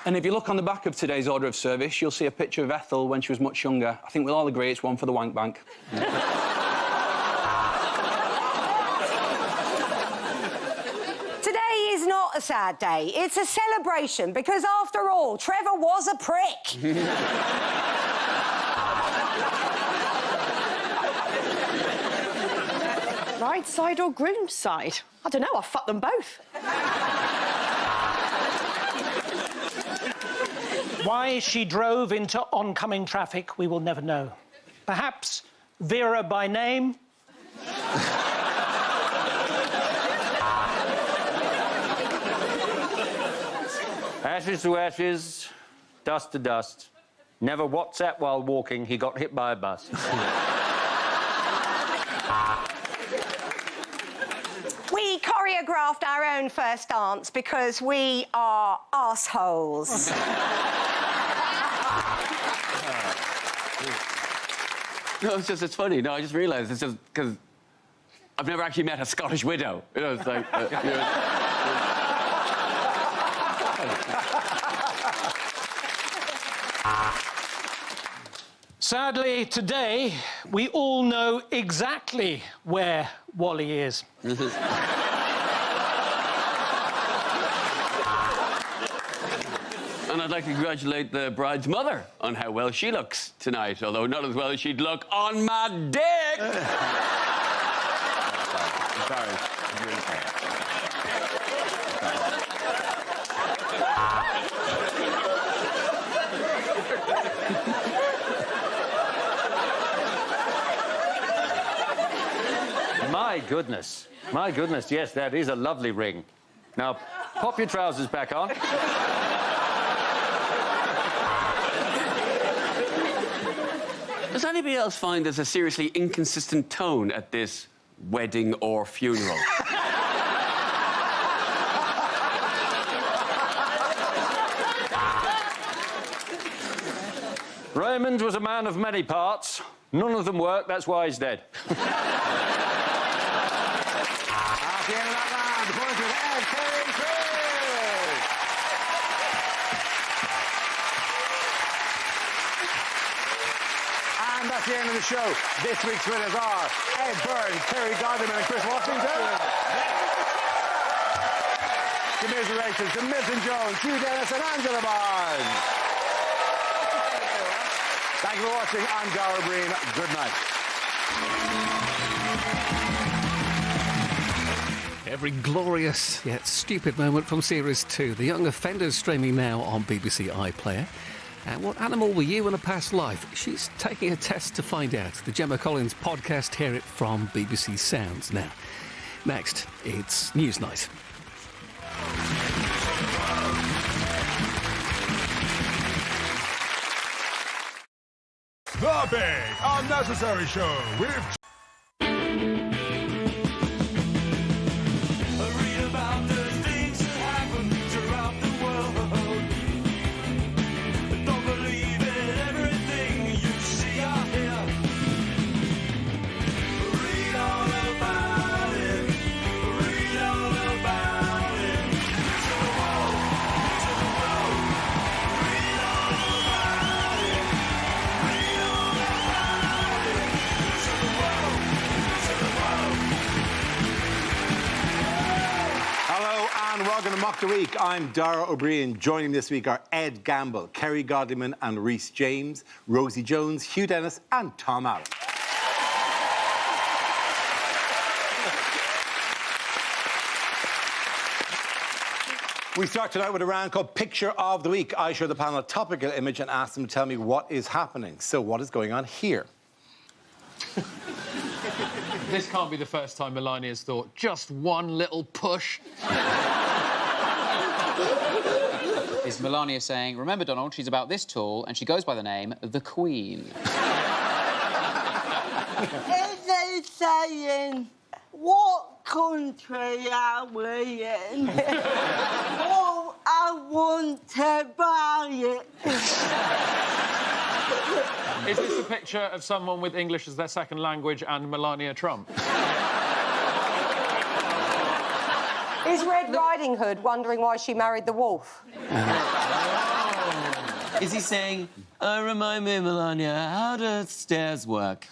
And if you look on the back of today's order of service, you'll see a picture of Ethel when she was much younger. I think we'll all agree it's one for the wank bank.
Today is not a sad day. It's a celebration because, after all, Trevor was a prick.
Bride side or groom side? I don't know, I'll fuck them both.
Why she drove into oncoming traffic, we will never know. Perhaps Vera by name?
Ashes to ashes, dust to dust. Never WhatsApp while walking, he got hit by a bus.
We choreographed our own first dance because we are arseholes.
No, it's funny. No, I just realised it's just because I've never actually met a Scottish widow. You know, it's like... you know,
Sadly, today, we all know exactly where Wally is.
And I'd like to congratulate the bride's mother on how well she looks tonight, although not as well as she'd look on my dick. I'm sorry. I'm really sorry.
My goodness, yes, that is a lovely ring. Now, pop your trousers back on.
Does anybody else find there's a seriously inconsistent tone at this wedding or funeral?
Raymond was a man of many parts. None of them worked, that's why he's dead.
And that's the end of the show. This week's winners are Ed Byrne, Terry Godiman and Chris Washington. Commiserations to Milton Jones, Hugh Dennis and Angela Barnes. Thank you for watching. I'm Gower Breen. Good night.
Every glorious yet stupid moment from Series 2. The Young Offenders streaming now on BBC iPlayer. And what animal were you in a past life? She's taking a test to find out. The Gemma Collins podcast, hear it from BBC Sounds now. Next, it's Newsnight.
The Big Unnecessary Show with
Dog and the Mock the Week. I'm Dara O'Brien. Joining this week are Ed Gamble, Kerry Godliman and Rhys James, Rosie Jones, Hugh Dennis and Tom Allen. We start tonight with a round called Picture of the Week. I show the panel a topical image and ask them to tell me what is happening. So what is going on here?
This can't be the first time Melania's thought, just one little push.
Is Melania saying, remember, Donald, she's about this tall, and she goes by the name The Queen.
Is they saying, what country are we in? Oh, I want to buy it.
Is this a picture of someone with English as their second language and Melania Trump?
Is Red Riding Hood wondering why she married the wolf?
Is he saying, remind me, Melania, how do stairs work?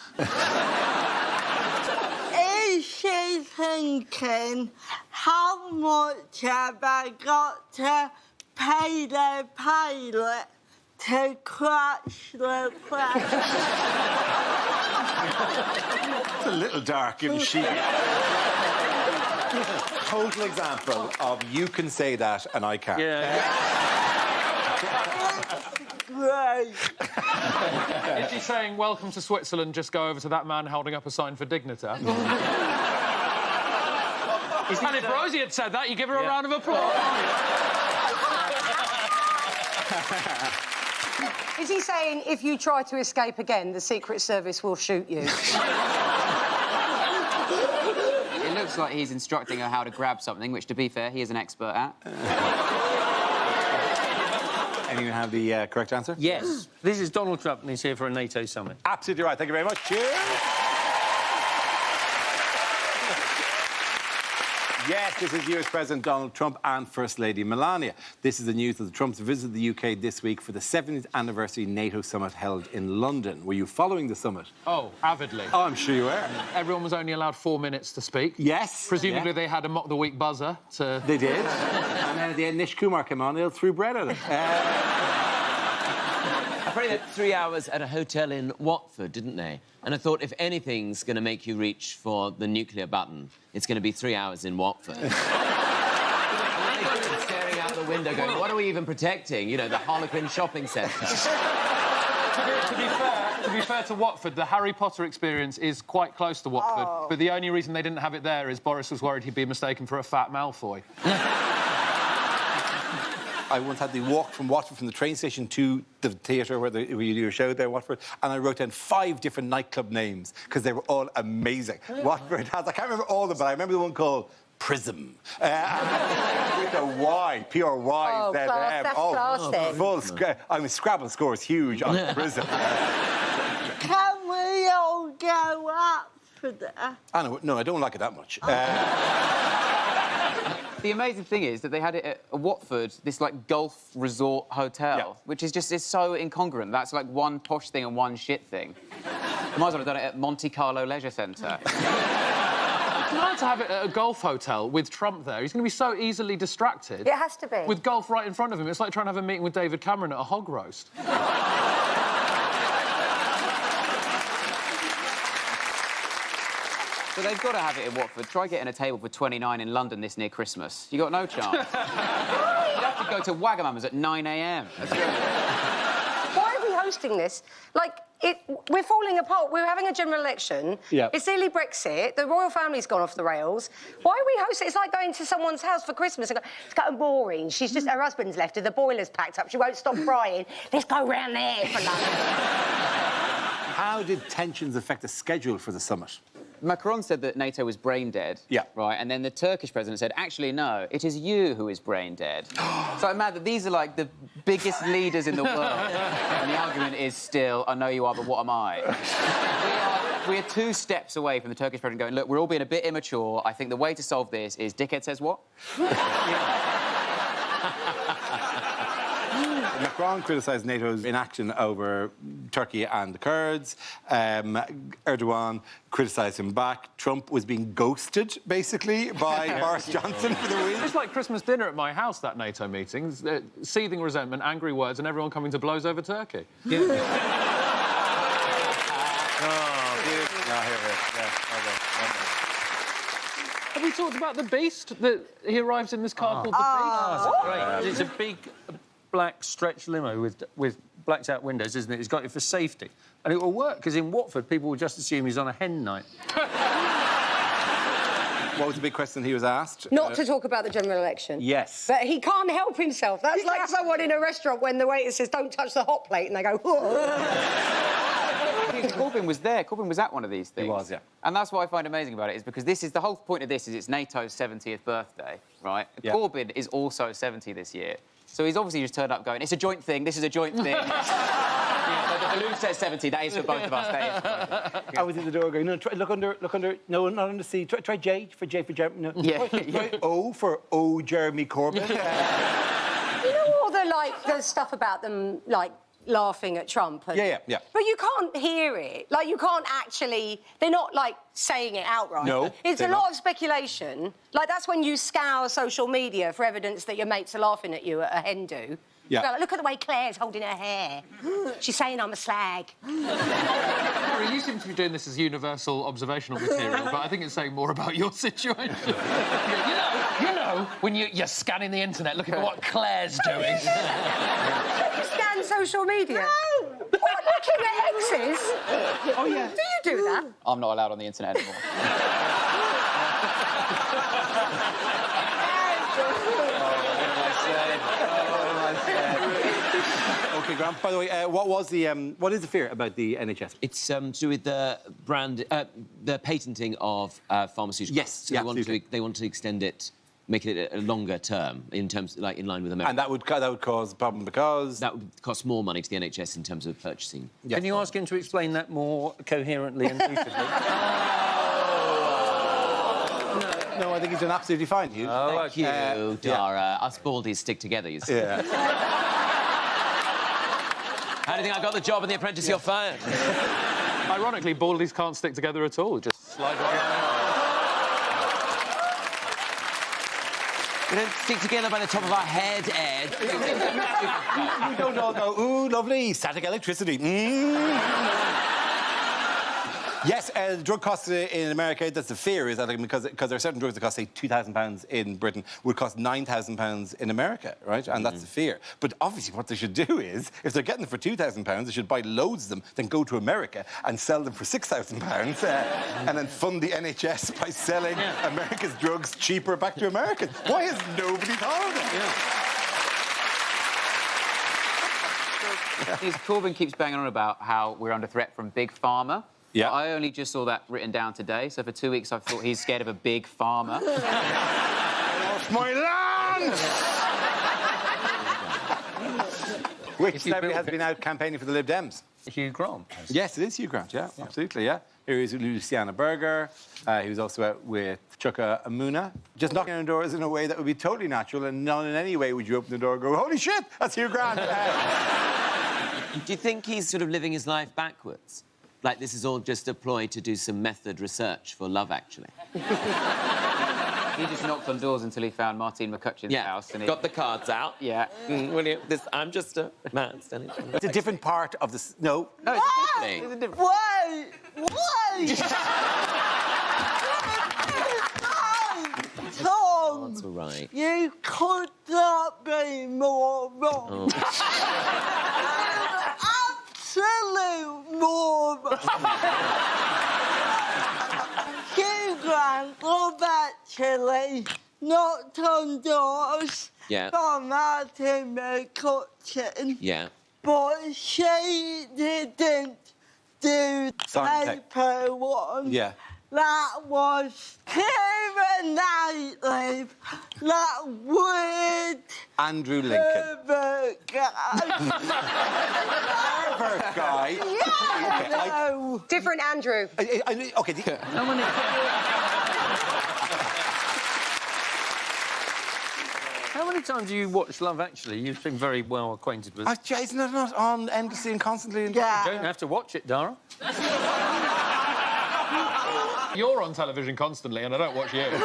Is she thinking, how much have I got to pay the pilot to crash the plane?
It's a little dark, isn't she? Total example of you can say that and I can't.
Great.
Is she saying, welcome to Switzerland, just go over to that man holding up a sign for Dignita? And if Rosie had said that, you give her a round of applause.
Is he saying, if you try to escape again, the Secret Service will shoot you?
It looks like he's instructing her how to grab something, which, to be fair, he is an expert at.
Anyone have the correct answer?
Yes. This is Donald Trump, and he's here for a NATO summit.
Absolutely right. Thank you very much. Cheers. Yes, this is US President Donald Trump and First Lady Melania. This is the news that the Trumps visited the UK this week for the 70th anniversary NATO summit held in London. Were you following the summit?
Oh, avidly.
Oh, I'm sure you were.
Everyone was only allowed 4 minutes to speak.
Yes.
Presumably they had a Mock the Week buzzer to...
They did. And then at the end, Nish Kumar came on, they threw bread at it.
I probably had 3 hours at a hotel in Watford, didn't they? And I thought, if anything's going to make you reach for the nuclear button, it's going to be 3 hours in Watford. Staring out the window going, what are we even protecting? You know, the Harlequin shopping centre.
To be fair to Watford, the Harry Potter experience is quite close to Watford, but the only reason they didn't have it there is Boris was worried he'd be mistaken for a fat Malfoy.
I once had to walk from Watford, from the train station to the theatre where you do your show there in Watford, and I wrote down 5 different nightclub names because they were all amazing. Watford has, I can't remember all of them, but I remember the one called Prism. With a Y, P-R-Y.
Oh, class, that's classic.
Full I mean, Scrabble scores huge on Prism.
Can we all go up for that?
No, I don't like it that much.
The amazing thing is that they had it at Watford, this, like, golf resort hotel, which is just is so incongruent. That's, like, one posh thing and one shit thing. I might as well have done it at Monte Carlo Leisure Centre.
It's nice to have it at a golf hotel with Trump there. He's going to be so easily distracted.
It has to be.
With golf right in front of him. It's like trying to have a meeting with David Cameron at a hog roast.
So they've got to have it in Watford. Try getting a table for 29 in London this near Christmas. You got no chance. You'd have to go to Wagamama's at 9 a.m.
Why are we hosting this? Like, we're falling apart. We're having a general election.
Yeah.
It's nearly Brexit. The royal family's gone off the rails. Why are we hosting? It's like going to someone's house for Christmas. It's getting boring. She's just... Her husband's left her. The boiler's packed up. She won't stop crying. Let's go round there for lunch.
How did tensions affect the schedule for the summit?
Macron said that NATO was brain dead.
Yeah.
Right, and then the Turkish president said, actually, no, it is you who is brain dead. So I'm mad that these are, like, the biggest leaders in the world. And the argument is still, I know you are, but what am I? We are 2 steps away from the Turkish president going, look, we're all being a bit immature. I think the way to solve this is dickhead says what?
Macron criticised NATO's inaction over Turkey and the Kurds. Erdogan criticised him back. Trump was being ghosted, basically, by Boris Johnson for the week.
It's like Christmas dinner at my house, that NATO meeting. Seething resentment, angry words, and everyone coming to blows over Turkey.
Yeah. Oh, beautiful. No, here.
Have we talked about the Beast? That he arrives in this car called the Beast?
Oh, great. It's a big black stretch limo with blacked out windows, isn't it? It's got it for safety. And it will work, because in Watford, people will just assume he's on a hen night.
What was the big question he was asked?
Not to talk about the general election.
Yes.
But he can't help himself. That's like someone in a restaurant when the waiter says, don't touch the hot plate, and they go,
Corbyn was there. Corbyn was at one of these things.
He was, yeah.
And that's what I find amazing about it, is because this is the whole point of this is it's NATO's 70th birthday, right?
Yeah.
Corbyn is also 70 this year. So he's obviously just turned up going, it's a joint thing, this is a joint thing. Yeah, so the balloon says 70, that is for both of us, that is for both of us.
I was in the door going, no, look under, no, not under C. Try J for Jeremy. No.
Yeah.
Try O for O, Jeremy Corbyn.
You know all the stuff about them, laughing at Trump? And...
Yeah.
But you can't hear it. Like, you can't actually... They're not, saying it outright.
No,
it's a lot of speculation. Like, that's when you scour social media for evidence that your mates are laughing at you at a hen do.
Yeah.
Like, look at the way Claire's holding her hair. She's saying I'm a slag.
Harry, you seem to be doing this as universal observational material, but I think it's saying more about your situation. you know, when you're scanning the internet looking at what Claire's doing.
You scan social media? No! What, looking at exes?
Oh, yeah.
Do you do that?
I'm not allowed on the internet anymore.
OK, Grant, by the way, what is the fear about the NHS?
It's to do with the the patenting of pharmaceuticals.
Yes,
so they want to extend it, make it a longer term in terms, in line with America.
And that would cause a problem because...
That would cost more money to the NHS in terms of purchasing.
Yes.
Can you ask him to explain that more coherently and lucidly?
No, I think he's done absolutely fine, Hugh.
Oh, thank you, Dara. Us baldies stick together, you see.
Yeah.
How do you think I got the job in The Apprentice? You're fired.
Ironically, baldies can't stick together at all. Just slide right.
We don't stick together by the top of our head, Ed.
We don't all go, ooh, lovely, static electricity. Yes, the drug costs in America, that's the fear, is that because there are certain drugs that cost, say, £2,000 in Britain, would cost £9,000 in America, right? And that's the fear. But obviously what they should do is, if they're getting them for £2,000, they should buy loads of them, then go to America and sell them for £6,000, and then fund the NHS by selling America's drugs cheaper back to Americans. Why has nobody thought of that?
Corbyn keeps banging on about how we're under threat from Big Pharma.
Yeah.
I only just saw that written down today, so for 2 weeks I've thought he's scared of a big pharma.
Off my land! Which celebrity has been out campaigning for the Lib Dems?
Hugh Grant.
Yes, it is Hugh Grant, yeah. Absolutely, yeah. Here is Luciana Berger. He was also out with Chuka Amuna. Just knocking on doors in a way that would be totally natural, and not in any way would you open the door and go, holy shit, that's Hugh Grant.
Do you think he's sort of living his life backwards? Like this is all just a ploy to do some method research for Love Actually?
He just knocked on doors until he found Martine McCutcheon's house. And he
got the cards out.
Yeah.
I'm just a man standing...
It's a different part of this... No.
No, it's a different...
Wait! Tom!
That's all right.
You could not be more wrong. Absolute moron. Hugh Grant, Love Actually, knocked on doors for Martine McCutcheon.
Yeah.
But she didn't do the paper one.
Yeah.
That was Keira Knightley. That weird
Andrew Lincoln.
pervert guy.
Pervert guy?
Yeah, no.
Different Andrew.
OK.
How many times do you watch Love Actually? You seem very well acquainted with it.
Jason, they're not on endlessly and constantly.
Yeah. You don't have to watch it, Dara.
You're on television constantly, and I don't watch you.
James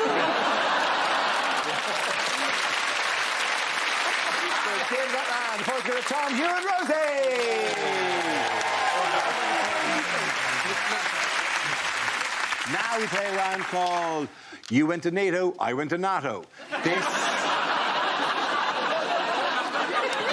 Rutland, Portrait of Tom, Hugh and Rosie! Now we play a round called You Went to NATO, I Went to NATO. This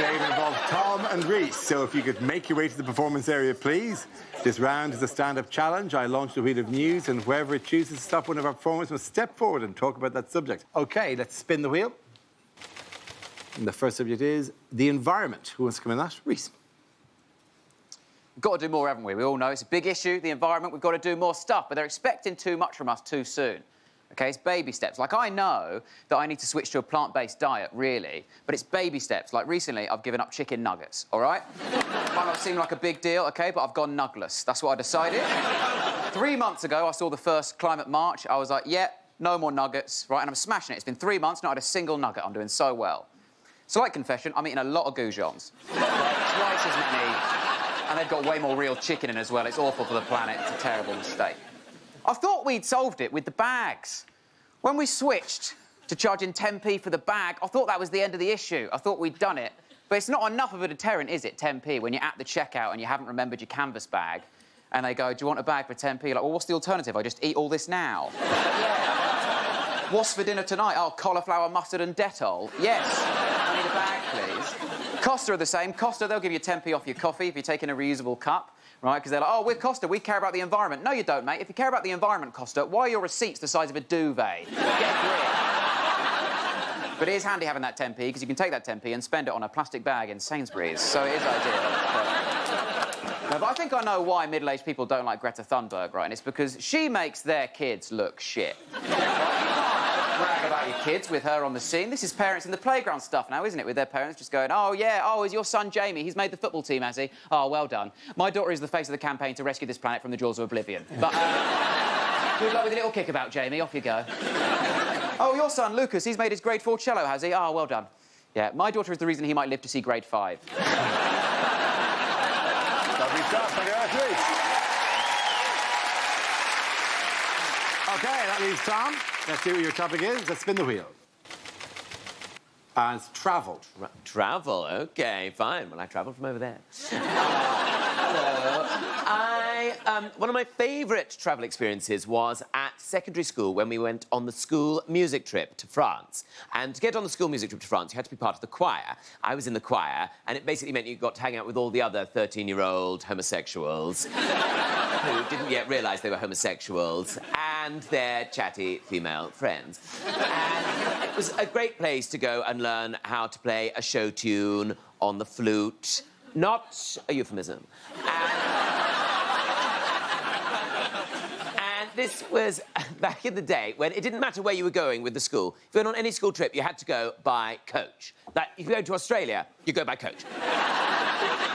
game involves Tom and Reese, so if you could make your way to the performance area, please. This round is a stand-up challenge. I launch the wheel of news, and whoever chooses to stop one of our performers must step forward and talk about that subject. OK, let's spin the wheel. And the first subject is the environment. Who wants to come in that? Reese.
We've got to do more, haven't we? We all know it's a big issue, the environment. We've got to do more stuff, but they're expecting too much from us too soon. OK, it's baby steps. Like, I know that I need to switch to a plant-based diet, really, but it's baby steps. Like, recently, I've given up chicken nuggets, all right? Might not seem like a big deal, OK, but I've gone nugless. That's what I decided. 3 months ago, I saw the first climate march. I was like, yeah, no more nuggets, right? And I'm smashing it. It's been 3 months, not had a single nugget. I'm doing so well. Slight confession, I'm eating a lot of goujons. Like, twice as many, and they've got way more real chicken in as well. It's awful for the planet. It's a terrible mistake. I thought we'd solved it with the bags. When we switched to charging 10p for the bag, I thought that was the end of the issue. I thought we'd done it. But it's not enough of a deterrent, is it, 10p, when you're at the checkout and you haven't remembered your canvas bag, and they go, do you want a bag for 10p? You're like, well, what's the alternative? I just eat all this now. Yeah. What's for dinner tonight? Oh, cauliflower, mustard and Dettol. Yes. I need a bag, please. Costa are the same. Costa, they'll give you 10p off your coffee if you're taking a reusable cup. Right, because they're like, oh, we're Costa, we care about the environment. No, you don't, mate. If you care about the environment, Costa, why are your receipts the size of a duvet? Get a grip. But it is handy having that 10p, because you can take that 10p and spend it on a plastic bag in Sainsbury's, so it is ideal. No, but I think I know why middle-aged people don't like Greta Thunberg, right? And it's because she makes their kids look shit. Brag about your kids with her on the scene. This is parents in the playground stuff now, isn't it? With their parents just going, oh, yeah, oh, is your son Jamie? He's made the football team, has he? Oh, well done. My daughter is the face of the campaign to rescue this planet from the jaws of oblivion. But, good luck with a little kickabout, Jamie. Off you go. Oh, your son, Lucas, he's made his grade 4 cello, has he? Oh, well done. Yeah, my daughter is the reason he might live to see grade 5.
Lovely stuff. Thank you very much, Reese. OK, that leaves Tom. Let's see what your topic is. Let's spin the wheel. And it's travel.
Travel, OK, fine. Well, I travelled from over there. One of my favourite travel experiences was at secondary school when we went on the school music trip to France. And to get on the school music trip to France, you had to be part of the choir. I was in the choir, and it basically meant you got to hang out with all the other 13-year-old homosexuals who didn't yet realise they were homosexuals and their chatty female friends. And it was a great place to go and learn how to play a show tune on the flute. Not a euphemism. This was back in the day when it didn't matter where you were going with the school. If you went on any school trip, you had to go by coach. Like, if you go to Australia, you go by coach.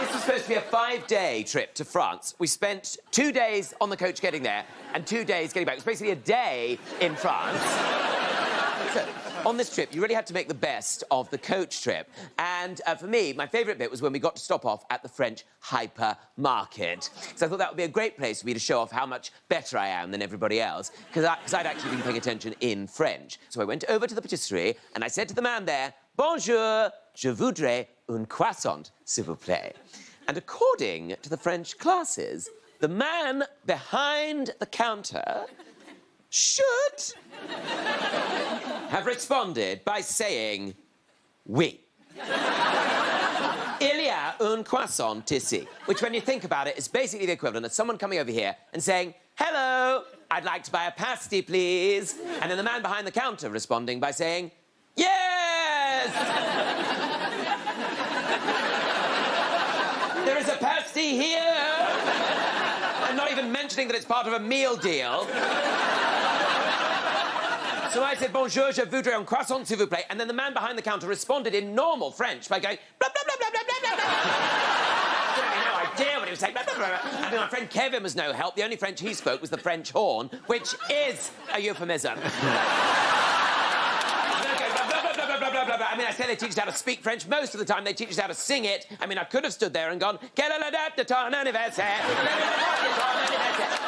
This was supposed to be a 5-day trip to France. We spent 2 days on the coach getting there and 2 days getting back. It was basically a day in France. So, on this trip, you really had to make the best of the coach trip. And for me, my favourite bit was when we got to stop off at the French hypermarket. So I thought that would be a great place for me to show off how much better I am than everybody else, because I'd actually been paying attention in French. So I went over to the patisserie and I said to the man there, "Bonjour, je voudrais un croissant, s'il vous plaît." And according to the French classes, the man behind the counter should have responded by saying, "Oui." Il y a un croissant ici, which, when you think about it, is basically the equivalent of someone coming over here and saying, "Hello, I'd like to buy a pasty, please." And then the man behind the counter responding by saying, "Yes!" There is a pasty here. I'm not even mentioning that it's part of a meal deal. So I said, "Bonjour, je voudrais un croissant, s'il vous plaît." And then the man behind the counter responded in normal French by going, blah, blah, blah, blah, blah, blah, blah, blah. I had no idea what he was saying. Blah, blah, blah, blah. I mean, my friend Kevin was no help. The only French he spoke was the French horn, which is a euphemism. I mean, I say they teach us how to speak French, most of the time they teach us how to sing it. I mean, I could have stood there and gone, quelle est la date de ton anniversaire?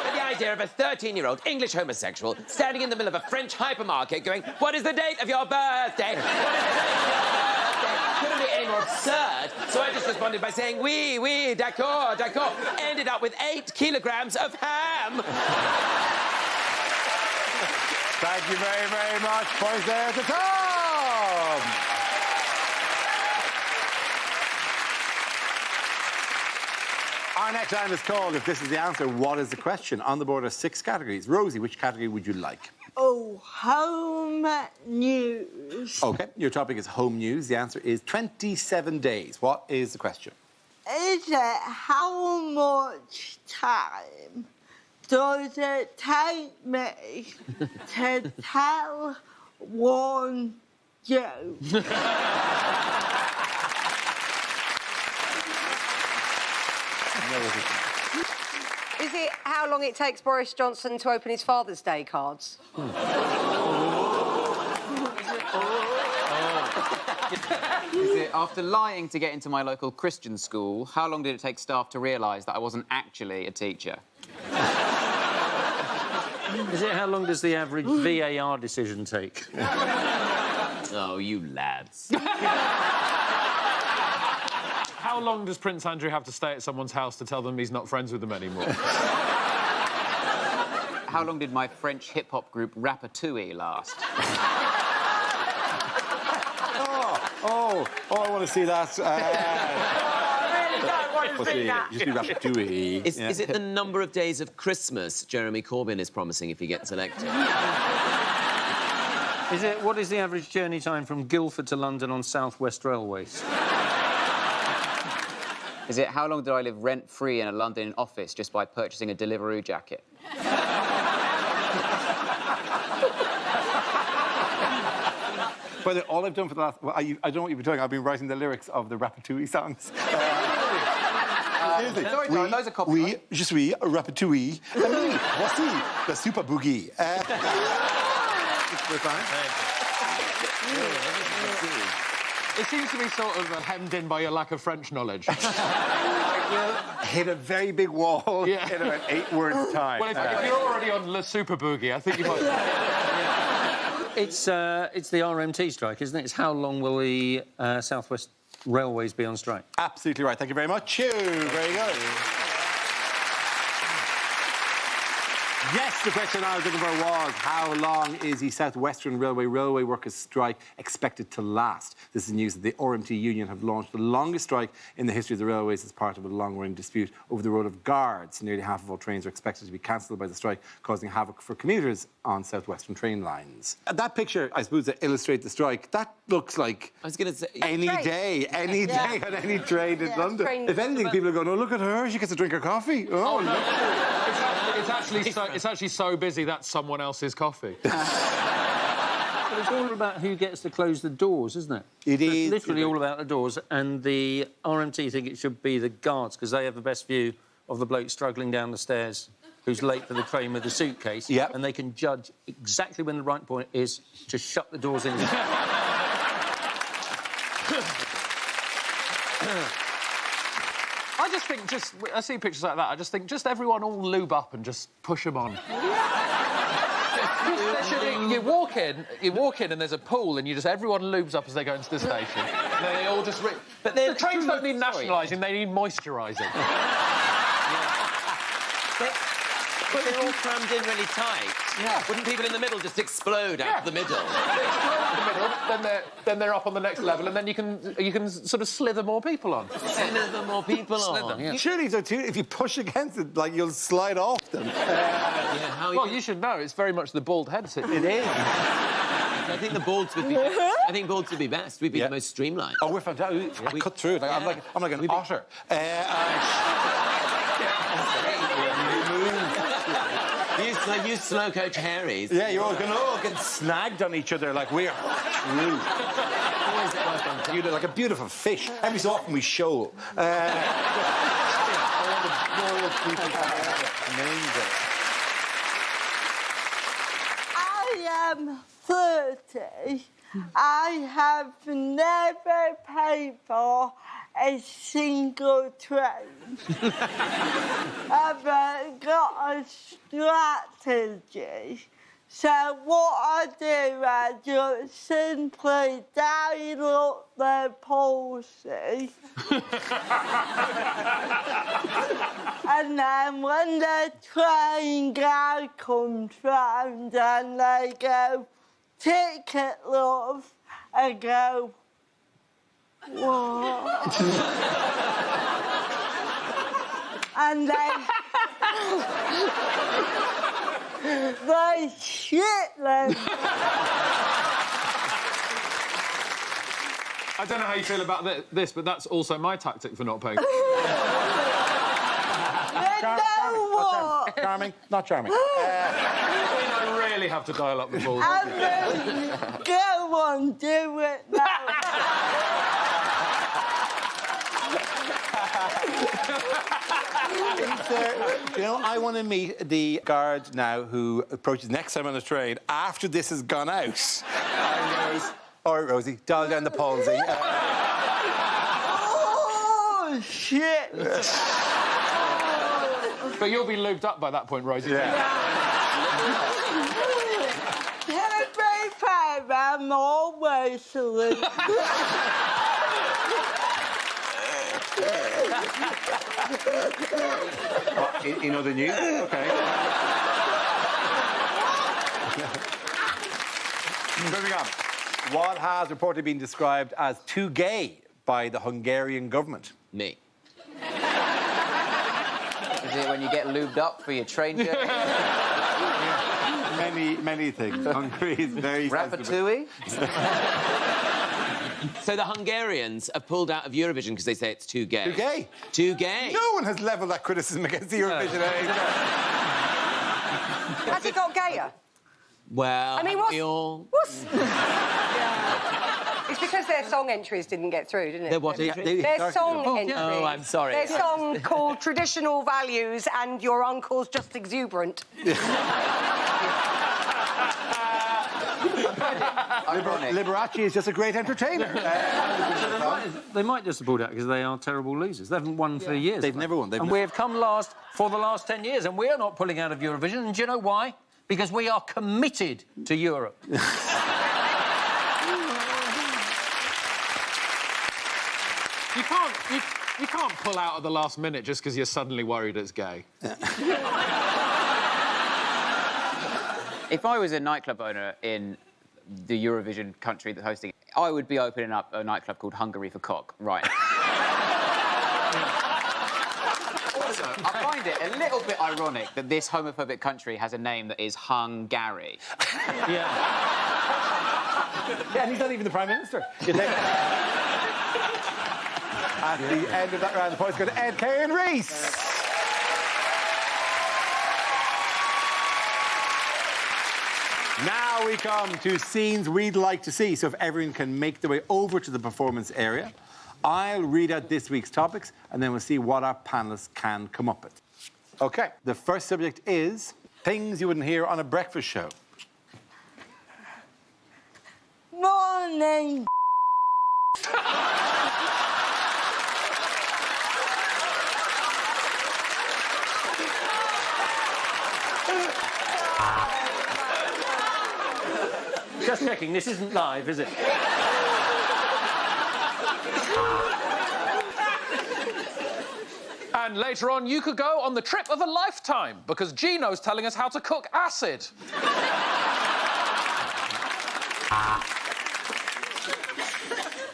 But the idea of a 13-year-old English homosexual standing in the middle of a French hypermarket going, what is the date of your birthday? What is the date of your birthday? Couldn't be any more absurd. So I just responded by saying, oui, oui, d'accord, d'accord. Ended up with 8 kilograms of ham.
Thank you very, very much. Points there to Tom. Our next round is called If This Is the Answer, What is the Question? On the board are 6 categories. Rosie, which category would you like?
Oh, home news.
OK, your topic is home news. The answer is 27 days. What is the question?
Is it how much time does it take me to tell one joke?
Is it how long it takes Boris Johnson to open his Father's Day cards?
Is it after lying to get into my local Christian school, how long did it take staff to realise that I wasn't actually a teacher?
Is it how long does the average VAR decision take?
Oh, you lads.
How long does Prince Andrew have to stay at someone's house to tell them he's not friends with them anymore?
How long did my French hip-hop group Ratatouille last?
Oh, I want to see that.
I really don't want to see that.
Just be Ratatouille.
Is it the number of days of Christmas Jeremy Corbyn is promising if he gets elected?
What is the average journey time from Guildford to London on South West Railways?
Is it how long did I live rent-free in a London office just by purchasing a Deliveroo jacket?
But all I've done for the last... Well, I don't know what you've been doing. I've been writing the lyrics of the Ratatouille songs.
Sorry, John, those are copyright.
Oui, je suis Ratatouille. Ami, voici the super boogie.
It seems to be sort of hemmed in by your lack of French knowledge.
Hit a very big wall in about 8 words' time.
Well, if you're already on Le Super Boogie, I think you might...
It's the RMT strike, isn't it? It's how long will the South West Railways be on strike?
Absolutely right. Thank you very much. Very good. Yes, the question I was looking for was, how long is the South Western Railway workers' strike expected to last? This is news that the RMT union have launched the longest strike in the history of the railways as part of a long-running dispute over the role of guards. Nearly half of all trains are expected to be cancelled by the strike, causing havoc for commuters on South Western train lines. That picture, I suppose, to illustrate the strike, that looks like
I was going to say...
any day on any train in London. If anything, people are going, oh, look at her, she gets to drink her coffee. Oh, no.
It's actually so busy that's someone else's coffee.
But it's all about who gets to close the doors, isn't it?
It is.
It's literally all about the doors, and the RMT think it should be the guards, because they have the best view of the bloke struggling down the stairs who's late for the train with the suitcase, and they can judge exactly when the right point is to shut the doors in.
I just think, I see pictures like that, I just think, just everyone all lube up and just push them on. You walk in and there's a pool and everyone lubes up as they go into the station. And they all just... But the trains don't need nationalising, they need moisturising.
But they're all crammed in really tight. Yeah. Wouldn't people in the middle just explode out of the middle?
They explode out of the middle, then they're up on the next level, and then you can sort of slither more people on.
Slither more people on.
Yeah. Surely, if you push against it, like, you'll slide off them.
Well, you should know, it's very much the bald head situation.
It is.
I think the balds would be best. I think balds would be best. We'd be the most streamlined.
Oh, we're fantastic. I cut through it. I'm like an otter.
You slow coach Harry's.
Yeah, you're all going to get snagged on each other like we're true. Like a beautiful fish. Every so often we show.
I am 30, I have never paid for a single train. I've got a strategy. So what I do, I just simply dial up the policy. And then when the train guy comes round and they go, "Ticket, love," I go, "What?" And they shit them.
I don't know how you feel about this, but that's also my tactic for not paying.
Charming, not charming.
I really have to dial up the balls.
Go on, do it now.
I want to meet the guard now who approaches next time on the train after this has gone out. And goes, "All right, Rosie, dial down the palsy."
Oh, shit.
But you'll be lubed up by that point, Rosie.
Yeah. Every time I'm always late.
In other news? OK. Moving on. What has reportedly been described as too gay by the Hungarian government?
Me. Is it when you get lubed up for your train journey?
Many things. Hungary is very
Ratatouille? So the Hungarians have pulled out of Eurovision because they say it's too gay.
Too gay?
Too gay.
No one has levelled that criticism against the Eurovision.
Has it got gayer?
Well,
I mean,
we all...
It's because their song entries didn't get through, didn't it?
Their what entries?
Their song entries.
Oh, I'm sorry.
Their song called Traditional Values and Your Uncle's Just Exuberant.
Liberace is just a great entertainer.
They might just have pulled out because they are terrible losers. They haven't won for years.
They've never won.
We have come last for the last 10 years, and we are not pulling out of Eurovision. And do you know why? Because we are committed to Europe.
You can't pull out at the last minute just because you're suddenly worried it's gay.
If I was a nightclub owner in the Eurovision country that's hosting it, I would be opening up a nightclub called Hungary for Cock, right? Also, I find it a little bit ironic that this homophobic country has a name that is Hungary.
Yeah, and he's not even the Prime Minister. At the end of that round, the points go to Ed, Kay and Reese. Now we come to scenes we'd like to see, so if everyone can make their way over to the performance area, I'll read out this week's topics, and then we'll see what our panellists can come up with. OK, the first subject is things you wouldn't hear on a breakfast show.
Morning.
Just checking, this isn't live, is it?
And later on, you could go on the trip of a lifetime because Gino's telling us how to cook acid.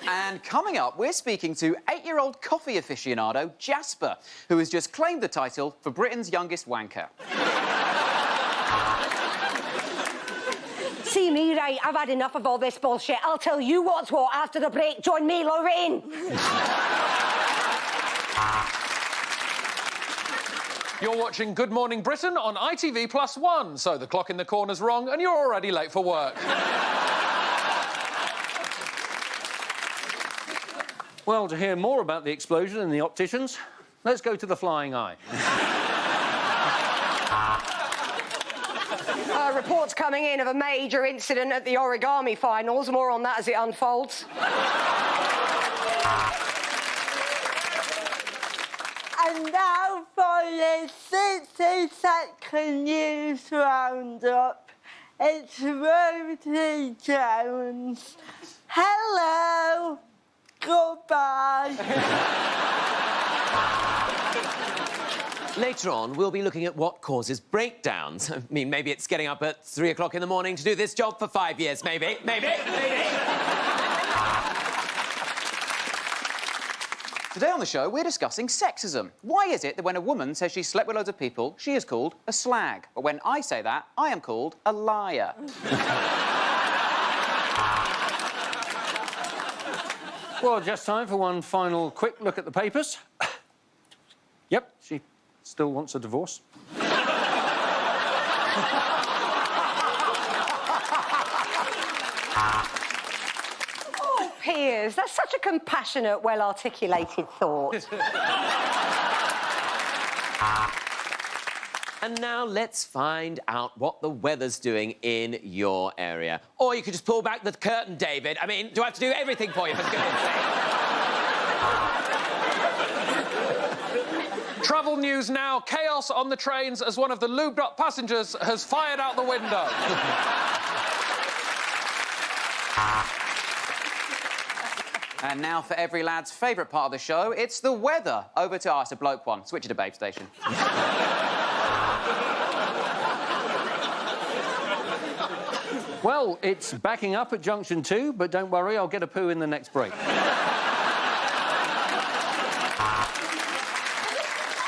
And coming up, we're speaking to 8-year-old coffee aficionado Jasper, who has just claimed the title for Britain's youngest wanker.
See me, right? I've had enough of all this bullshit. I'll tell you what's what after the break. Join me, Lorraine.
You're watching Good Morning Britain on ITV+1, so the clock in the corner's wrong and you're already late for work.
Well, to hear more about the explosion in the opticians, let's go to the Flying Eye.
Reports coming in of a major incident at the origami finals. More on that as it unfolds.
And now for the 60-second news roundup. It's Rosie Jones. Hello. Goodbye.
Later on, we'll be looking at what causes breakdowns. I mean, maybe it's getting up at 3 o'clock in the morning to do this job for 5 years. Maybe.
Today on the show, we're discussing sexism. Why is it that when a woman says she slept with loads of people, she is called a slag? But when I say that, I am called a liar.
Well, just time for one final quick look at the papers. Yep, she still wants a divorce.
Oh, Piers, that's such a compassionate, well-articulated thought.
And now let's find out what the weather's doing in your area. Or you could just pull back the curtain, David. I mean, do I have to do everything for you, for goodness sake?
Travel news now. Chaos on the trains as one of the lubed-up passengers has fired out the window.
And now for every lad's favourite part of the show, it's the weather. Over to us, a bloke one. Switch it to Babe Station.
Well, it's backing up at Junction 2, but don't worry, I'll get a poo in the next break.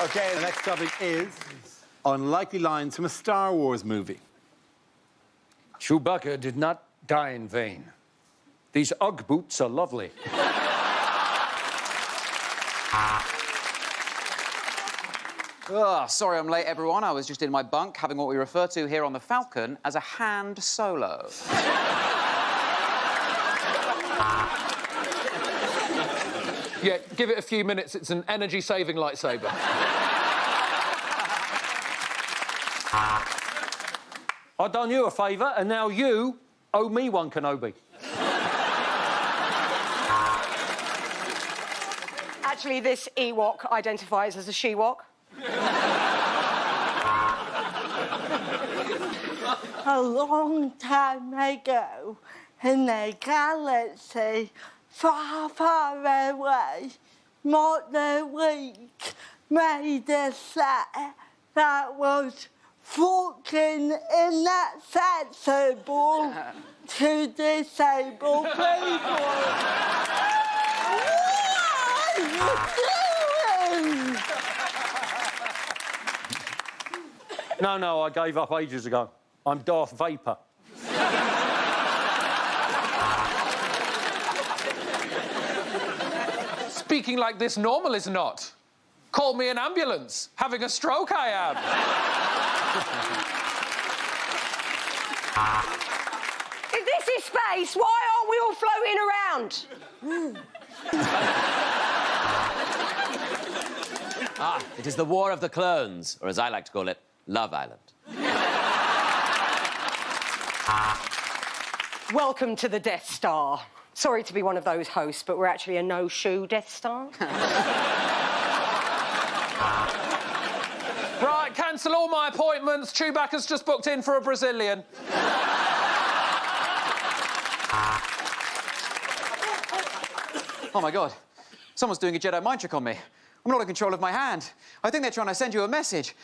OK, the next topic is unlikely lines from a Star Wars movie.
Chewbacca did not die in vain. These Ugg boots are lovely.
Oh, sorry I'm late, everyone. I was just in my bunk having what we refer to here on the Falcon as a hand solo.
Yeah, give it a few minutes. It's an energy-saving lightsaber.
I've done you a favour, and now you owe me one, Kenobi.
Actually, this Ewok identifies as a she-wok.
A long time ago, in a galaxy far, far away, Mother Week made a set that was fucking inaccessible to disabled people. What are you doing?
No, I gave up ages ago. I'm Darth Vapor.
Speaking like this normal is not. Call me an ambulance. Having a stroke, I am.
If this is space, why aren't we all floating around?
It is the War of the Clones, or as I like to call it, Love Island.
Welcome to the Death Star. Sorry to be one of those hosts, but we're actually a no-shoe Death Star.
Right, cancel all my appointments. Chewbacca's just booked in for a Brazilian.
Oh, my God. Someone's doing a Jedi mind trick on me. I'm not in control of my hand. I think they're trying to send you a message.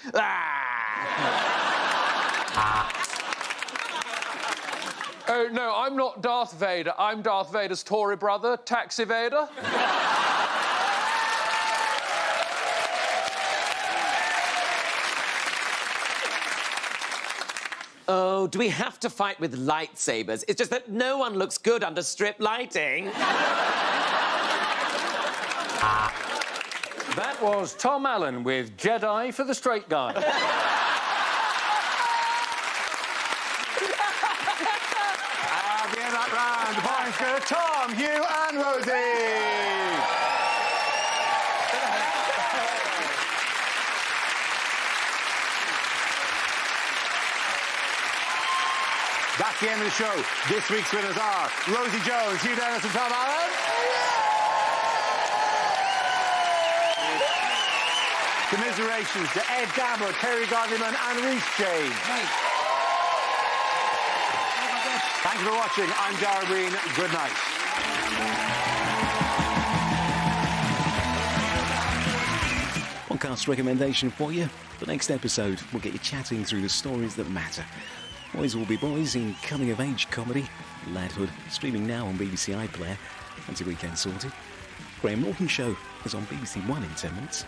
Oh, no, I'm not Darth Vader. I'm Darth Vader's Tory brother, Taxi Vader.
Oh, do we have to fight with lightsabers? It's just that no one looks good under strip lighting.
That was Tom Allen with Jedi for the Straight Guy.
At the end of that round, the points go to Tom, Hugh and Rosie. That's the end of the show. This week's winners are Rosie Jones, Hugh Dennis and Tom Allen. Commiserations to Ed Dabber, Terry Godliman and Rhys James. Thank you for watching. I'm Dara Breen. Good night.
Podcast recommendation for you. The next episode will get you chatting through the stories that matter. Boys Will Be Boys in coming-of-age comedy. Ladhood, streaming now on BBC iPlayer. That's your weekend sorted. Graham Norton Show is on BBC One in 10 minutes.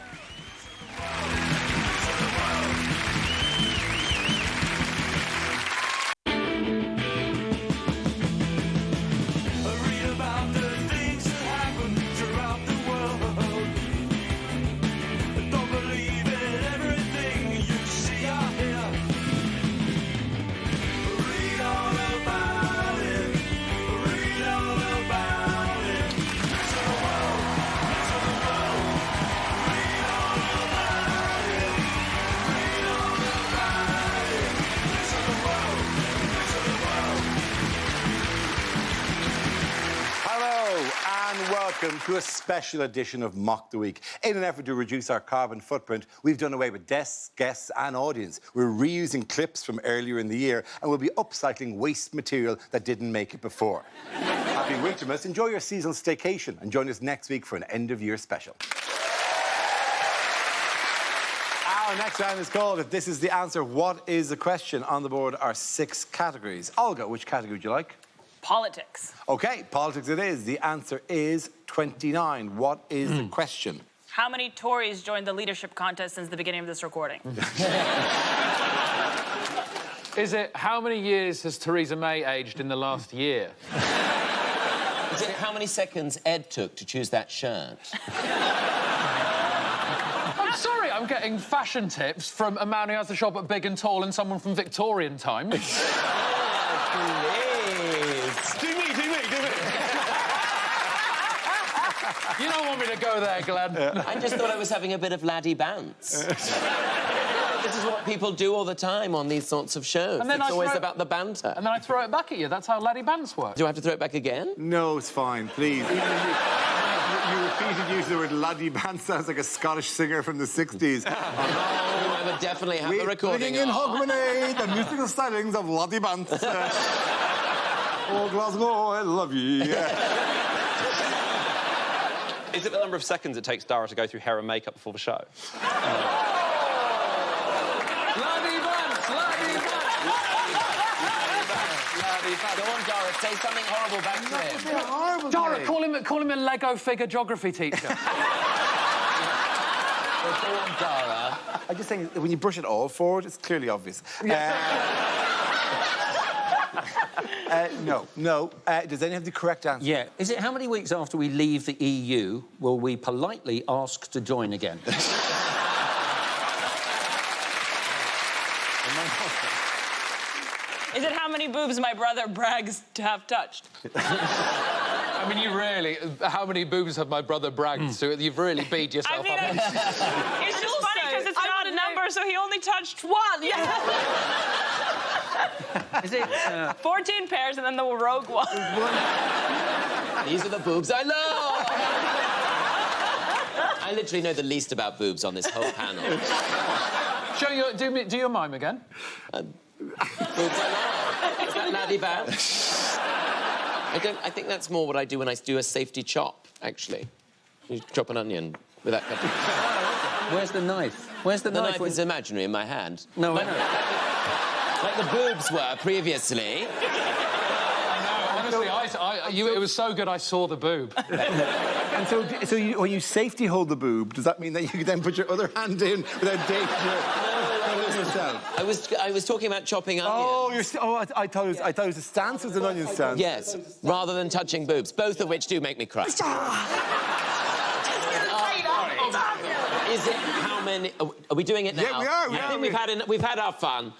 Welcome to a special edition of Mock the Week. In an effort to reduce our carbon footprint, we've done away with desks, guests and audience. We're reusing clips from earlier in the year and we'll be upcycling waste material that didn't make it before. Happy Wintermas, enjoy your seasonal staycation and join us next week for an end-of-year special. Our next round is called If This Is the Answer, What Is the Question? On the board are 6 categories. Olga, which category would you like?
Politics.
OK, politics it is. The answer is 29. What is the question?
How many Tories joined the leadership contest since the beginning of this recording?
Is it how many years has Theresa May aged in the last year?
Is it how many seconds Ed took to choose that shirt?
I'm sorry, I'm getting fashion tips from a man who has a shop at Big and Tall and someone from Victorian times.
Do me.
You don't want me to go there, Glenn.
I just thought I was having a bit of laddie bounce. This is what people do all the time on these sorts of shows.
And then
it's always about the banter.
And then I throw it back at you. That's how laddie bands work.
Do I have to throw it back again?
No, it's fine, please. You repeated use of the word laddie band sounds like a Scottish singer from the 60s.
I would definitely have the recording.
Bringing in Hogmanay, the musical stylings of laddie bands. Oh, Glasgow, I love you.
Is it the number of seconds it takes Dara to go through hair and makeup before the show?
Go on, Dara, say something horrible back to him.
Dara, call him a Lego figure geography teacher.
Go on, Dara.
I'm just saying, when you brush it all forward, it's clearly obvious. No. Does anyone have the correct answer?
Yeah. Is it how many weeks after we leave the EU will we politely ask to join again?
Is it how many boobs my brother brags to have touched?
I mean, you really... How many boobs have my brother bragged to? You've really beat yourself up.
It's just funny because it's not a number, so he only touched one. Yeah.
Is it...
14 pairs and then the rogue one.
These are the boobs I love! I literally know the least about boobs on this whole panel.
Do your mime again.
Boobs I love. Is that laddie bounce? I think that's more what I do when I do a safety chop, actually. You chop an onion with that kind of...
Where's the knife? Where's the knife?
The knife is imaginary in my hand.
No, I know.
Like the boobs were previously.
Honestly, it was so good I saw the boob.
And so when you safety hold the boob, does that mean that you then put your other hand in without danger?
I was talking about chopping onions.
I thought it was a stance with an onion stance.
Yes, rather than touching boobs, both of which do make me cry. Is it how many? Are we doing it now?
Yeah, we are.
I think we've had our fun.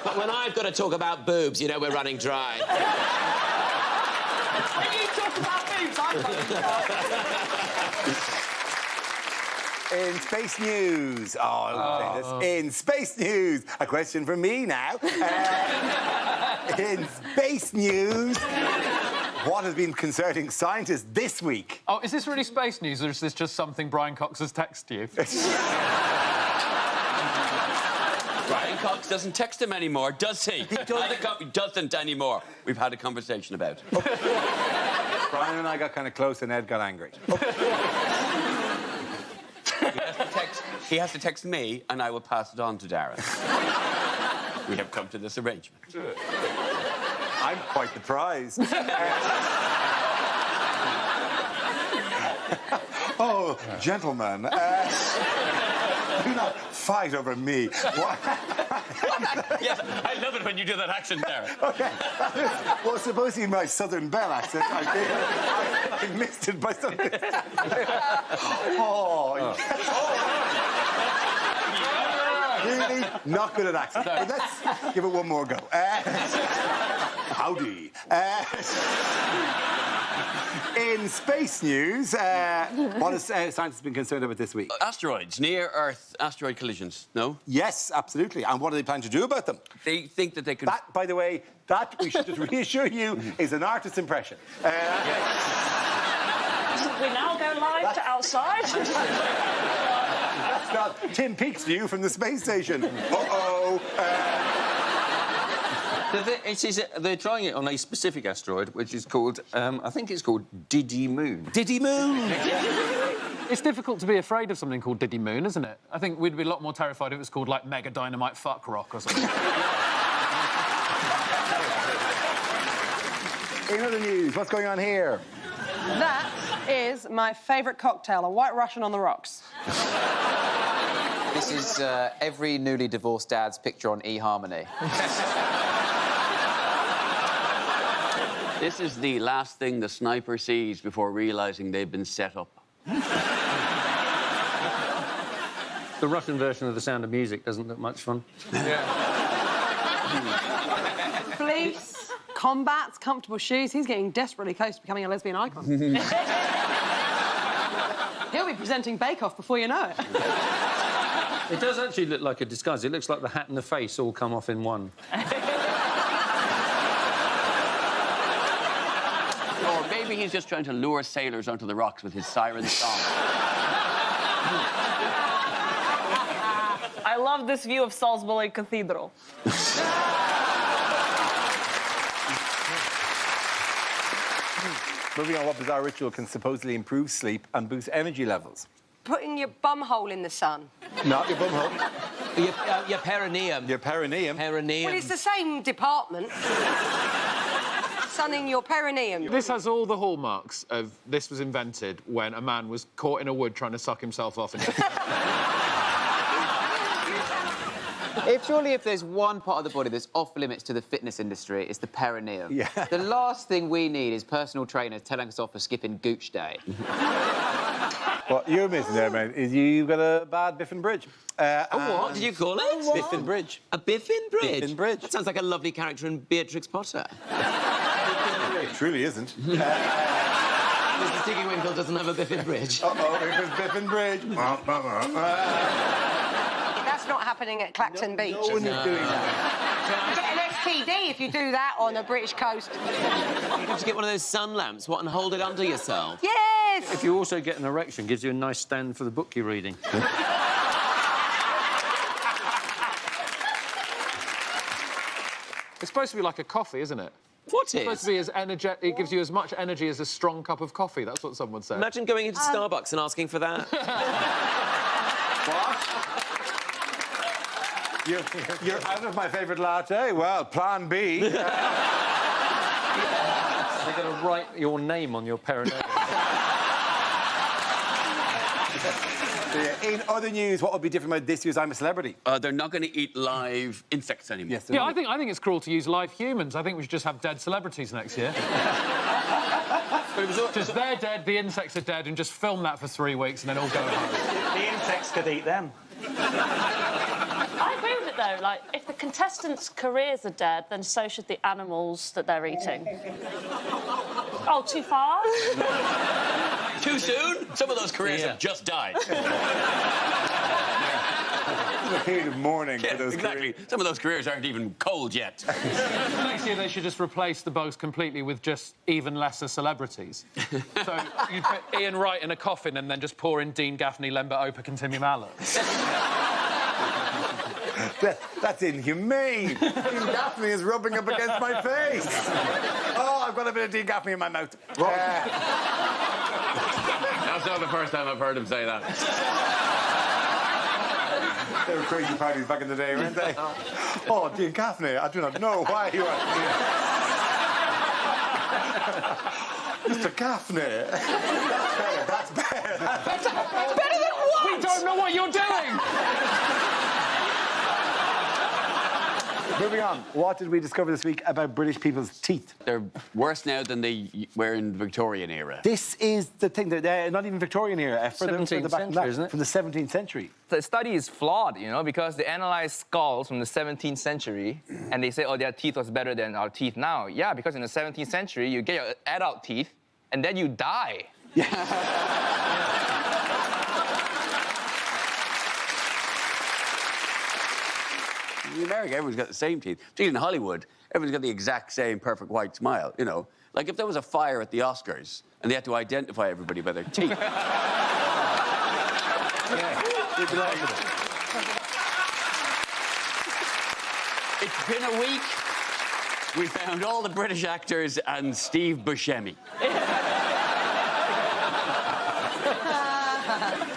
But when I've got to talk about boobs, you know we're running dry.
When you talk about boobs, I'm running dry.
In space news. Oh, I'll say this. In space news. A question for me now. In space news. What has been concerning scientists this week?
Oh, is this really space news, or is this just something Brian Cox has texted you?
Brian Cox doesn't text him anymore, does he? He doesn't anymore. We've had a conversation about it.
Brian and I got kind of close and Ed got angry.
He has to text me and I will pass it on to Darren. We have come to this arrangement.
I'm quite the prize. Oh, gentlemen, do not fight over me.
Yes, I love it when you do that accent, Darren.
Okay. Well, supposing my Southern Belle accent, I missed it by something. Really? Not good at accents. But let's give it one more go. Howdy. In space news, what has scientists been concerned about this week?
Asteroids, near-Earth asteroid collisions, no?
Yes, absolutely. And what do they plan to do about them?
They think that they can...
That, by the way, that, we should just reassure you, is an artist's impression.
We now go live to outside.
That's not Tim Peake's view from the space station. Uh-oh.
They're trying it on a specific asteroid, which is called, I think it's called Diddy Moon.
Diddy Moon!
It's difficult to be afraid of something called Diddy Moon, isn't it? I think we'd be a lot more terrified if it was called, like, Mega Dynamite Fuck Rock or something.
In other news, what's going on here?
That is my favourite cocktail, a White Russian on the rocks.
This is every newly divorced dad's picture on eHarmony.
This is the last thing the sniper sees before realising they've been set up.
The Russian version of The Sound of Music doesn't look much fun.
Fleece, combats, comfortable shoes. He's getting desperately close to becoming a lesbian icon. He'll be presenting Bake Off before you know it.
It does actually look like a disguise. It looks like the hat and the face all come off in one.
Or maybe he's just trying to lure sailors onto the rocks with his siren song.
I love this view of Salisbury Cathedral.
Moving on, what bizarre ritual can supposedly improve sleep and boost energy levels?
Putting your bum hole in the sun.
Not your bum hole.
Your perineum.
Your perineum.
Perineum.
Well, it's the same department. Sunning your perineum.
This has all the hallmarks of this was invented when a man was caught in a wood trying to suck himself off.
Surely if there's one part of the body that's off limits to the fitness industry, it's the perineum.
Yeah.
The last thing we need is personal trainers telling us off for skipping Gooch Day.
What you're missing there, man, is you've got a bad Biffin Bridge.
What did you call it?
Biffin Bridge.
A Biffin Bridge?
Biffin Bridge.
That sounds like a lovely character in Beatrix Potter.
It truly isn't.
Mr. Tiggy Winkle doesn't have a Biffin Bridge.
Uh-oh, it was Biffin Bridge.
That's not happening at Clacton Beach.
No one is doing that.
You get an STD if you do that on the British coast.
You have to get one of those sun lamps, and hold it under yourself.
Yes!
If you also get an erection, gives you a nice stand for the book you're reading.
It's supposed to be like a coffee, isn't it?
What
It's supposed to be as energetic. It gives you as much energy as a strong cup of coffee. That's what someone said.
Imagine going into Starbucks and asking for that.
What? You're out of my favourite latte? Well, plan B.
They're going to write your name on your perineum.
In other news, what would be different about this year's I'm a Celebrity?
They're not going to eat live insects anymore.
Yes,
Yeah, I think it's cruel to use live humans. I think we should just have dead celebrities next year. But it was just they're dead, the insects are dead, and just film that for 3 weeks and then all go home.
The insects could eat them.
I agree with it, though. Like, if the contestants' careers are dead, then so should the animals that they're eating. Oh, too far?
Too soon? Some of those careers have just died.
A period of mourning for those
exactly. Some of those careers aren't even cold yet.
Next year, they should just replace the bogs completely with just even lesser celebrities. So you put Ian Wright in a coffin and then just pour in Dean Gaffney, Lembit Opik and Timmy Mallett.
That's inhumane. Dean Gaffney is rubbing up against my face. Oh, I've got a bit of Dean Gaffney in my mouth.
That's not the first time I've heard him say that.
They were crazy parties back in the day, weren't they? Oh, Dean Gaffney, I do not know why you are here. Mr. Gaffney. That's better. That's better
than what? We don't know what you're doing.
Moving on, what did we discover this week about British people's teeth?
They're worse now than they were in the Victorian era.
This is the thing, that not even Victorian era, further back than that,
isn't it?
from the 17th century.
The study is flawed, you know, because they analyzed skulls from the 17th century and they say, oh, their teeth was better than our teeth now. Yeah, because in the 17th century, you get your adult teeth and then you die.
In America, everyone's got the same teeth. Particularly in Hollywood, everyone's got the exact same perfect white smile, you know. Like if there was a fire at the Oscars and they had to identify everybody by their teeth. It's been a week. We found all the British actors and Steve Buscemi.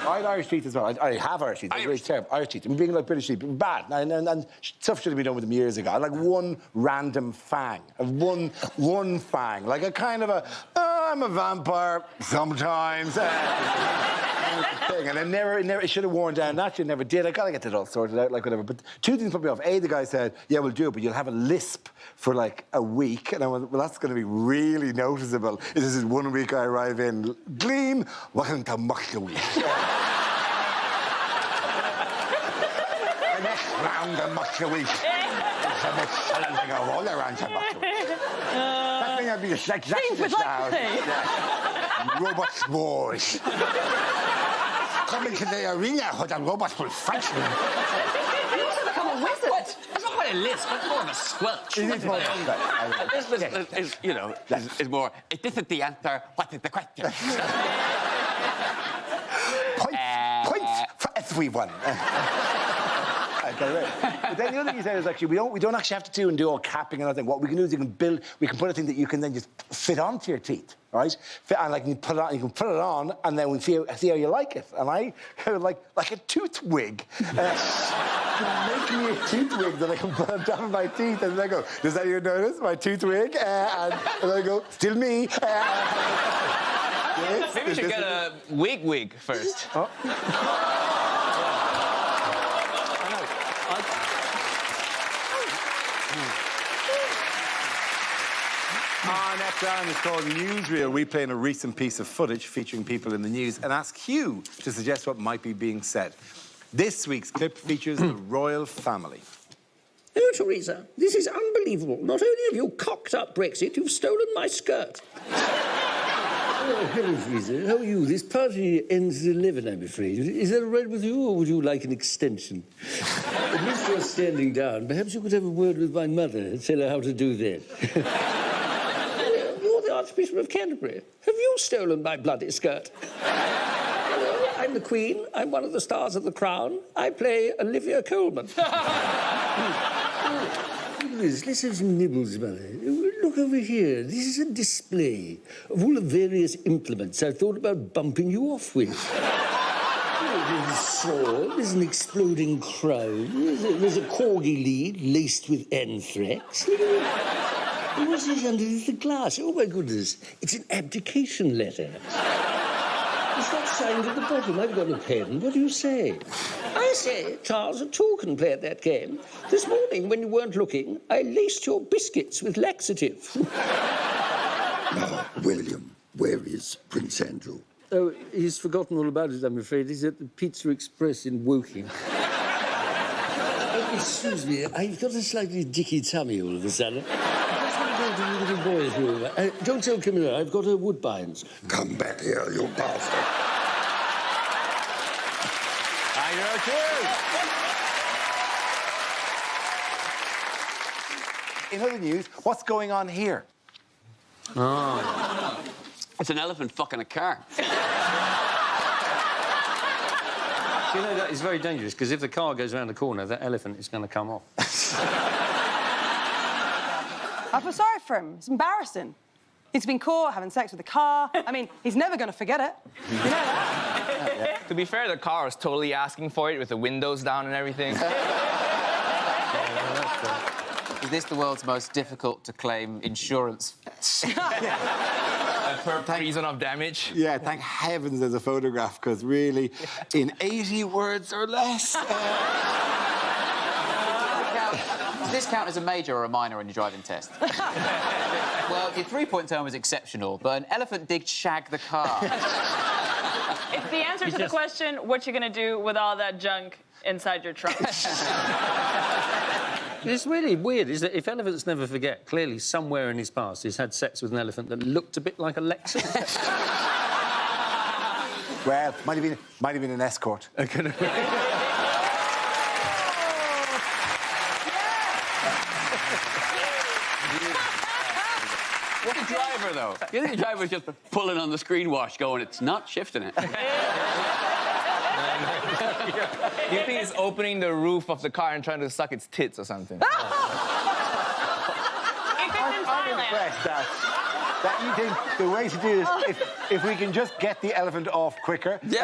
I had Irish teeth as well. I have Irish teeth. They're really terrible. Irish teeth. I'm being like British teeth, bad. And stuff should have been done with them years ago. I had like one random fang. One fang. Like a kind of a, I'm a vampire sometimes. Thing. And it should have worn down. Naturally, never did. I gotta get it all sorted out, like whatever. But two things put me off. A, the guy said, yeah, we'll do it, but you'll have a lisp for like a week. And I went, well, that's going to be really noticeable. This is 1 week I arrive in Gleam, welcome to Mucklewee. And next round of Mucklewee. It's a bit something of all around to Mucklewee. That thing I'd be exactly the sound. Robot wars. Coming to the arena where the robots will fight you.
You also become a wizard.
That's not quite a lisp, that's more of a squelch.
It is more of a
This you know, is more, is this is the answer, what is the question?
Points for everyone. But then the other thing you said is actually we don't actually have to do all capping and everything. What we can do is we can put a thing that you can then just fit onto your teeth, right? And like you can put it on, and then we see how you like it. And I kind of like a tooth wig. Make me a tooth wig that I can put on top of my teeth, and then I go, does anyone notice my tooth wig? And then I go, still me. Yes,
maybe we should get a wig first.
Oh. Our next round is called Newsreel. We play in a recent piece of footage featuring people in the news and ask Hugh to suggest what might be being said. This week's clip features the royal family.
Oh, Theresa, this is unbelievable. Not only have you cocked up Brexit, you've stolen my skirt.
Oh, hello, Theresa. How are you? This party ends at 11, I'm afraid. Is that all right with you, or would you like an extension? At least you're standing down. Perhaps you could have a word with my mother and tell her how to do that.
You're the Archbishop of Canterbury. Have you stolen my bloody skirt? Hello, I'm the Queen. I'm one of the stars of The Crown. I play Olivia Colman.
Let's have some nibbles, Mother. Look over here. This is a display of all the various implements I thought about bumping you off with. There's a sword, there's an exploding crown, there's a corgi lead laced with anthrax. What's this underneath the glass? Oh, my goodness. It's an abdication letter. It's not signed at the bottom. I've got a pen. What do you say?
I say, Charles, two can play at that game. This morning, when you weren't looking, I laced your biscuits with laxative.
Now, William, where is Prince Andrew? Oh, he's forgotten all about it, I'm afraid. He's at the Pizza Express in Woking. Oh, excuse me, I've got a slightly dicky tummy all of a sudden. I just want to go to the little boys' room. Don't tell Camilla, I've got her Woodbines. Come back here, you bastard.
I know too. In other news, what's going on here?
Oh. It's an elephant fucking a car.
You know, that is very dangerous, because if the car goes around the corner, that elephant is going to come off.
I feel sorry for him. It's embarrassing. He's been caught having sex with a car. I mean, he's never going to forget it. You know that?
To be fair, the car was totally asking for it with the windows down and everything.
Is this the world's most difficult to claim insurance?
Per reason of damage.
Yeah, thank heavens there's a photograph, because really, in 80 words or less...
Does this count as a major or a minor on your driving test? Well, your three-point term was exceptional, but an elephant did shag the car.
It's the answer to the question, what you gonna do with all that junk inside your trunk?
It's really weird, is that if elephants never forget, clearly somewhere in his past he's had sex with an elephant that looked a bit like a Lexus.
Well, might have been an escort.
What a driver, though. You think the driver was just pulling on the screen wash going, it's not shifting it.
You think it's opening the roof of the car and trying to suck its tits or something?
I'm impressed that you think the way to do this, if we can just get the elephant off quicker.
Come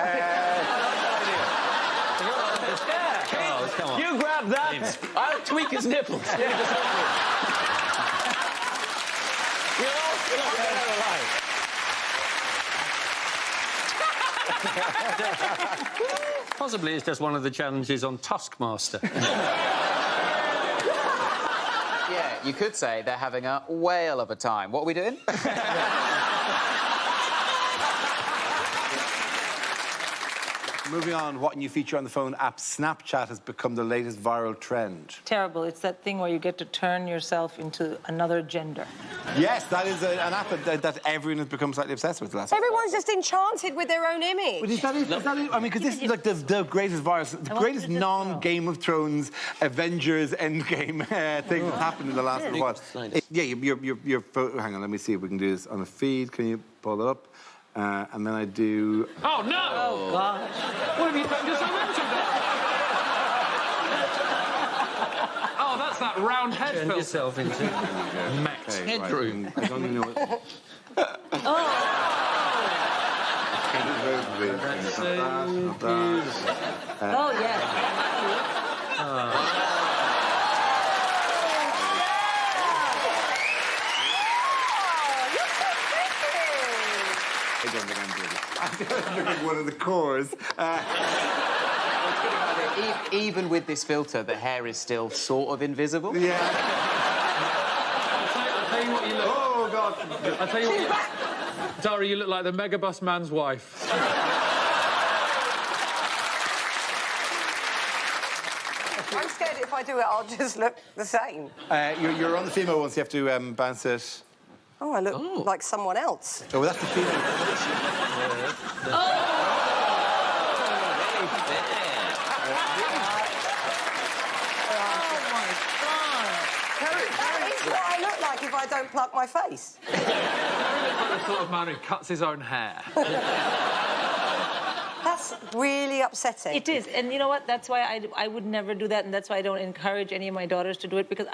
on. You grab that, I'll tweak his nipples.
Possibly it's just one of the challenges on Taskmaster.
Yeah, you could say they're having a whale of a time. What are we doing?
Moving on, what new feature on the phone app Snapchat has become the latest viral trend?
Terrible. It's that thing where you get to turn yourself into another gender.
Yes, that is an app that everyone has become slightly obsessed with the last.
Everyone's just enchanted with their own image.
But is that it? I mean, because this is like the greatest virus, the greatest non-Game of Thrones, Avengers Endgame thing that happened in the last little while. Yeah, your photo. Hang on, let me see if we can do this on a feed. Can you pull it up? And then I do...
Oh, no!
Oh, gosh.
What have you done to Samantha? Oh, that's that round head
Turn
filter.
yourself into Max Headroom.
Right, I don't even know what...
Oh, yeah.
I don't think I'm doing it. I don't think one of the cores.
Even with this filter, the hair is still sort of invisible.
Yeah.
I'll tell you what you look.
Oh, God.
I'll tell you what. Dara, you look like the Megabus man's wife.
I'm scared if I do it, I'll just look the same.
You're on the female one, so you have to bounce it.
Oh, I look like someone else.
Oh, that's the female.
That is what I look like if I don't pluck my face.
You look like the sort of man who cuts his own hair.
That's really upsetting.
It is, and you know what? That's why I would never do that, and that's why I don't encourage any of my daughters to do it, because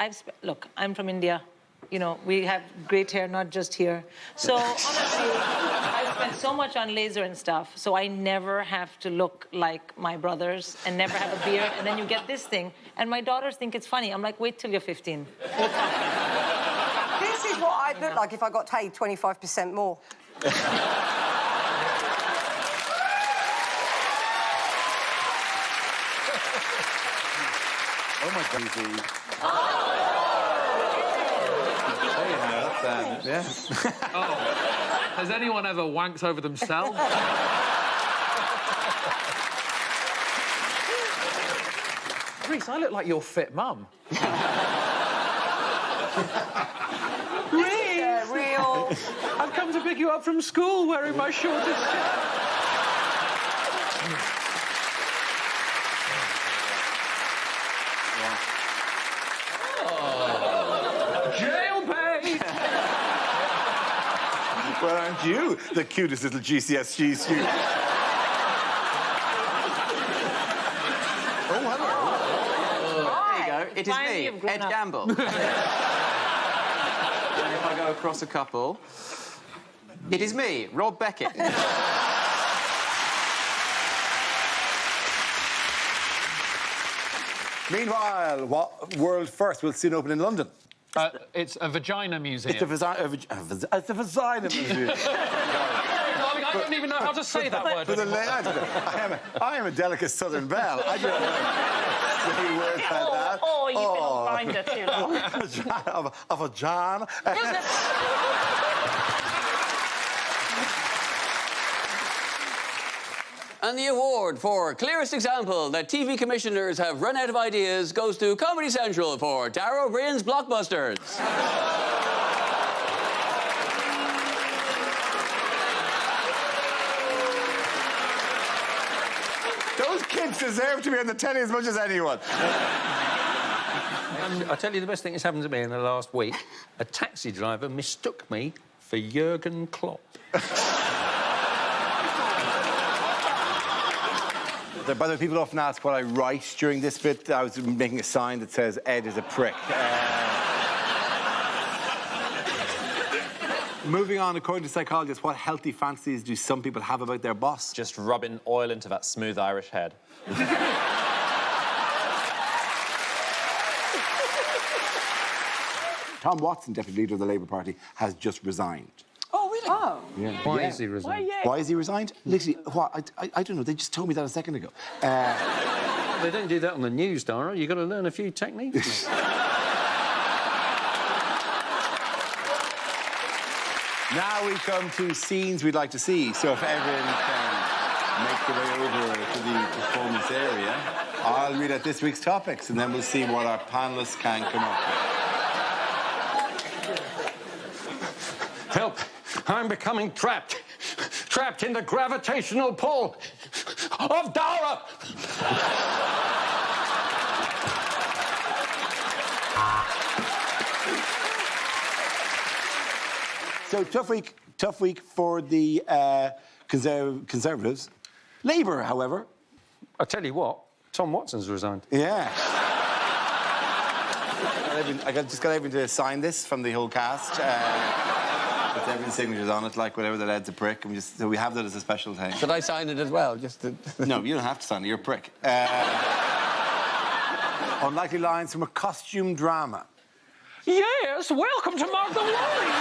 look, I'm from India. You know, we have great hair, not just here. So, honestly, I spend so much on laser and stuff, so I never have to look like my brothers and never have a beard, and then you get this thing, and my daughters think it's funny. I'm like, wait till you're 15.
This is what I'd look like if I got paid 25% more.
Oh, my God. Yeah.
Oh. Has anyone ever wanked over themselves? Reece, I look like your fit mum.
No,
Neil.
I've come to pick you up from school wearing my shortest shirt. Jailbait!
Well, aren't you the cutest little GCSE student? Oh, hello.
There you go. It is
Finally,
me,
you've grown
Ed
up.
Gamble. And if I go across a couple, it is me, Rob Beckett.
Meanwhile, what world first will soon open in London?
It's a vagina museum.
It's a vagina museum.
Darling, I don't even know how to say that word.
For the I am a delicate southern belle. I don't know say words like that.
Or you've been on Grindr too long.
of a John.
And the award for clearest example that TV commissioners have run out of ideas goes to Comedy Central for Dara O'Brien's Blockbusters.
Those kids deserve to be on the telly as much as anyone.
I'll tell you the best thing that's happened to me in the last week. A taxi driver mistook me for Jurgen Klopp.
By the way, people often ask what I write during this bit. I was making a sign that says Ed is a prick. Moving on, according to psychologists, what healthy fantasies do some people have about their boss?
Just rubbing oil into that smooth Irish head.
Tom Watson, Deputy Leader of the Labour Party, has just resigned.
Oh, really? Oh.
Yeah.
Why is he resigned?
Why is he resigned? Literally, what? I don't know. They just told me that a second ago.
They don't do that on the news, Dara. You've got to learn a few techniques.
Now we come to scenes we'd like to see. So if everyone can make their way over to the performance area, I'll read out this week's topics, and then we'll see what our panellists can come up with.
Help! I'm becoming trapped. Trapped in the gravitational pull of Dara!
So tough week for the Conservatives. Labour, however.
I tell you what, Tom Watson's resigned.
Yeah. I just got everyone to sign this from the whole cast. With everyone's signatures on it, like whatever that Ed's a prick. And so we have that as a special thing.
Should I sign it as well? Just to...
No, you don't have to sign it. You're a prick. Unlikely lines from a costume drama.
Yes, welcome to Mark the Warrior!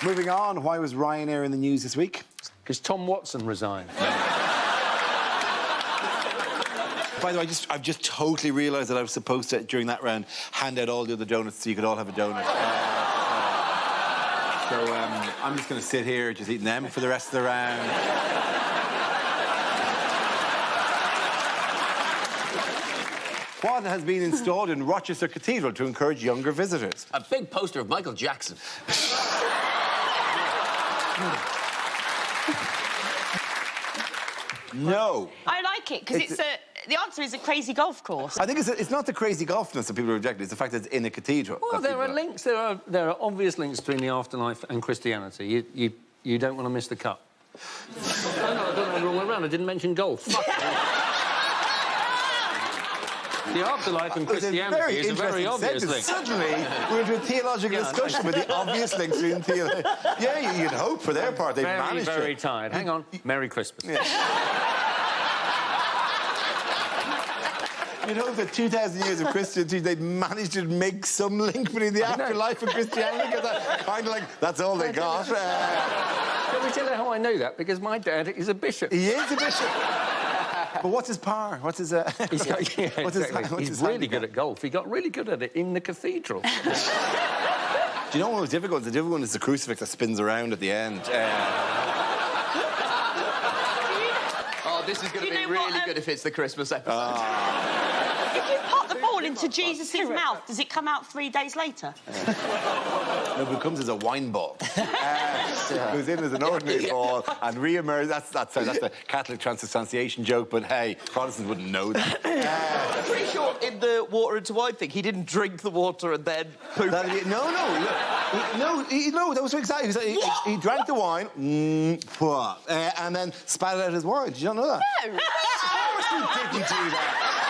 Moving on, why was Ryanair in the news this week?
Because Tom Watson resigned.
By the way, I've just totally realised that I was supposed to, during that round, hand out all the other donuts so you could all have a donut. I'm just going to sit here just eating them for the rest of the round. What has been installed in Rochester Cathedral to encourage younger visitors?
A big poster of Michael Jackson.
No.
I like it because the answer is a crazy golf course.
I think it's not the crazy golfness that people are rejecting, it's the fact that it's in a cathedral.
Well, there are links. There are obvious links between the afterlife and Christianity. You don't want to miss the cut. No, I don't know the wrong way around. I didn't mention golf. The afterlife and Christianity is a very obvious link.
Suddenly, we're into a theological discussion with the obvious links between theology. Yeah, you'd hope for their part they've managed
very
it.
tired. Hang on. Merry Christmas.
Yeah. You'd hope that 2,000 years of Christianity, they'd managed to make some link between the afterlife and Christianity, because kind of like, that's all they got.
Can we tell you how I know that? Because my dad is a bishop.
He is a bishop. But what's his power? What's his...
He's really good at golf. He got really good at it in the cathedral.
Do you know what was difficult? The difficult one is the crucifix that spins around at the end.
Oh, this is going to be really good if it's the Christmas episode.
If
If you pop the ball into Jesus' mouth, does it come out 3 days later?
No, it comes as a wine ball. Goes in as an ordinary ball and re-emerges. That's a Catholic transubstantiation joke, but hey, Protestants wouldn't know that.
I'm pretty sure in the water into wine thing, he didn't drink the water and then poop.
No, that was exactly. He drank the wine, and then spat out his wine. Did you not know that?
No.
Of course he didn't do that.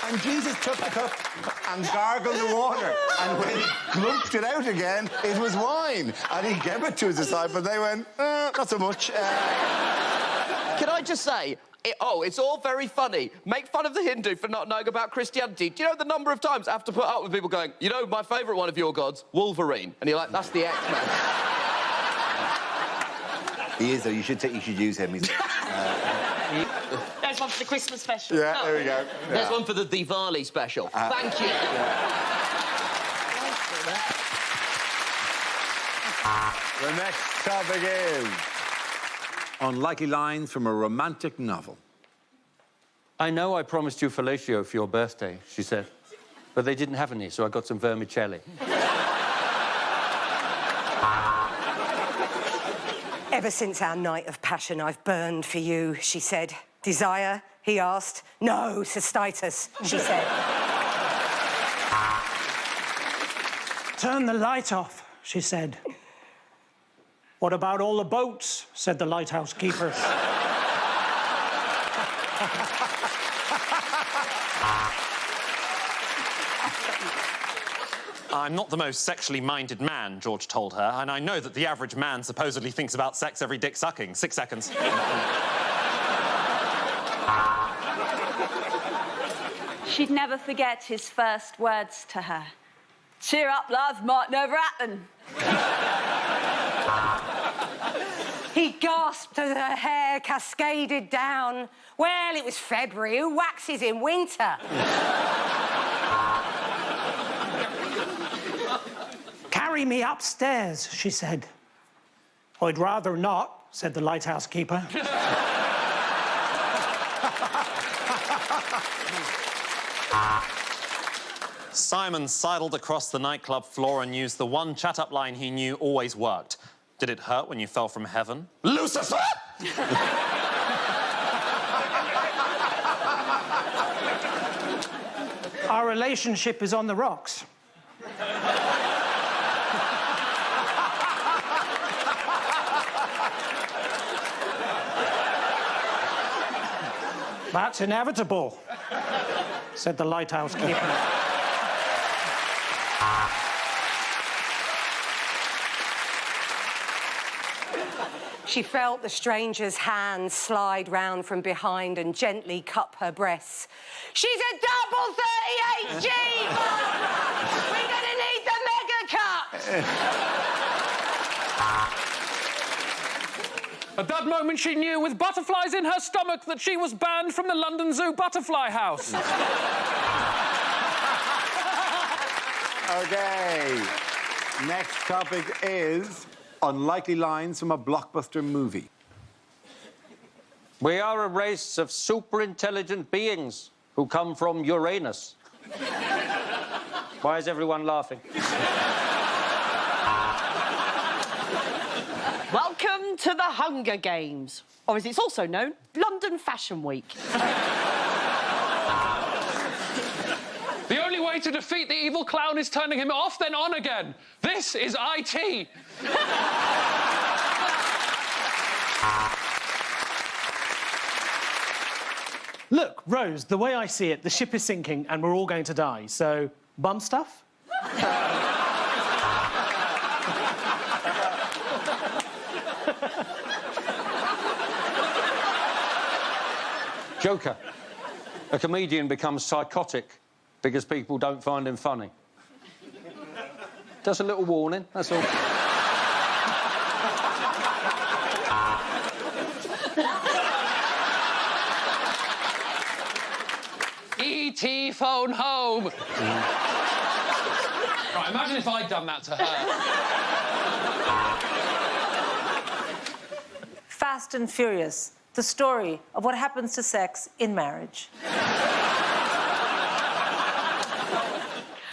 And Jesus took the cup and gargled the water, and when he glumped it out again, it was wine. And he gave it to his disciples. They went, not so much.
Can I just say, it's all very funny. Make fun of the Hindu for not knowing about Christianity. Do you know the number of times I have to put up with people going, you know, my favourite one of your gods, Wolverine? And you're like, that's the X-Men.
He is, though. You should use him. He's...
There's one for the Christmas special.
Yeah, there we go.
There's one for the Diwali special. Thank you.
The next topic is unlikely lines from a romantic novel.
I know I promised you fellatio for your birthday, she said. But they didn't have any, so I got some vermicelli.
Ever since our night of passion, I've burned for you, she said. Desire? He asked. No, cystitis, she said.
Turn the light off, she said. What about all the boats? Said the lighthouse keeper.
I'm not the most sexually minded man, George told her, and I know that the average man supposedly thinks about sex every dick sucking. 6 seconds.
She'd never forget his first words to her. Cheer up, love, might never happen.
He gasped as her hair cascaded down. Well, it was February. Who waxes in winter?
Carry me upstairs, she said. I'd rather not, said the lighthouse keeper.
Simon sidled across the nightclub floor and used the one chat-up line he knew always worked. Did it hurt when you fell from heaven? Lucifer!
Our relationship is on the rocks. That's inevitable, said the lighthouse keeper.
She felt the stranger's hand slide round from behind and gently cup her breasts. She's a double 38G, Barbara! We're gonna need the mega cup!
At that moment, she knew, with butterflies in her stomach, that she was banned from the London Zoo Butterfly House.
OK. Next topic is unlikely lines from a blockbuster movie.
We are a race of super-intelligent beings who come from Uranus. Why is everyone laughing?
Welcome to the Hunger Games, or as it's also known, London Fashion Week.
The only way to defeat the evil clown is turning him off, then on again. This is IT.
Look, Rose, the way I see it, the ship is sinking and we're all going to die, so bum stuff?
Joker. A comedian becomes psychotic because people don't find him funny. Just a little warning, that's all.
E.T. phone home. Right, imagine if I'd done that to her.
Fast and Furious, the story of what happens to sex in marriage.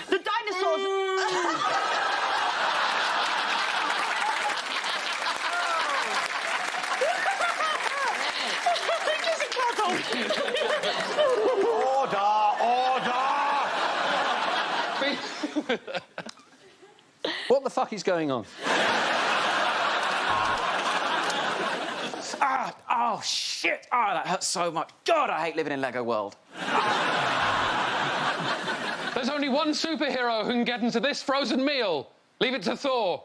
The dinosaurs.
What the fuck is going on?
Oh, shit! Oh, that hurts so much. God, I hate living in Lego World.
There's only one superhero who can get into this frozen meal. Leave it to Thor.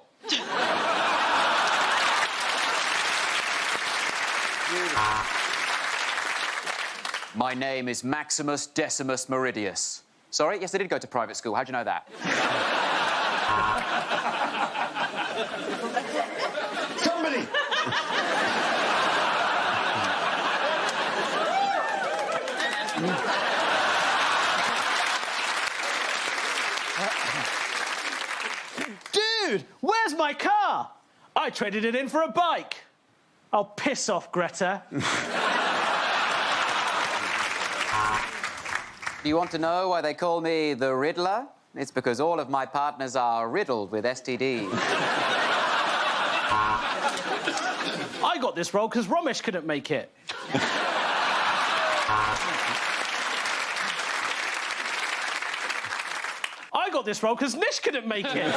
My name is Maximus Decimus Meridius. Sorry? Yes, I did go to private school. How'd you know that?
Somebody!
Dude, where's my car? I traded it in for a bike. Oh, piss off, Greta.
Do you want to know why they call me the Riddler? It's because all of my partners are riddled with STDs.
I got this role because Romesh couldn't make it. I got this role because Nish couldn't make it.